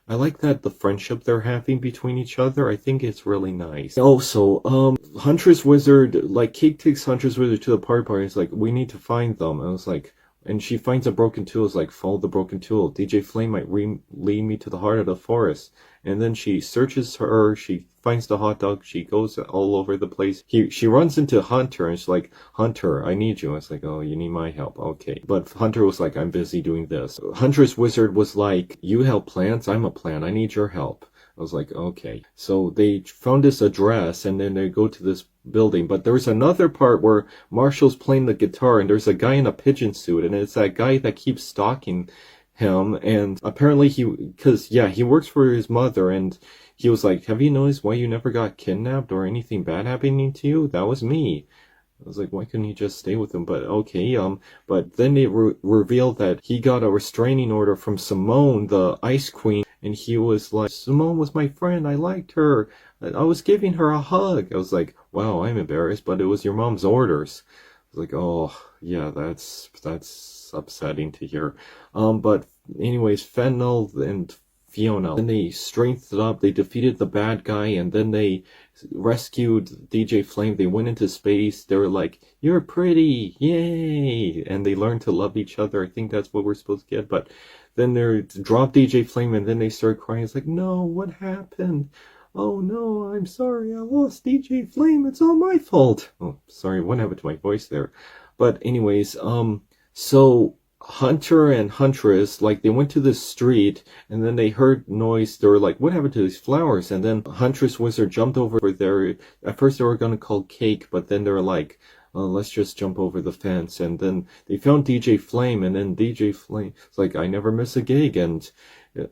I like that the friendship they're having between each other. I think it's really nice. Also, Huntress Wizard, like, Cake takes Huntress Wizard to the party, and it's like, we need to find them. And I was like, and she finds a broken tool. It's like, follow the broken tool. DJ Flame might lead me to the heart of the forest. And then she searches her, she finds the hot dog, she goes all over the place. She runs into Hunter, and she's like, Hunter, I need you. It's like, oh, you need my help. Okay. But Hunter was like, I'm busy doing this. Huntress Wizard was like, you help plants? I'm a plant. I need your help. I was like, okay. So they found this address, and then they go to this building. But there's another part where Marshall's playing the guitar, and there's a guy in a pigeon suit, and it's that guy that keeps stalking him. And apparently he works for his mother, and he was like, have you noticed why you never got kidnapped or anything bad happening to you? That was me. I was like, why couldn't he just stay with him? But okay, but then they revealed that he got a restraining order from Simone, the Ice Queen, and he was like, Simone was my friend, I liked her, I was giving her a hug. I was like, wow, I'm embarrassed, but it was your mom's orders. I was like, oh, yeah, that's upsetting to hear. But anyways, Fennel and Fionna, then they strengthened up, they defeated the bad guy, and then they rescued DJ Flame. They went into space. They were like, you're pretty, yay, and they learned to love each other. I think that's what we're supposed to get. But then they dropped DJ Flame, and then they started crying. It's like, no, what happened? oh no, I'm sorry, I lost DJ Flame, it's all my fault. Oh, sorry, what happened to my voice there? But anyways, so Hunter and Huntress, like, they went to the street, and then they heard noise. They were like, what happened to these flowers? And then Huntress Wizard jumped over there. At first they were gonna call Cake, but then they were like, let's just jump over the fence. And then they found DJ Flame, and then DJ Flame was like, I never miss a gig. And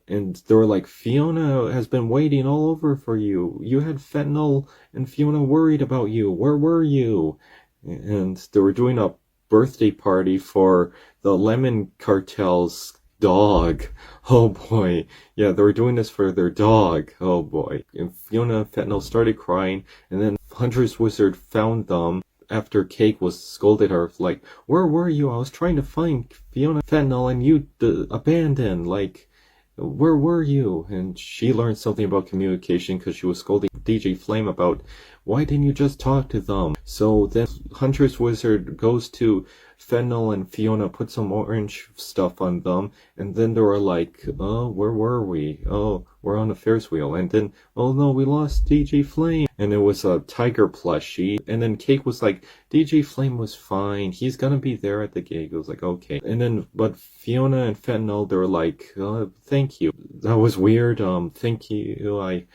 they were like, Fionna has been waiting all over for you. You had Fentanyl and Fionna worried about you. Where were you? And they were doing a birthday party for the Lemon Cartel's dog. Oh boy. Yeah, they were doing this for their dog. Oh boy. And Fionna and Fentanyl started crying, and then Hunter's Wizard found them after Cake was scolded her, like, where were you? I was trying to find Fionna Fentanyl and you abandoned. Like, where were you? And she learned something about communication because she was scolding DJ Flame about, why didn't you just talk to them? So then Hunter's Wizard goes to Fentanyl and Fionna, put some orange stuff on them, and then they were like, oh, where were we? Oh, we're on a Ferris wheel. And then, oh no, we lost DJ Flame. And it was a tiger plushie. And then Cake was like, DJ Flame was fine. He's gonna be there at the gig. It was like, okay. And then, but Fionna and Fentanyl, they were like, thank you. That was weird. Thank you.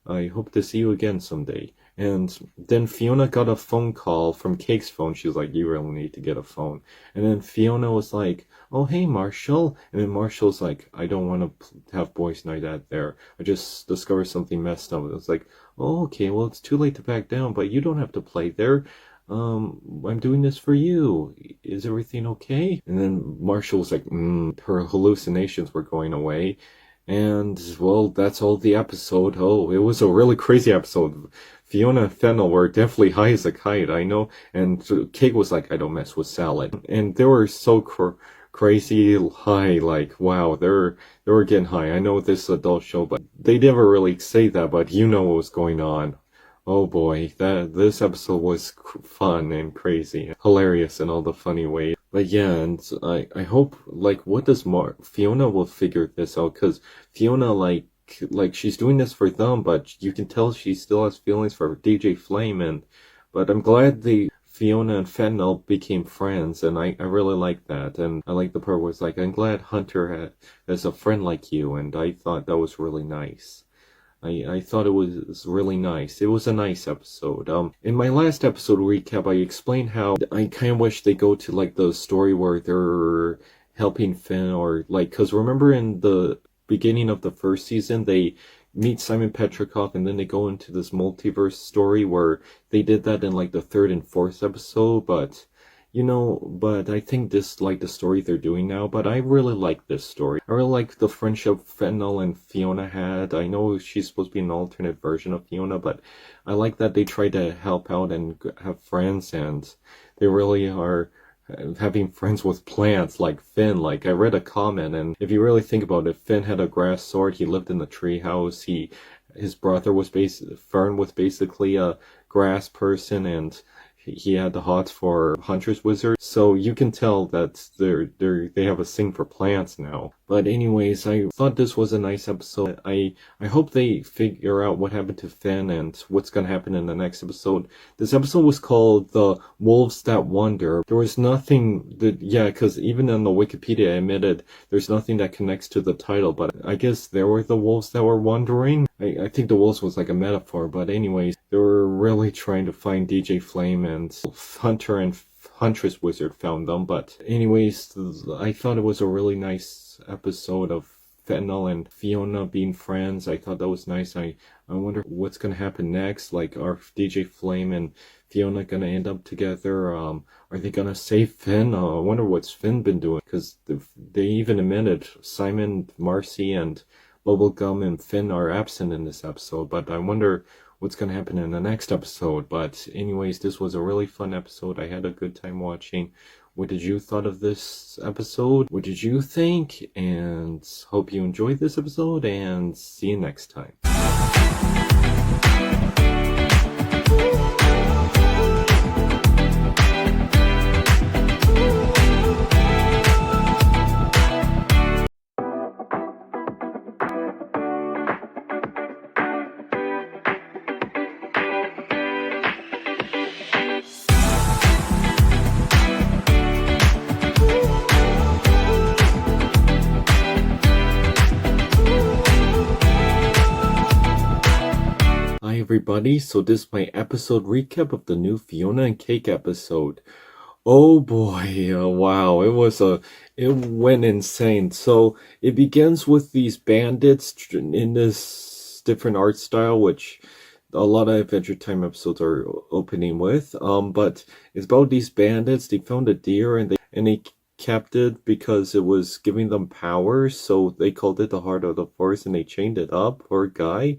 I hope to see you again someday. And then Fionna got a phone call from Cake's phone. She was like, you really need to get a phone. And then Fionna was like, oh, hey, Marshall. And then Marshall's like, I don't want to have boys' night out there. I just discovered something messed up. It was like, oh, okay, well, it's too late to back down, but you don't have to play there. I'm doing this for you. Is everything okay? And then Marshall was like, her hallucinations were going away. And, well, that's all the episode. Oh, it was a really crazy episode. Fionna and Fentanyl were definitely high as a kite, I know. And Cake was like, I don't mess with salad. And they were so crazy high, like, wow, they were getting high. I know this is an adult show, but they never really say that, but you know what was going on. Oh boy, this episode was fun and crazy, hilarious in all the funny ways. But yeah, and I hope, like, what does Fionna will figure this out, because Fionna, like she's doing this for them, but you can tell she still has feelings for DJ Flame, but I'm glad Fionna and Fentanyl became friends, and I really like that. And I like the part where it's like, I'm glad Hunter has a friend like you, and I thought that was really nice. I thought it was really nice. It was a nice episode. In my last episode recap, I explained how I kind of wish they go to, like, the story where they're helping Finn, or, like, because remember in the beginning of the first season, they meet Simon Petrikov, and then they go into this multiverse story where they did that in, like, the third and fourth episode, but I think this, like, the story they're doing now, but I really like this story. I really like the friendship Fentanyl and Fionna had. I know she's supposed to be an alternate version of Fionna, but I like that they try to help out and have friends, and they really are having friends with plants, like Finn. Like, I read a comment, and if you really think about it, Finn had a grass sword, he lived in the treehouse, his brother was Fern was basically a grass person, and he had the hots for Hunter's Wizard, so you can tell that they have a thing for plants now. But anyways, I thought this was a nice episode. I hope they figure out what happened to Finn and what's gonna happen in the next episode. This episode was called The Wolves That Wander. There was nothing because even on the Wikipedia I admitted there's nothing that connects to the title, but I guess there were the wolves that were wandering. I think the wolves was like a metaphor, but anyways, they were really trying to find DJ Flame, and Hunter and Huntress Wizard found them. But anyways, I thought it was a really nice episode of Fentanyl and Fionna being friends. I thought that was nice. I wonder what's gonna happen next. Like, are DJ Flame and Fionna gonna end up together? Are they gonna save Finn? I wonder what's Finn been doing, because they even admitted Simon, Marcy, and Bubblegum and Finn are absent in this episode, but I wonder what's going to happen in the next episode. But anyways, this was a really fun episode. I had a good time watching. What did you thought of this episode? What did you think? And hope you enjoyed this episode, and see you next time. everybody. So this is my episode recap of the new Fionna and Cake episode. Oh boy, wow, it went insane. So it begins with these bandits in this different art style, which a lot of Adventure Time episodes are opening with. But it's about these bandits. They found a deer and they kept it because it was giving them power. So they called it the Heart of the Forest and they chained it up. Poor guy.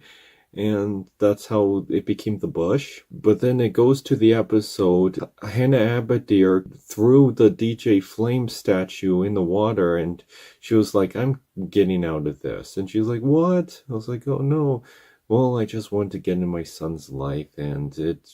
And that's how it became the bush. But then it goes to the episode, Hannah Abadir threw the DJ Flame statue in the water, and she was like, I'm getting out of this. And she was like, what? I was like, oh no. Well, I just wanted to get in my son's life, and it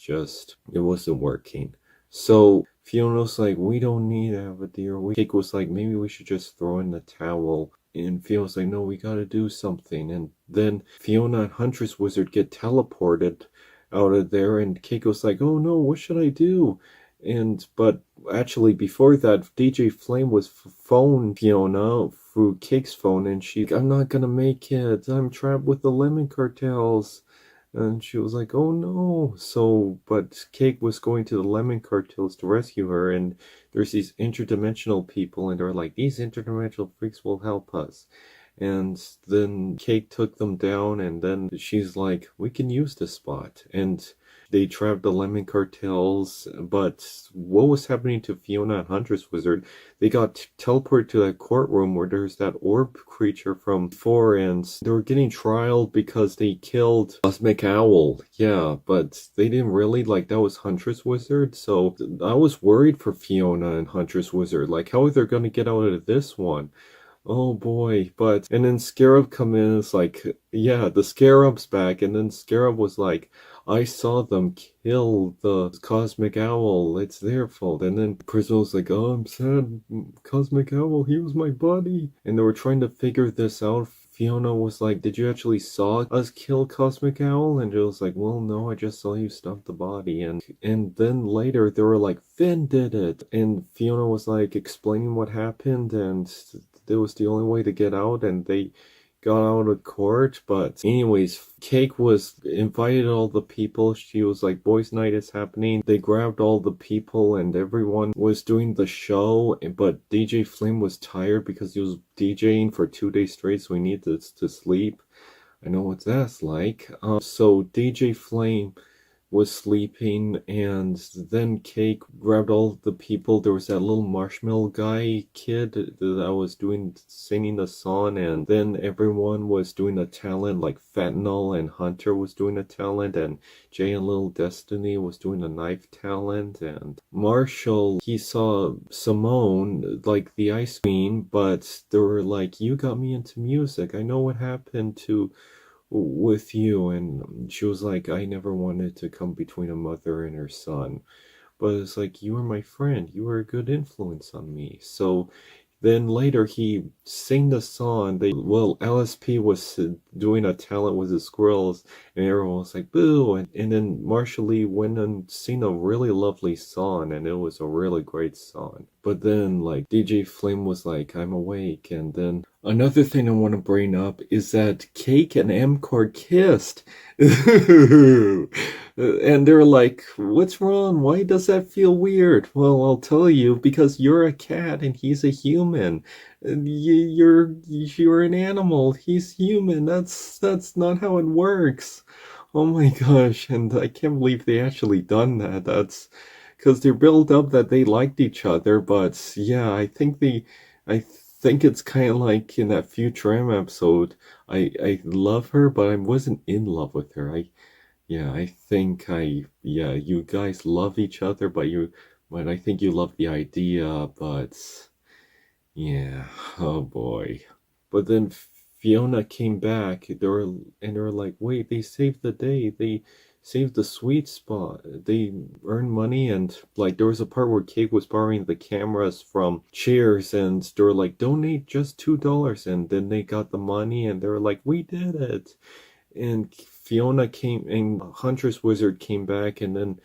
wasn't working. So Fiona's like, we don't need Abadir. Cake was like, maybe we should just throw in the towel. And Fiona's like, no, we gotta do something. And then Fionna and Huntress Wizard get teleported out of there, and Keiko's like, oh no, what should I do? But actually before that, DJ Flame was phoned Fionna through Cake's phone, and she's like, I'm not gonna make it. I'm trapped with the lemon cartels. And she was like, oh no. So, but Cake was going to the lemon cartels to rescue her, and there's these interdimensional people, and they're like, these interdimensional freaks will help us. And then Cake took them down, and then she's like, we can use this spot. And they trapped the lemon cartels, but what was happening to Fionna and Huntress Wizard? They got teleported to that courtroom where there's that orb creature from before, and they were getting trialed because they killed Cosmic Owl. Yeah, but they didn't really, like, that was Huntress Wizard, so I was worried for Fionna and Huntress Wizard. Like, how are they gonna get out of this one? Oh boy, and then Scarab come in, it's like, yeah, the Scarab's back, and then Scarab was like, I saw them kill the Cosmic Owl, it's their fault. And then Prism was like, oh, I'm sad, Cosmic Owl, he was my buddy. And they were trying to figure this out. Fionna was like, did you actually saw us kill Cosmic Owl? And Jill was like, well, no, I just saw you stuff the body. And then later they were like, Finn did it. And Fionna was like explaining what happened, and it was the only way to get out, and they got out of court. But anyways, Cake was invited all the people. She was like, boys night is happening. They grabbed all the people and everyone was doing the show, but DJ Flame was tired because he was DJing for 2 days straight, so he needed to sleep. I know what that's like. So DJ Flame was sleeping, and then Cake grabbed all the people. There was that little marshmallow guy kid that was singing the song, and then everyone was doing a talent, like Fentanyl and Hunter was doing a talent, and Jay and Little Destiny was doing a knife talent, and Marshall, he saw Simone, like the ice queen, but they were like, you got me into music. I know what happened with you. And she was like, I never wanted to come between a mother and her son, but it's like, you were my friend, you were a good influence on me. So then later he sang the song. LSP was doing a talent with the squirrels, and everyone was like, boo. And then Marshall Lee went and sang a really lovely song, and it was a really great song. But then, like, DJ Flame was like, I'm awake. And then another thing I want to bring up is that Cake and MCord kissed. And they're like, what's wrong? Why does that feel weird? Well, I'll tell you, because you're a cat and he's a human. You're an animal. He's human. That's not how it works. Oh my gosh, and I can't believe they actually done that. That's because they're built up that they liked each other, but yeah, I think it's kind of like in that Futurama episode. I love her, but I wasn't in love with her. You guys love each other, but I think you love the idea, but yeah, oh boy. But then Fionna came back. They were like, wait, they saved the day. They saved the sweet spot. They earned money, and like there was a part where Cake was borrowing the cameras from Cheers, and they were like, donate just $2, and then they got the money, and they were like, we did it. And Fionna came, and Huntress Wizard came back, and then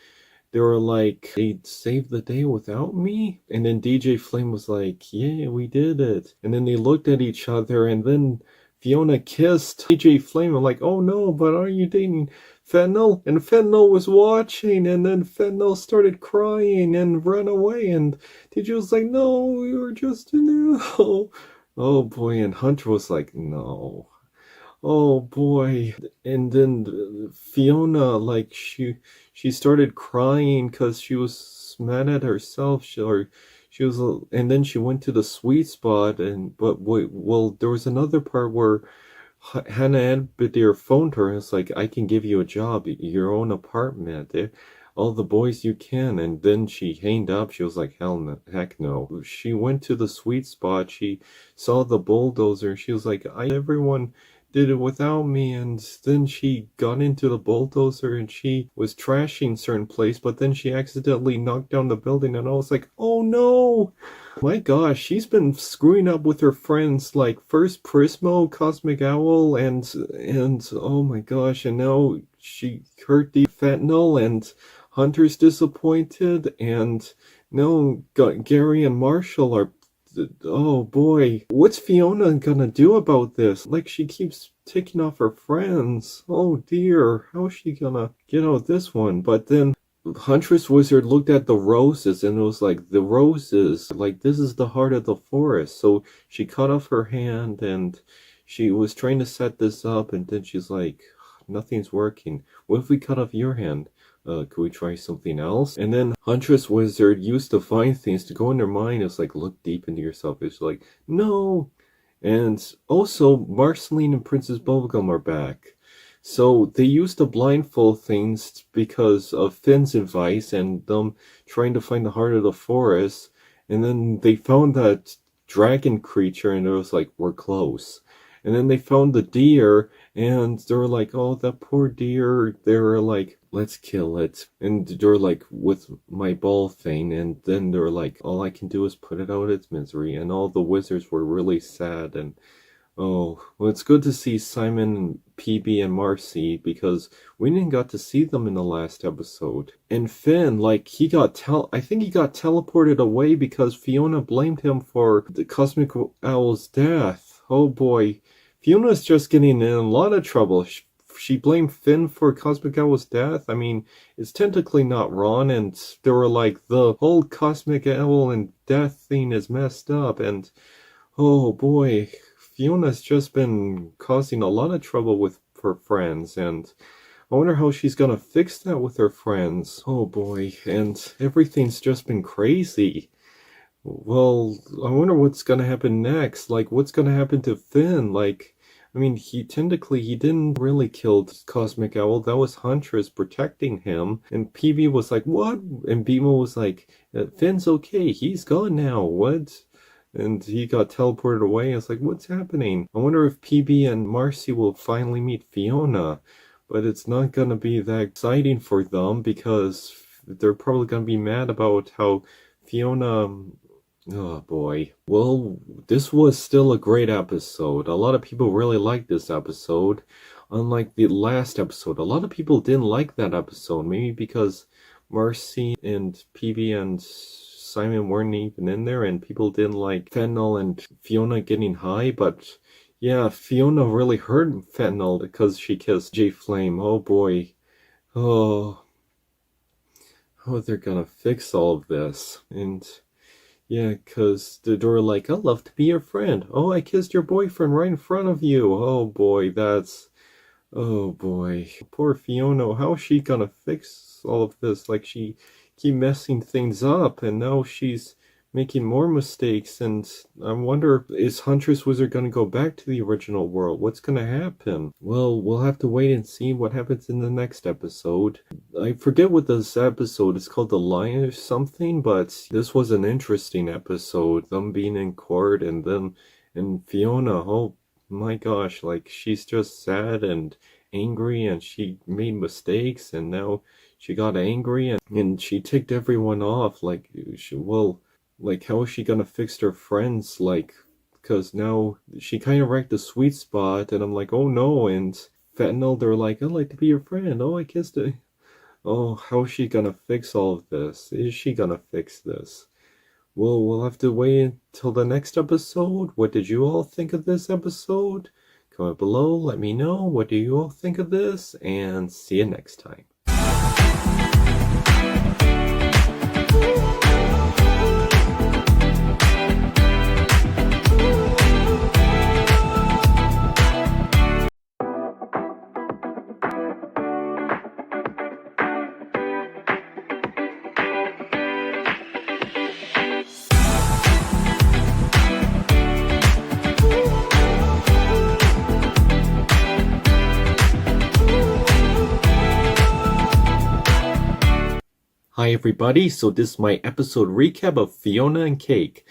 they were like, they saved the day without me? And then DJ Flame was like, yeah, we did it. And then they looked at each other, and then Fionna kissed DJ Flame. I'm like, oh no, but are you dating Fentanyl, and Fentanyl was watching, and then Fentanyl started crying and ran away, and teacher was like, no, we were just no. Oh boy, and Hunter was like, no. Oh boy. And then Fiona, like she started crying because she was mad at herself. She was, and then she went to the sweet spot. And but wait, well, there was another part where Hannah Anbedir phoned her and was like, I can give you a job, your own apartment, all the boys you can. And then she hanged up. She was like, hell no, heck no. She went to the sweet spot. She saw the bulldozer. She was like, everyone did it without me. And then she got into the bulldozer and she was trashing certain place, but then she accidentally knocked down the building, and I was like, oh no. My gosh, she's been screwing up with her friends, like first Prismo, Cosmic Owl, and oh my gosh, and now she hurt the Fentanyl, and Hunter's disappointed, and now Gary and Marshall are, oh boy, what's Fionna gonna do about this? Like, she keeps taking off her friends. Oh dear, how's she gonna get out of this one? But then Huntress Wizard looked at the roses and it was like, the roses, like, this is the heart of the forest. So she cut off her hand and she was trying to set this up, and then she's like, nothing's working. What if we cut off your hand? Could we try something else? And then Huntress Wizard used to find things to go in their mind. It's like, look deep into yourself. It's like, no. And also, Marceline and Princess Bubblegum are back. So they used to blindfold things because of Finn's advice and them trying to find the heart of the forest. And then they found that dragon creature and it was like, we're close. And then they found the deer and they were like, oh, that poor deer. They were like, let's kill it. And they were like, with my ball thing. And then they were like, all I can do is put it out its misery. And all the wizards were really sad. And oh, well, it's good to see Simon and PB and Marcy because we didn't got to see them in the last episode. And Finn, like, I think he got teleported away because Fionna blamed him for the Cosmic Owl's death. Oh boy, Fiona's just getting in a lot of trouble. She blamed Finn for Cosmic Owl's death. I mean, it's technically not wrong, and they were like, the whole Cosmic Owl and death thing is messed up, and oh boy, Fiona's just been causing a lot of trouble with her friends, and I wonder how she's gonna fix that with her friends. Oh boy, and everything's just been crazy. Well, I wonder what's gonna happen next. Like, what's gonna happen to Finn? Like, I mean, he didn't really kill Cosmic Owl. That was Huntress protecting him. And PB was like, what? And Beemo was like, Finn's okay. He's gone now. What? And he got teleported away. I was like, what's happening? I wonder if PB and Marcy will finally meet Fionna. But it's not gonna be that exciting for them because they're probably gonna be mad about how Fionna... Oh boy. Well, this was still a great episode. A lot of people really liked this episode. Unlike the last episode, a lot of people didn't like that episode. Maybe because Marcy and PB and Simon weren't even in there and people didn't like Fentanyl and Fionna getting high. But yeah, Fionna really hurt Fentanyl because she kissed J Flame. Oh boy. Oh, how they're gonna fix all of this. And yeah, because they were like, I'd love to be your friend. Oh, I kissed your boyfriend right in front of you. Oh boy, oh boy. Poor Fionna, how is she gonna fix all of this? Like, she keep messing things up, and now she's making more mistakes, and I wonder, is Huntress Wizard gonna go back to the original world? What's gonna happen? Well, we'll have to wait and see what happens in the next episode. I forget what this episode is called, The Lion or something, but this was an interesting episode. Them being in court and Fionna, oh my gosh, like, she's just sad and angry and she made mistakes and now she got angry and she ticked everyone off. Like, like, how is she gonna fix her friends? Like, because now she kind of wrecked the sweet spot, and I'm like, oh no. And Fentanyl, they're like, I'd like to be your friend. Oh, I kissed it. Oh, how is she gonna fix all of this? Is she gonna fix this? Well, we'll have to wait until the next episode. What did you all think of this episode? comment below. Let me know, what do you all think of this? And see you next time. Hi everybody, so this is my episode recap of Fionna and Cake.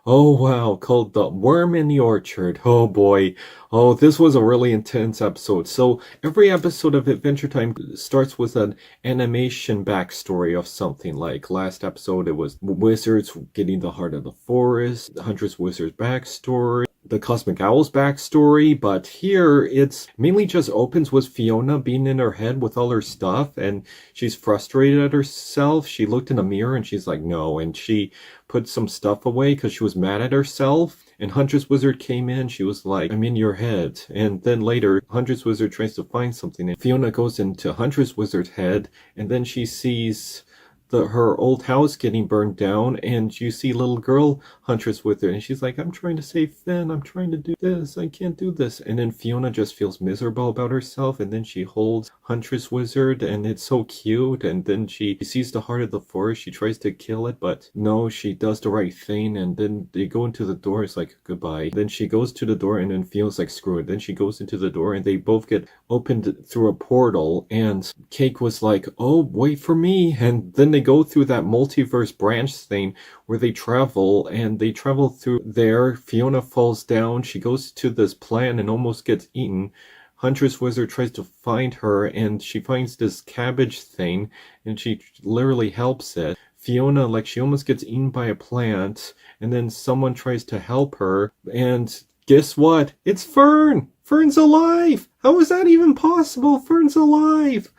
Oh wow, called The Worm in the Orchard. Oh boy. Oh, this was a really intense episode. So every episode of Adventure Time starts with an animation backstory of something. Like last episode it was wizards getting the heart of the forest, the Huntress Wizard's backstory, the Cosmic Owl's backstory, but here it's mainly just opens with Fionna being in her head with all her stuff, and she's frustrated at herself. She looked in the mirror and she's like, no, and she put some stuff away because she was mad at herself. And Huntress Wizard came in, she was like, I'm in your head. And then later, Huntress Wizard tries to find something, and Fionna goes into Huntress Wizard's head, and then she sees her old house getting burned down, and you see little girl Huntress with her, and she's like, I'm trying to save Finn, I'm trying to do this, I can't do this. And then Fionna just feels miserable about herself, and then she holds Huntress Wizard, and it's so cute. And then she sees the heart of the forest, she tries to kill it, but no, she does the right thing. And then they go into the door, it's like goodbye. Then she goes to the door and then feels like screw it. Then she goes into the door and they both get opened through a portal, and Cake was like, oh, wait for me. And then they go through that multiverse branch thing where they travel, and they travel through there. Fionna falls down, she goes to this plant and almost gets eaten. Huntress Wizard tries to find her, and she finds this cabbage thing, and she literally helps it. Fionna, like, she almost gets eaten by a plant, and then someone tries to help her, and guess what? It's Fern! Fern's alive! How is that even possible? Fern's alive!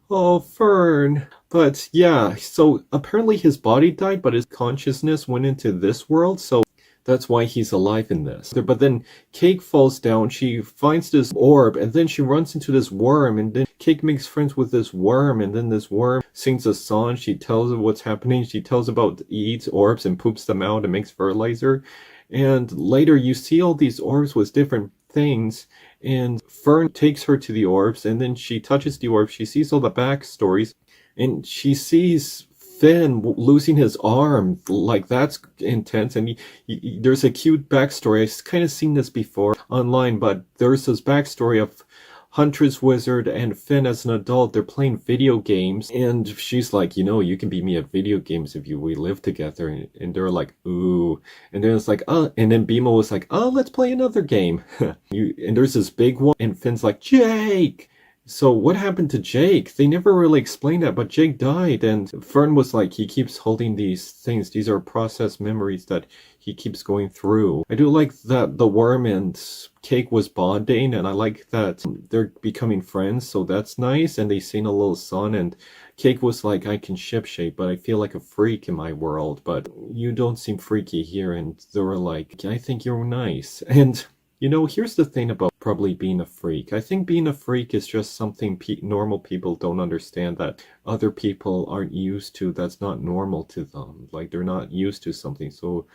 Oh, Fern. But yeah, so apparently his body died, but his consciousness went into this world, so that's why he's alive in this. But then Cake falls down, she finds this orb, and then she runs into this worm, and then Cake makes friends with this worm, and then this worm sings a song, she tells her what's happening, she tells about eats orbs and poops them out and makes fertilizer. And later you see all these orbs with different things, and Fern takes her to the orbs, and then she touches the orbs, she sees all the backstories, and she sees Finn losing his arm. Like, that's intense. And there's a cute backstory. I've kind of seen this before online, but there's this backstory of Huntress Wizard and Finn as an adult. They're playing video games, and she's like, you know, you can beat me at video games if we live together. And they're like, ooh. And then it's like, oh. And then Bimo was like, oh, let's play another game. And there's this big one, and Finn's like, Jake! So what happened to Jake? They never really explained that, but Jake died, and Fern was like, he keeps holding these things. These are processed memories that he keeps going through. I do like that the worm and Cake was bonding, and I like that they're becoming friends, so that's nice. And they sing a little song, and Cake was like, I can shipshape, but I feel like a freak in my world, but you don't seem freaky here. And they were like, I think you're nice. And you know, here's the thing about probably being a freak. I think being a freak is just something normal people don't understand, that other people aren't used to, that's not normal to them. Like, they're not used to something, so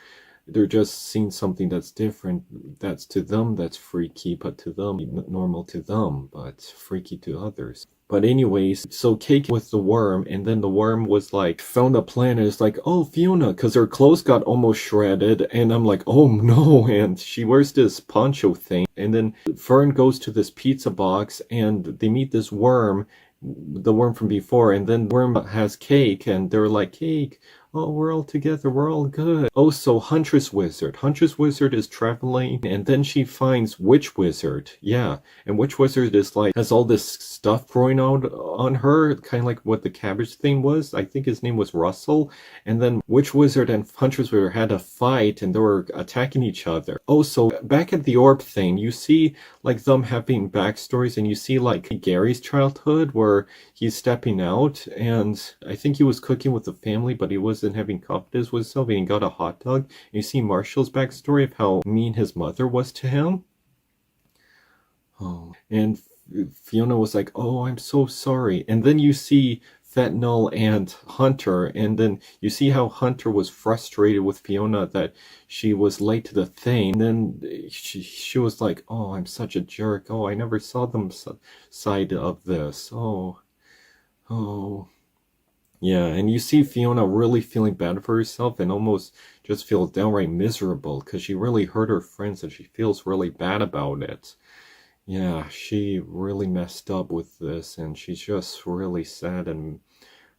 they're just seeing something that's different. That's to them, that's freaky, but to them, normal to them, but freaky to others. But anyways, so Cake with the worm, and then the worm was like, found a planet. It's like, oh, Fionna, because her clothes got almost shredded. And I'm like, oh no. And she wears this poncho thing. And then Fern goes to this pizza box, and they meet this worm, the worm from before. And then worm has Cake, and they're like, Cake, oh, we're all together, we're all good. Oh, so Huntress Wizard. Huntress Wizard is traveling, and then she finds Witch Wizard. Yeah, and Witch Wizard is like, has all this stuff growing out on her, kind of like what the cabbage thing was. I think his name was Russell. And then Witch Wizard and Huntress Wizard had a fight, and they were attacking each other. Oh, so back at the orb thing, you see like them having backstories, and you see like Gary's childhood where he's stepping out, and I think he was cooking with the family, but he wasn't having confidence with himself, and he got a hot dog. And you see Marshall's backstory of how mean his mother was to him. Oh, and Fiona was like, "Oh, I'm so sorry." And then you see Fentanyl and Hunter, and then you see how Hunter was frustrated with Fiona that she was late to the thing. And then she was like, "Oh, I'm such a jerk. Oh, I never saw them side of this. Oh, oh." Yeah, and you see Fiona really feeling bad for herself and almost just feels downright miserable because she really hurt her friends and she feels really bad about it. Yeah, she really messed up with this and she's just really sad and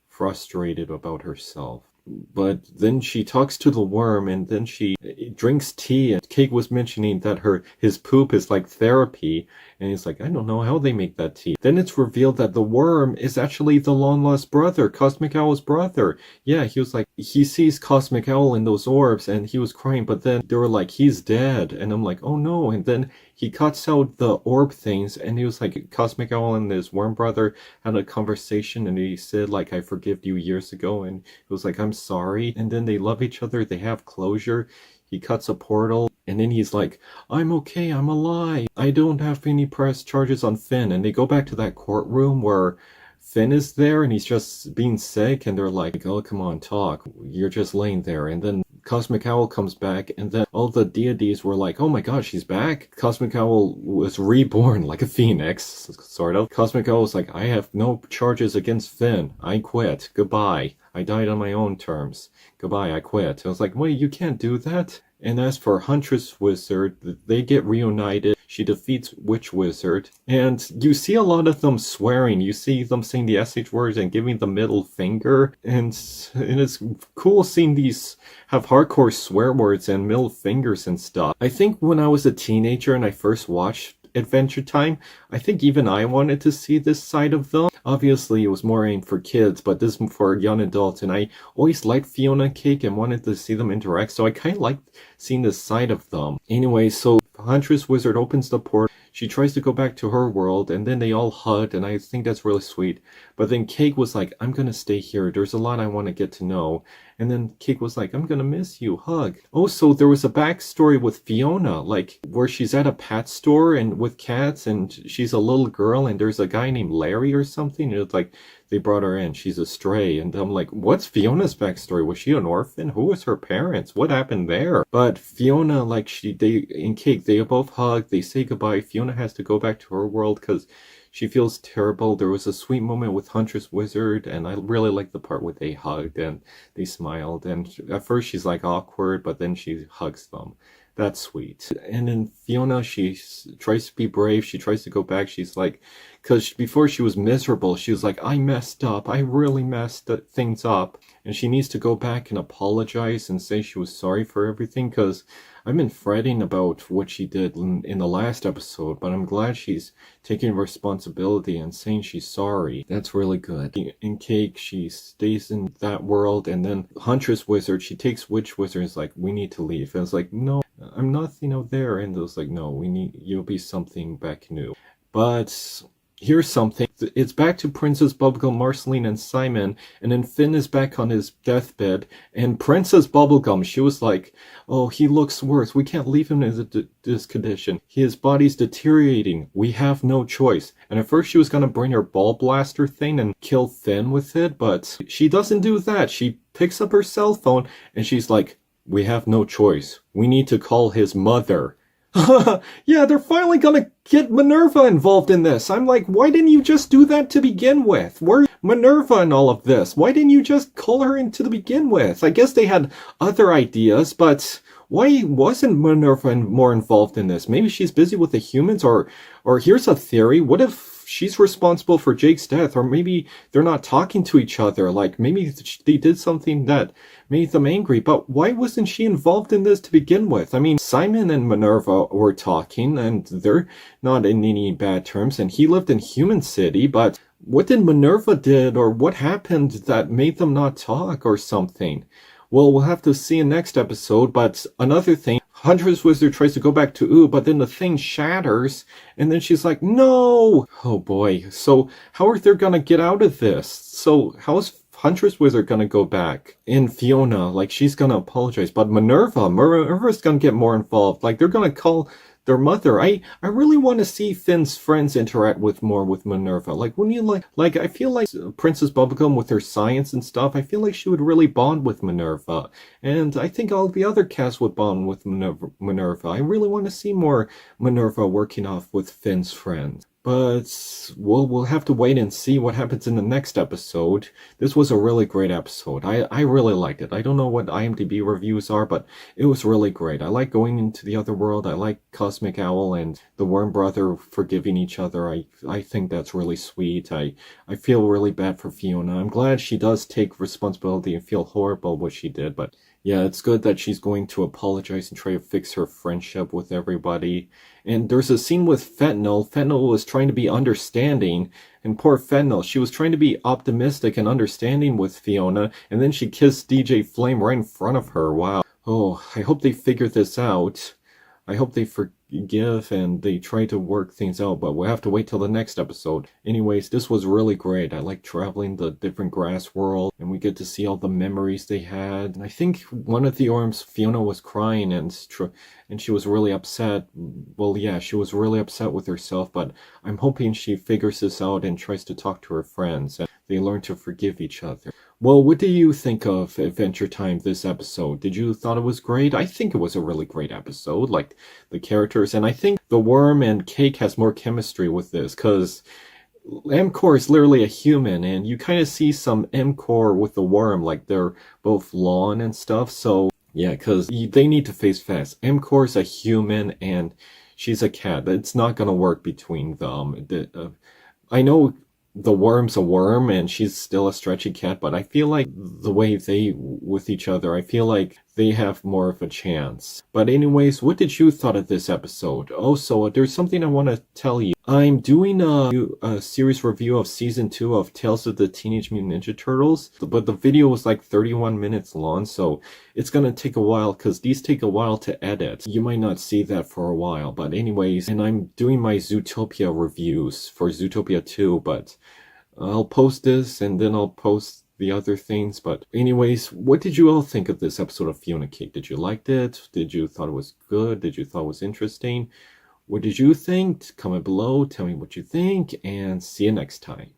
frustrated about herself. But then she talks to the worm and then she drinks tea, and Cake was mentioning that his poop is like therapy, and he's like, I don't know how they make that tea. Then it's revealed that the worm is actually the long lost brother, Cosmic Owl's brother. Yeah, he was like, he sees Cosmic Owl in those orbs and he was crying, but then they were like, he's dead. And I'm like, oh no. And then he cuts out the orb things and he was like, Cosmic Owl and his worm brother had a conversation and he said like, I forgive you years ago. And it was like, I'm sorry. And then they love each other. They have closure. He cuts a portal and then he's like, I'm okay. I'm alive. I don't have any press charges on Finn. And they go back to that courtroom where Finn is there and he's just being sick and they're like, oh, come on, talk. You're just laying there. And then Cosmic Owl comes back and then all the deities were like, oh my gosh, he's back. Cosmic Owl was reborn like a phoenix, sort of. Cosmic Owl was like, I have no charges against Finn. I quit. Goodbye. I died on my own terms. Goodbye, I quit. I was like, wait, you can't do that? And as for Huntress Wizard, they get reunited. She defeats Witch Wizard. And you see a lot of them swearing. You see them saying the SH words and giving the middle finger. And it's cool seeing these have hardcore swear words and middle fingers and stuff. I think when I was a teenager and I first watched Adventure Time, I think even I wanted to see this side of them. Obviously, it was more aimed for kids, but this is for young adults, and I always liked Fionna Cake and wanted to see them interact, so I kind of liked seeing this side of them. Anyway, so Huntress Wizard opens the portal. She tries to go back to her world, and then they all hug, and I think that's really sweet. But then Cake was like, I'm gonna stay here. There's a lot I want to get to know. And then Cake was like, I'm gonna miss you. Hug. Oh, so there was a backstory with Fionna, like where she's at a pet store and with cats, and she's a little girl, and there's a guy named Larry or something. And it's like they brought her in. She's a stray, and I'm like, what's Fiona's backstory? Was she an orphan? Who was her parents? What happened there? But Fionna, like in Cake, they both hug. They say goodbye. Fionna has to go back to her world because she feels terrible. There was a sweet moment with Huntress Wizard, and I really like the part where they hugged and they smiled. And at first she's like awkward, but then she hugs them. That's sweet. And then Fionna, she tries to be brave. She tries to go back. She's like, because before she was miserable, she was like, I messed up. I really messed things up. And she needs to go back and apologize and say she was sorry for everything, because I've been fretting about what she did in the last episode, but I'm glad she's taking responsibility and saying she's sorry. That's really good. In Cake, she stays in that world, and then Huntress Wizard, she takes Witch Wizard and is like, we need to leave. And it's like, no, I'm not, there. And it was like, no, you'll be something back new. But here's something. It's back to Princess Bubblegum, Marceline, and Simon, and then Finn is back on his deathbed, and Princess Bubblegum, she was like, oh, he looks worse. We can't leave him in this condition. His body's deteriorating. We have no choice. And at first she was going to bring her ball blaster thing and kill Finn with it, but she doesn't do that. She picks up her cell phone, and she's like, we have no choice. We need to call his mother. Yeah, they're finally gonna get Minerva involved in this. I'm like, why didn't you just do that to begin with? Where's Minerva in all of this? Why didn't you just call her in to begin with? I guess they had other ideas, but why wasn't Minerva more involved in this? Maybe she's busy with the humans, or here's a theory. What if she's responsible for Jake's death, or maybe they're not talking to each other? Like, maybe they did something that made them angry, but why wasn't she involved in this to begin with? I mean, Simon and Minerva were talking, and they're not in any bad terms, and he lived in Human City, but what did Minerva did, or what happened that made them not talk or something? Well, we'll have to see in next episode, but another thing, Huntress Wizard tries to go back to Ooh, but then the thing shatters, and then she's like, no! Oh boy, so how are they gonna get out of this? So how's Huntress Wizard gonna go back? And Fionna, like, she's gonna apologize, but Minerva's gonna get more involved. Like, they're gonna call their mother. I really want to see Finn's friends interact with more with Minerva. Like when you like I feel like Princess Bubblegum with her science and stuff, I feel like she would really bond with Minerva. And I think all the other cast would bond with Minerva. I really want to see more Minerva working off with Finn's friends. But we'll have to wait and see what happens in the next episode. This was a really great episode. I really liked it. I don't know what IMDb reviews are, but it was really great. I like going into the other world. I like Cosmic Owl and the Worm Brother forgiving each other. I think that's really sweet. I feel really bad for Fionna. I'm glad she does take responsibility and feel horrible what she did, but yeah, it's good that she's going to apologize and try to fix her friendship with everybody. And there's a scene with Fentanyl. Fentanyl was trying to be understanding, and poor Fentanyl, she was trying to be optimistic and understanding with Fionna, and then she kissed DJ Flame right in front of her. Wow. Oh, I hope they figure this out. I hope they forgive and they try to work things out, but we'll have to wait till the next episode. Anyways, this was really great. I like traveling the different grass world, and we get to see all the memories they had. And I think one of the orms, Fionna was crying and she was really upset. Well, yeah, she was really upset with herself, but I'm hoping she figures this out and tries to talk to her friends and they learn to forgive each other. Well, what do you think of Adventure Time this episode? Did you thought it was great? I think it was a really great episode, like the characters, and I think the Worm and Cake has more chemistry with this, because M-Core is literally a human, and you kind of see some M-Core with the Worm, like they're both lawn and stuff, so yeah, because they need to face fast. M-Core is a human, and she's a cat. It's not gonna work between them. I know the worm's a worm and she's still a stretchy cat, but I feel like the way they with each other, I feel like they have more of a chance. But anyways, what did you thought of this episode? Also, there's something I want to tell you. I'm doing a series review of season 2 of Tales of the Teenage Mutant Ninja Turtles, but the video was like 31 minutes long, so it's gonna take a while because these take a while to edit. You might not see that for a while, but anyways, and I'm doing my Zootopia reviews for Zootopia 2, but I'll post this and then I'll post the other things. But anyways, what did you all think of this episode of Fionna Cake? Did you like it? Did you thought it was good? Did you thought it was interesting? What did you think? Comment below, tell me what you think, and see you next time.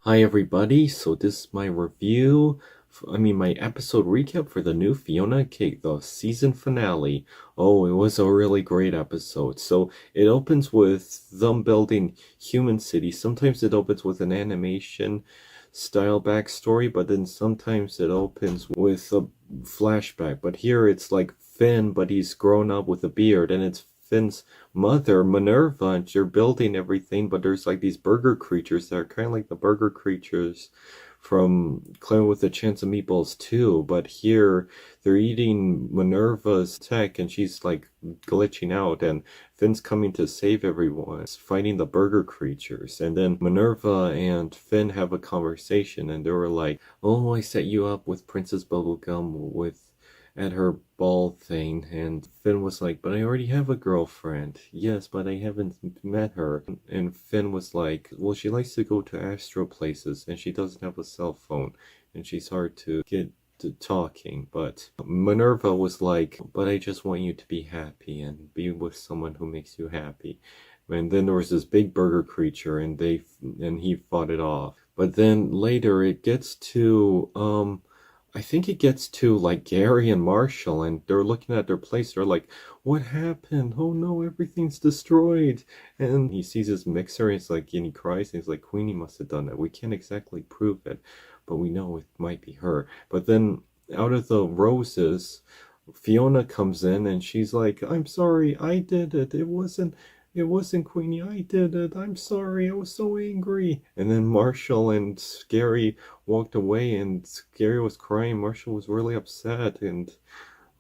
Hi everybody, so this is my review, my episode recap for the new Fionna Cake, the season finale. Oh, it was a really great episode. So it opens with them building human cities. Sometimes it opens with an animation style backstory, but then sometimes it opens with a flashback. But here it's like Finn, but he's grown up with a beard, and it's Finn's mother, Minerva, and they're building everything, but there's like these burger creatures that are kind of like the burger creatures from Clown with a Chance of Meatballs too, but here they're eating Minerva's tech and she's like glitching out, and Finn's coming to save everyone, fighting the burger creatures. And then Minerva and Finn have a conversation and they were like, oh, I set you up with Princess Bubblegum at her ball thing, and Finn was like, but I already have a girlfriend. Yes, but I haven't met her. And Finn was like, well, she likes to go to astro places and she doesn't have a cell phone and she's hard to get to talking. But Minerva was like, but I just want you to be happy and be with someone who makes you happy. And then there was this big burger creature and he fought it off. But then later it gets to I think it gets to like Gary and Marshall, and they're looking at their place. They're like, what happened? Oh no, everything's destroyed. And he sees his mixer and he's like, and he cries and he's like, Queenie must have done that. We can't exactly prove it, but we know it might be her. But then out of the roses, Fionna comes in and she's like, I'm sorry, I did it. It wasn't Queenie, I did it. I'm sorry, I was so angry. And then Marshall and Gary walked away and Gary was crying. Marshall was really upset, and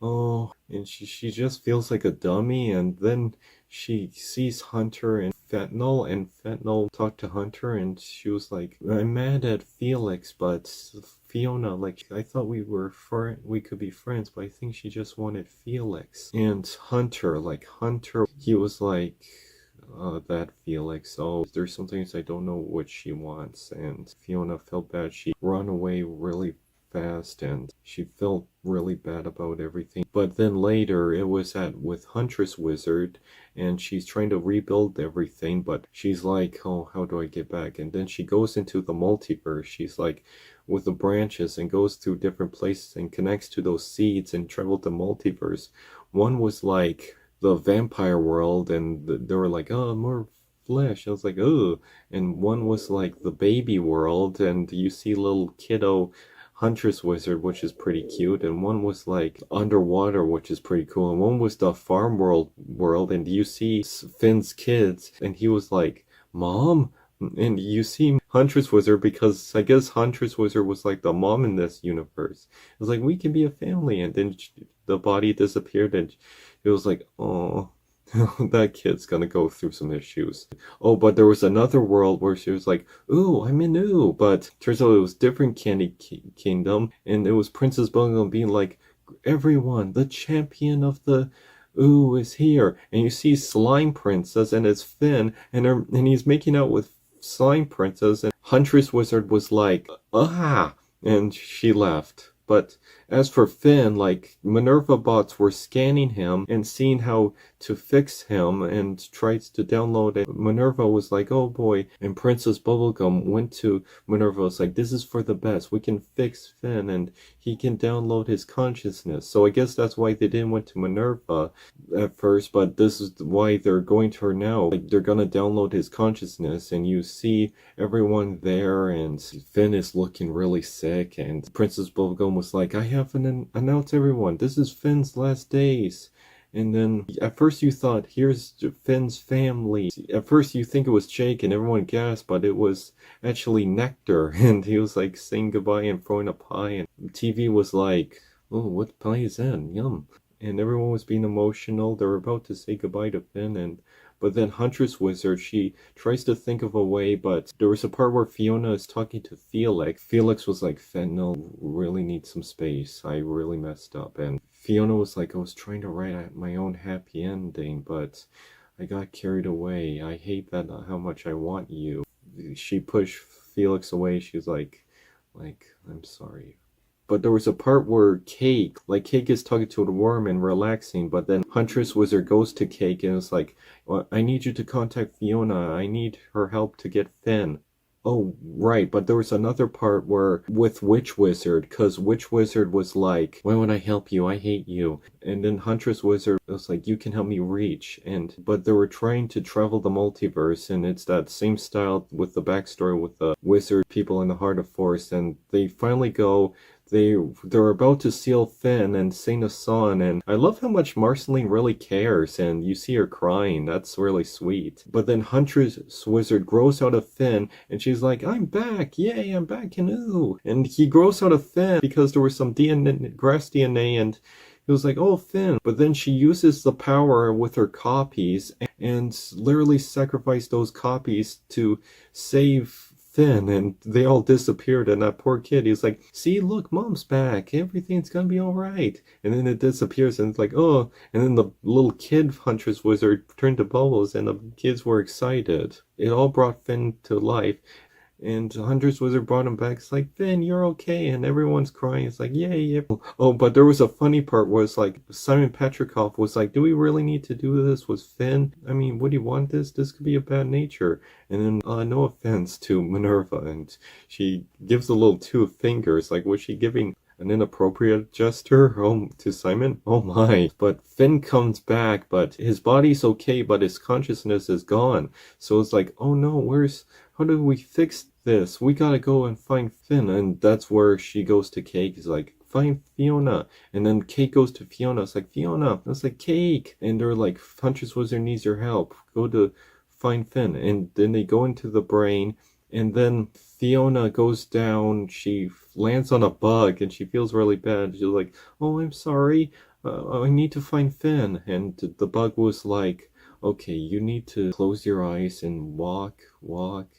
Oh, and she just feels like a dummy, and then she sees Hunter and Fentanyl talk to Hunter, and she was like, I'm mad at Felix, but Fionna, like, I thought we could be friends, but I think she just wanted Felix. And Hunter, he was like, that Felix. Oh, there's some things I don't know what she wants. And Fionna felt bad. She ran away really fast and she felt really bad about everything. But then later it was with Huntress Wizard and she's trying to rebuild everything, but she's like, oh, how do I get back? And then she goes into the multiverse. She's like with the branches and goes through different places and connects to those seeds and traveled the multiverse. One was like the vampire world, and they were like, oh, more flesh. I was like, oh. And one was like the baby world, and you see little kiddo Huntress Wizard, which is pretty cute, and one was like underwater, which is pretty cool, and one was the farm world, and you see Finn's kids, and he was like, Mom? And you see Huntress Wizard because I guess Huntress Wizard was like the mom in this universe. It was like, we can be a family, and then the body disappeared, and it was like, oh, that kid's gonna go through some issues. Oh, but there was another world where she was like, ooh, I'm in ooh, but turns out it was different kingdom, and it was Princess Bubblegum being like, everyone, the champion of the ooh is here, and you see Slime Princess, and it's Finn, and he's making out with Slime Princess, and Huntress Wizard was like, ah, and she left. But as for Finn, like, Minerva bots were scanning him and seeing how to fix him and tried to download it. Minerva was like, oh boy. And Princess Bubblegum went to Minerva, was like, this is for the best. We can fix Finn and he can download his consciousness. So I guess that's why they didn't went to Minerva at first, but this is why they're going to her now. Like, they're gonna download his consciousness, and you see everyone there, and Finn is looking really sick, and Princess Bubblegum was like, I haven't announced everyone. This is Finn's last days. And then at first you thought, here's Finn's family. At first you think it was Jake and everyone gasped, but it was actually Nectar. And he was like saying goodbye and throwing a pie. And TV was like, oh, what pie is that? Yum. And everyone was being emotional. They were about to say goodbye to Finn, but then Huntress Wizard, she tries to think of a way, but there was a part where Fionna is talking to Felix. Felix was like, Fentanyl really needs some space. I really messed up. And Fionna was like, I was trying to write my own happy ending, but I got carried away. I hate that how much I want you. She pushed Felix away. She was like, I'm sorry. But there was a part where Cake is talking to the worm and relaxing, but then Huntress Wizard goes to Cake and is like, well, I need you to contact Fionna. I need her help to get Finn. Oh, right, but there was another part where with Witch Wizard, because Witch Wizard was like, why would I help you? I hate you. And then Huntress Wizard was like, you can help me reach. But they were trying to travel the multiverse, and it's that same style with the backstory with the wizard people in the Heart of Force, and they finally go. They're about to seal Finn and sing a song, and I love how much Marceline really cares, and you see her crying. That's really sweet. But then Huntress Wizard grows out of Finn, and she's like, I'm back! Yay, I'm back in ooh! And he grows out of Finn because there was some DNA, grass DNA, and he was like, oh, Finn. But then she uses the power with her copies and literally sacrificed those copies to save Finn, and they all disappeared, and that poor kid, he's like, see, look, mom's back, everything's gonna be alright. And then it disappears, and it's like, oh, and then the little kid Huntress Wizard turned to bubbles, and the kids were excited. It all brought Finn to life. And Huntress Wizard brought him back. It's like, Finn, you're okay. And everyone's crying. It's like, yay, yeah. Oh, but there was a funny part where it's like, Simon Petrikov was like, do we really need to do this with Finn? I mean, would you want this? This could be a bad nature. And then, no offense to Minerva. And she gives a little two fingers. Like, was she giving an inappropriate gesture to Simon? Oh my. But Finn comes back, but his body's okay, but his consciousness is gone. So it's like, oh no, how do we fix this? We gotta go and find Finn. And that's where she goes to Cake. Is like, find Fionna. And then Cake goes to Fionna. It's like, Fionna. It's like, Cake. And they're like, Huntress Wizard needs your help. Go to find Finn. And then they go into the brain. And then Fionna goes down, she lands on a bug, and she feels really bad. She's like, "Oh, I'm sorry. I need to find Finn." And the bug was like, "Okay, you need to close your eyes and walk,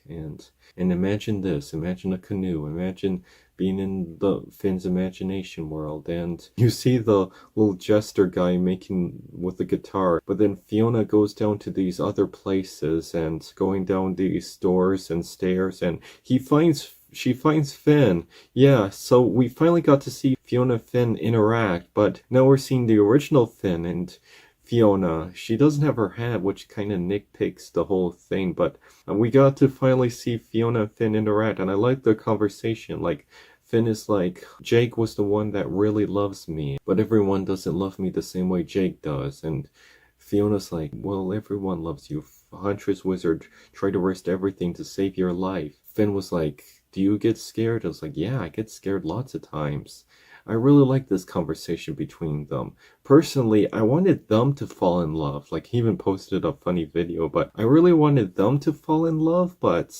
and imagine this. Imagine a canoe. Imagine being in the Finn's imagination world." And you see the little jester guy making with the guitar. But then Fionna goes down to these other places and going down these doors and stairs, and she finds Finn. Yeah, so we finally got to see Fionna and Finn interact, but now we're seeing the original Finn and Fionna. She doesn't have her hat, which kind of nitpicks the whole thing, but we got to finally see Fionna and Finn interact, and I like the conversation. Like, Finn is like, "Jake was the one that really loves me, but everyone doesn't love me the same way Jake does." And Fiona's like, "Well, everyone loves you. Huntress Wizard tried to risk everything to save your life." Finn was like, "Do you get scared?" I was like, "Yeah, I get scared lots of times." I really like this conversation between them. Personally, I wanted them to fall in love. Like, he even posted a funny video, but I really wanted them to fall in love, but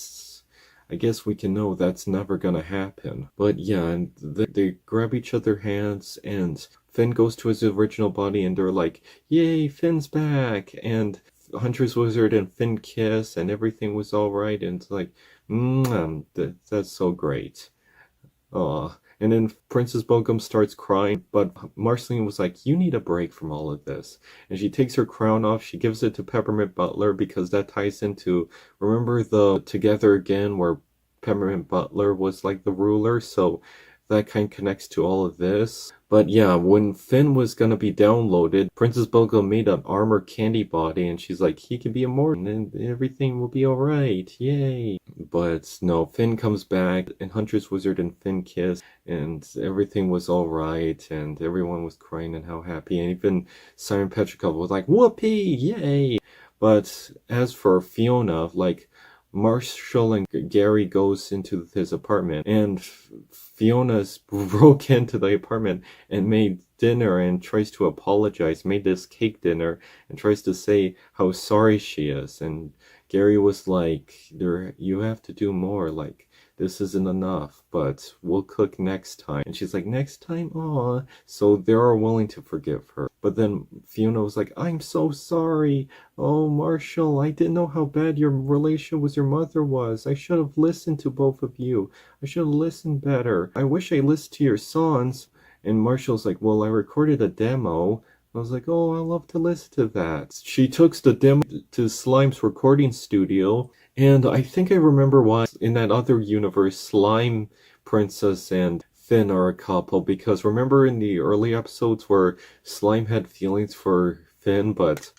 I guess we can know that's never gonna happen. But yeah, and they grab each other's hands, and Finn goes to his original body, and they're like, "Yay, Finn's back!" And Hunter's Wizard and Finn kiss, and everything was alright, and it's like, that's so great. Aw. And then Princess Bogum starts crying, but Marceline was like, "You need a break from all of this." And she takes her crown off, she gives it to Peppermint Butler because that ties into, remember the Together Again where Peppermint Butler was like the ruler? So that kind of connects to all of this. But yeah, when Finn was gonna be downloaded, Princess Bogum made an armor candy body, and she's like, "He can be immortal and everything will be alright, yay." But no, Finn comes back, and Huntress Wizard and Finn kiss, and everything was alright, and everyone was crying and how happy, and even Simon Petrikov was like, "Whoopee, yay!" But as for Fionna, like, Marshall and Gary goes into his apartment, and Fiona's broke into the apartment and made dinner and tries to apologize, made this cake dinner, and tries to say how sorry she is. And Gary was like, "You have to do more, like, this isn't enough, but we'll cook next time." And she's like, "Next time? Aw." So they are willing to forgive her. But then Fionna was like, "I'm so sorry. Oh, Marshall, I didn't know how bad your relation with your mother was. I should have listened to both of you. I should have listened better. I wish I listened to your songs." And Marshall's like, "Well, I recorded a demo." I was like, "Oh, I love to listen to that." She took the demo to Slime's recording studio, and I think I remember why in that other universe, Slime Princess and Finn are a couple, because remember in the early episodes where Slime had feelings for Finn, but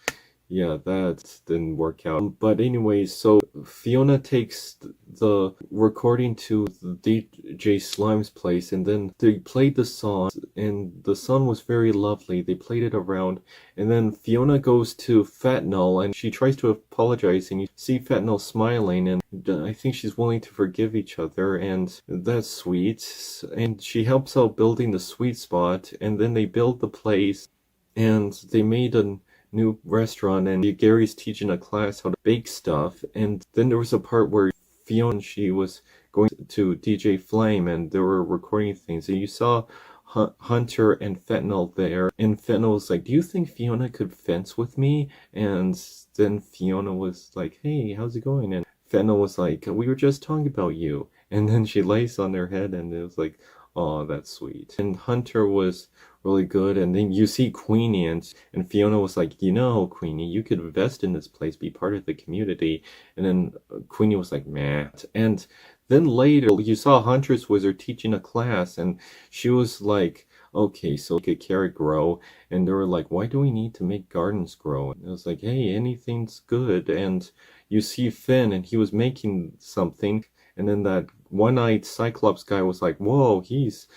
yeah, that didn't work out. But anyways, so Fionna takes the recording to DJ Slime's place, and then they played the song, and the song was very lovely. They played it around, and then Fionna goes to Fentanyl, and she tries to apologize, and you see Fentanyl smiling, and I think she's willing to forgive each other, and that's sweet. And she helps out building the sweet spot, and then they build the place, and they made a new restaurant, and Gary's teaching a class how to bake stuff. And then there was a part where Fionna, she was going to DJ Flame, and they were recording things, and you saw Hunter and Fentanyl there, and Fentanyl was like, "Do you think Fionna could fence with me?" And then Fionna was like, "Hey, how's it going?" And Fentanyl was like, "We were just talking about you." And then she lays on their head, and it was like, "Oh, that's sweet." And Hunter was really good. And then you see Queenie, and Fionna was like, "Queenie, you could invest in this place, be part of the community." And then Queenie was like, "Meh." And then later, you saw Huntress Wizard teaching a class, and she was like, "Okay, so make a carrot grow." And they were like, "Why do we need to make gardens grow?" And it was like, "Hey, anything's good." And you see Finn, and he was making something, and then that one-eyed Cyclops guy was like, "Whoa, he's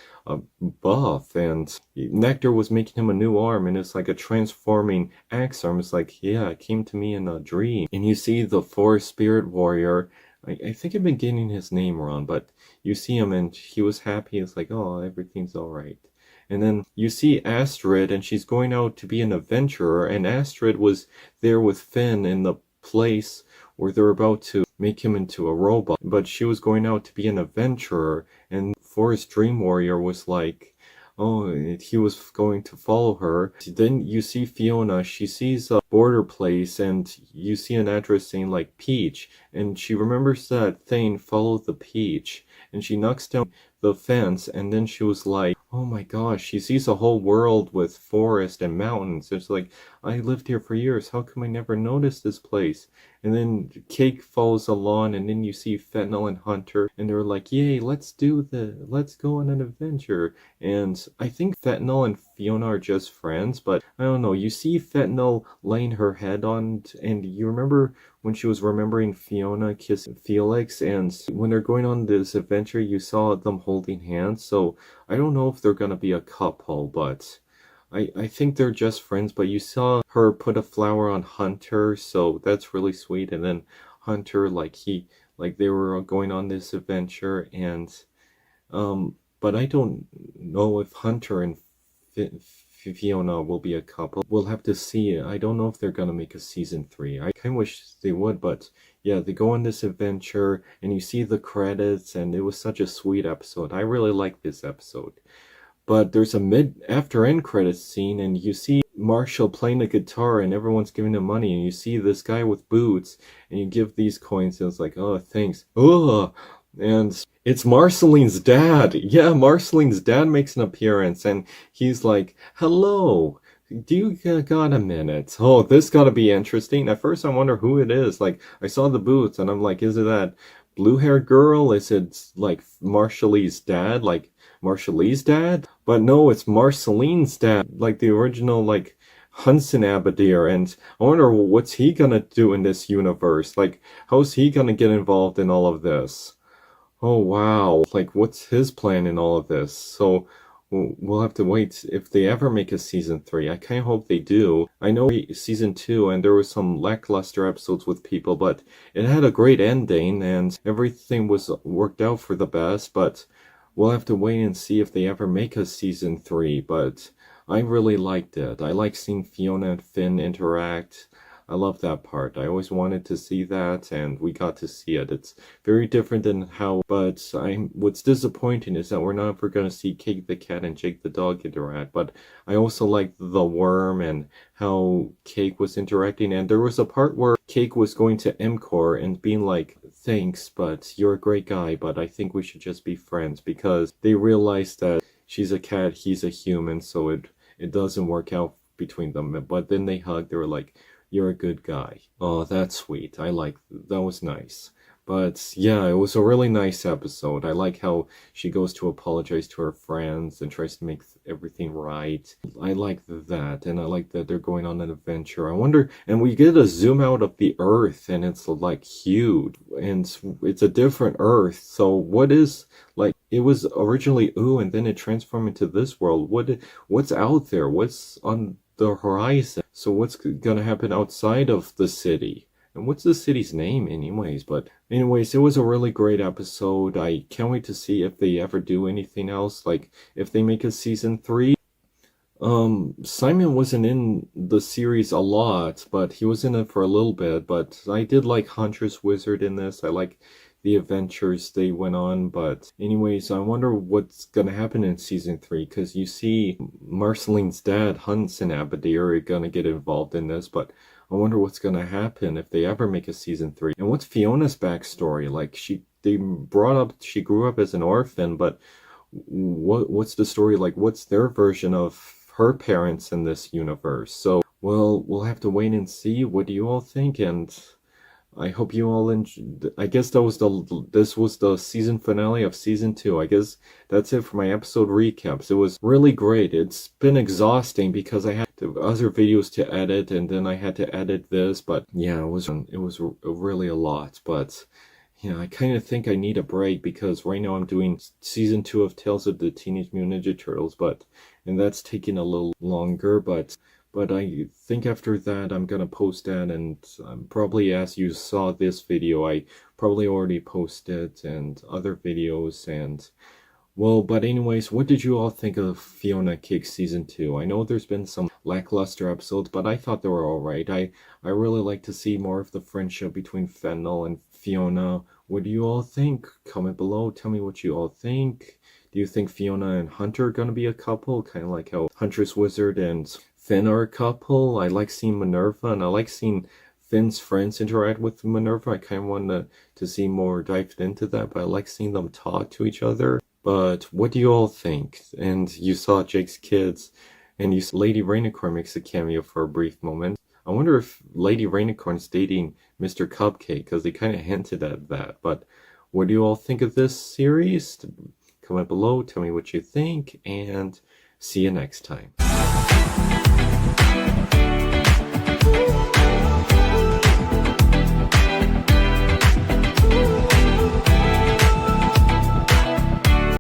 buff." And Nectar was making him a new arm, and it's like a transforming axe arm. It's like, yeah, it came to me in a dream. And you see the Forest Spirit Warrior. I think I've been getting his name wrong, but you see him, and he was happy. It's like, oh, everything's all right. And then you see Astrid, and she's going out to be an adventurer, and Astrid was there with Finn in the place where they're about to make him into a robot, but she was going out to be an adventurer, and Forest Dream Warrior was like, oh, he was going to follow her. Then you see Fionna, she sees a border place, and you see an address saying like Peach, and she remembers that thing, follow the peach, and she knocks down the fence, and then she was like, oh my gosh, she sees a whole world with forest and mountains. It's like, I lived here for years, how come I never noticed this place? And then Cake follows along, and then you see Fentanyl and Hunter, and they're like, yay, let's go on an adventure. And I think Fentanyl and Fionna are just friends, but I don't know, you see Fentanyl laying her head on, and you remember when she was remembering Fionna kissing Felix, and when they're going on this adventure, you saw them holding hands, so I don't know if they're gonna be a couple, but I think they're just friends. But you saw her put a flower on Hunter, so that's really sweet. And then Hunter, like they were going on this adventure, and but I don't know if Hunter and Fionna will be a couple. We'll have to see. I don't know if they're gonna make a season 3. I kind of wish they would, but yeah, they go on this adventure, and you see the credits, and it was such a sweet episode. I really like this episode. But there's a after end credits scene, and you see Marshall playing the guitar, and everyone's giving him money, and you see this guy with boots, and you give these coins, and it's like, oh, thanks. Oh, and it's Marceline's dad. Yeah, Marceline's dad makes an appearance, and he's like, hello, do you got a minute? Oh, this gotta be interesting. At first I wonder who it is. Like, I saw the boots, and I'm like, is it that blue-haired girl? Is it like Marshall's dad? Like, Marshall's dad? But no, it's Marceline's dad, like the original, like, Hudson Abadir, and I wonder what's he gonna do in this universe? Like, how's he gonna get involved in all of this? Oh wow, like, what's his plan in all of this? So, we'll have to wait if they ever make a season 3. I kind of hope they do. I know season 2, and there was some lackluster episodes with people, but it had a great ending, and everything was worked out for the best, but we'll have to wait and see if they ever make a season 3, but I really liked it. I like seeing Fionna and Finn interact. I love that part. I always wanted to see that, and we got to see it. It's very different than how, but what's disappointing is that we're not ever going to see Cake the cat and Jake the dog interact, but I also like the worm and how Cake was interacting, and there was a part where Cake was going to MCOR and being like, thanks, but you're a great guy, but I think we should just be friends, because they realized that she's a cat, he's a human, so it doesn't work out between them. But then they hugged, they were like, you're a good guy. Oh, that's sweet. That was nice. But yeah, it was a really nice episode. I like how she goes to apologize to her friends and tries to make everything right. I like that, and I like that they're going on an adventure. I wonder, and we get a zoom out of the Earth, and it's like huge, and it's a different Earth. So what is, like, it was originally ooh, and then it transformed into this world. What's out there? What's on the horizon? So what's gonna happen outside of the city? And what's the city's name anyways? But anyways, it was a really great episode. I can't wait to see if they ever do anything else. Like, if they make a season 3. Simon wasn't in the series a lot, but he was in it for a little bit. But I did like Huntress Wizard in this. I like the adventures they went on. But anyways, I wonder what's gonna happen in season 3, because you see Marceline's dad, Hudson Abadir, are gonna get involved in this, but I wonder what's gonna happen if they ever make a season 3. And what's Fiona's backstory? Like, they brought up she grew up as an orphan, but what's the story like? What's their version of her parents in this universe? So, well, we'll have to wait and see. What do you all think? And I hope you all enjoyed. I guess this was the season finale of season 2. I guess that's it for my episode recaps. It was really great. It's been exhausting because I had other videos to edit, and then I had to edit this. But yeah, it was really a lot. But yeah, I kind of think I need a break, because right now I'm doing season 2 of Tales of the Teenage Mutant Ninja Turtles, and that's taking a little longer, but I think after that I'm gonna post that, and probably as you saw this video, I probably already posted and other videos, and Well, but anyways, what did you all think of Fionna Cake Season 2? I know there's been some lackluster episodes, but I thought they were alright. I really like to see more of the friendship between Fennel and Fiona. What do you all think? Comment below, tell me what you all think. Do you think Fiona and Hunter are gonna be a couple? Kind of like how Huntress Wizard and Finn are a couple? I like seeing Minerva, and I like seeing Finn's friends interact with Minerva. I kind of want to see more dived into that, but I like seeing them talk to each other. But what do you all think? And you saw Jake's kids, and you saw Lady Rainicorn makes a cameo for a brief moment. I wonder if Lady Rainicorn's dating Mr. Cupcake, because they kind of hinted at that. But what do you all think of this series? Comment below, tell me what you think, and see you next time.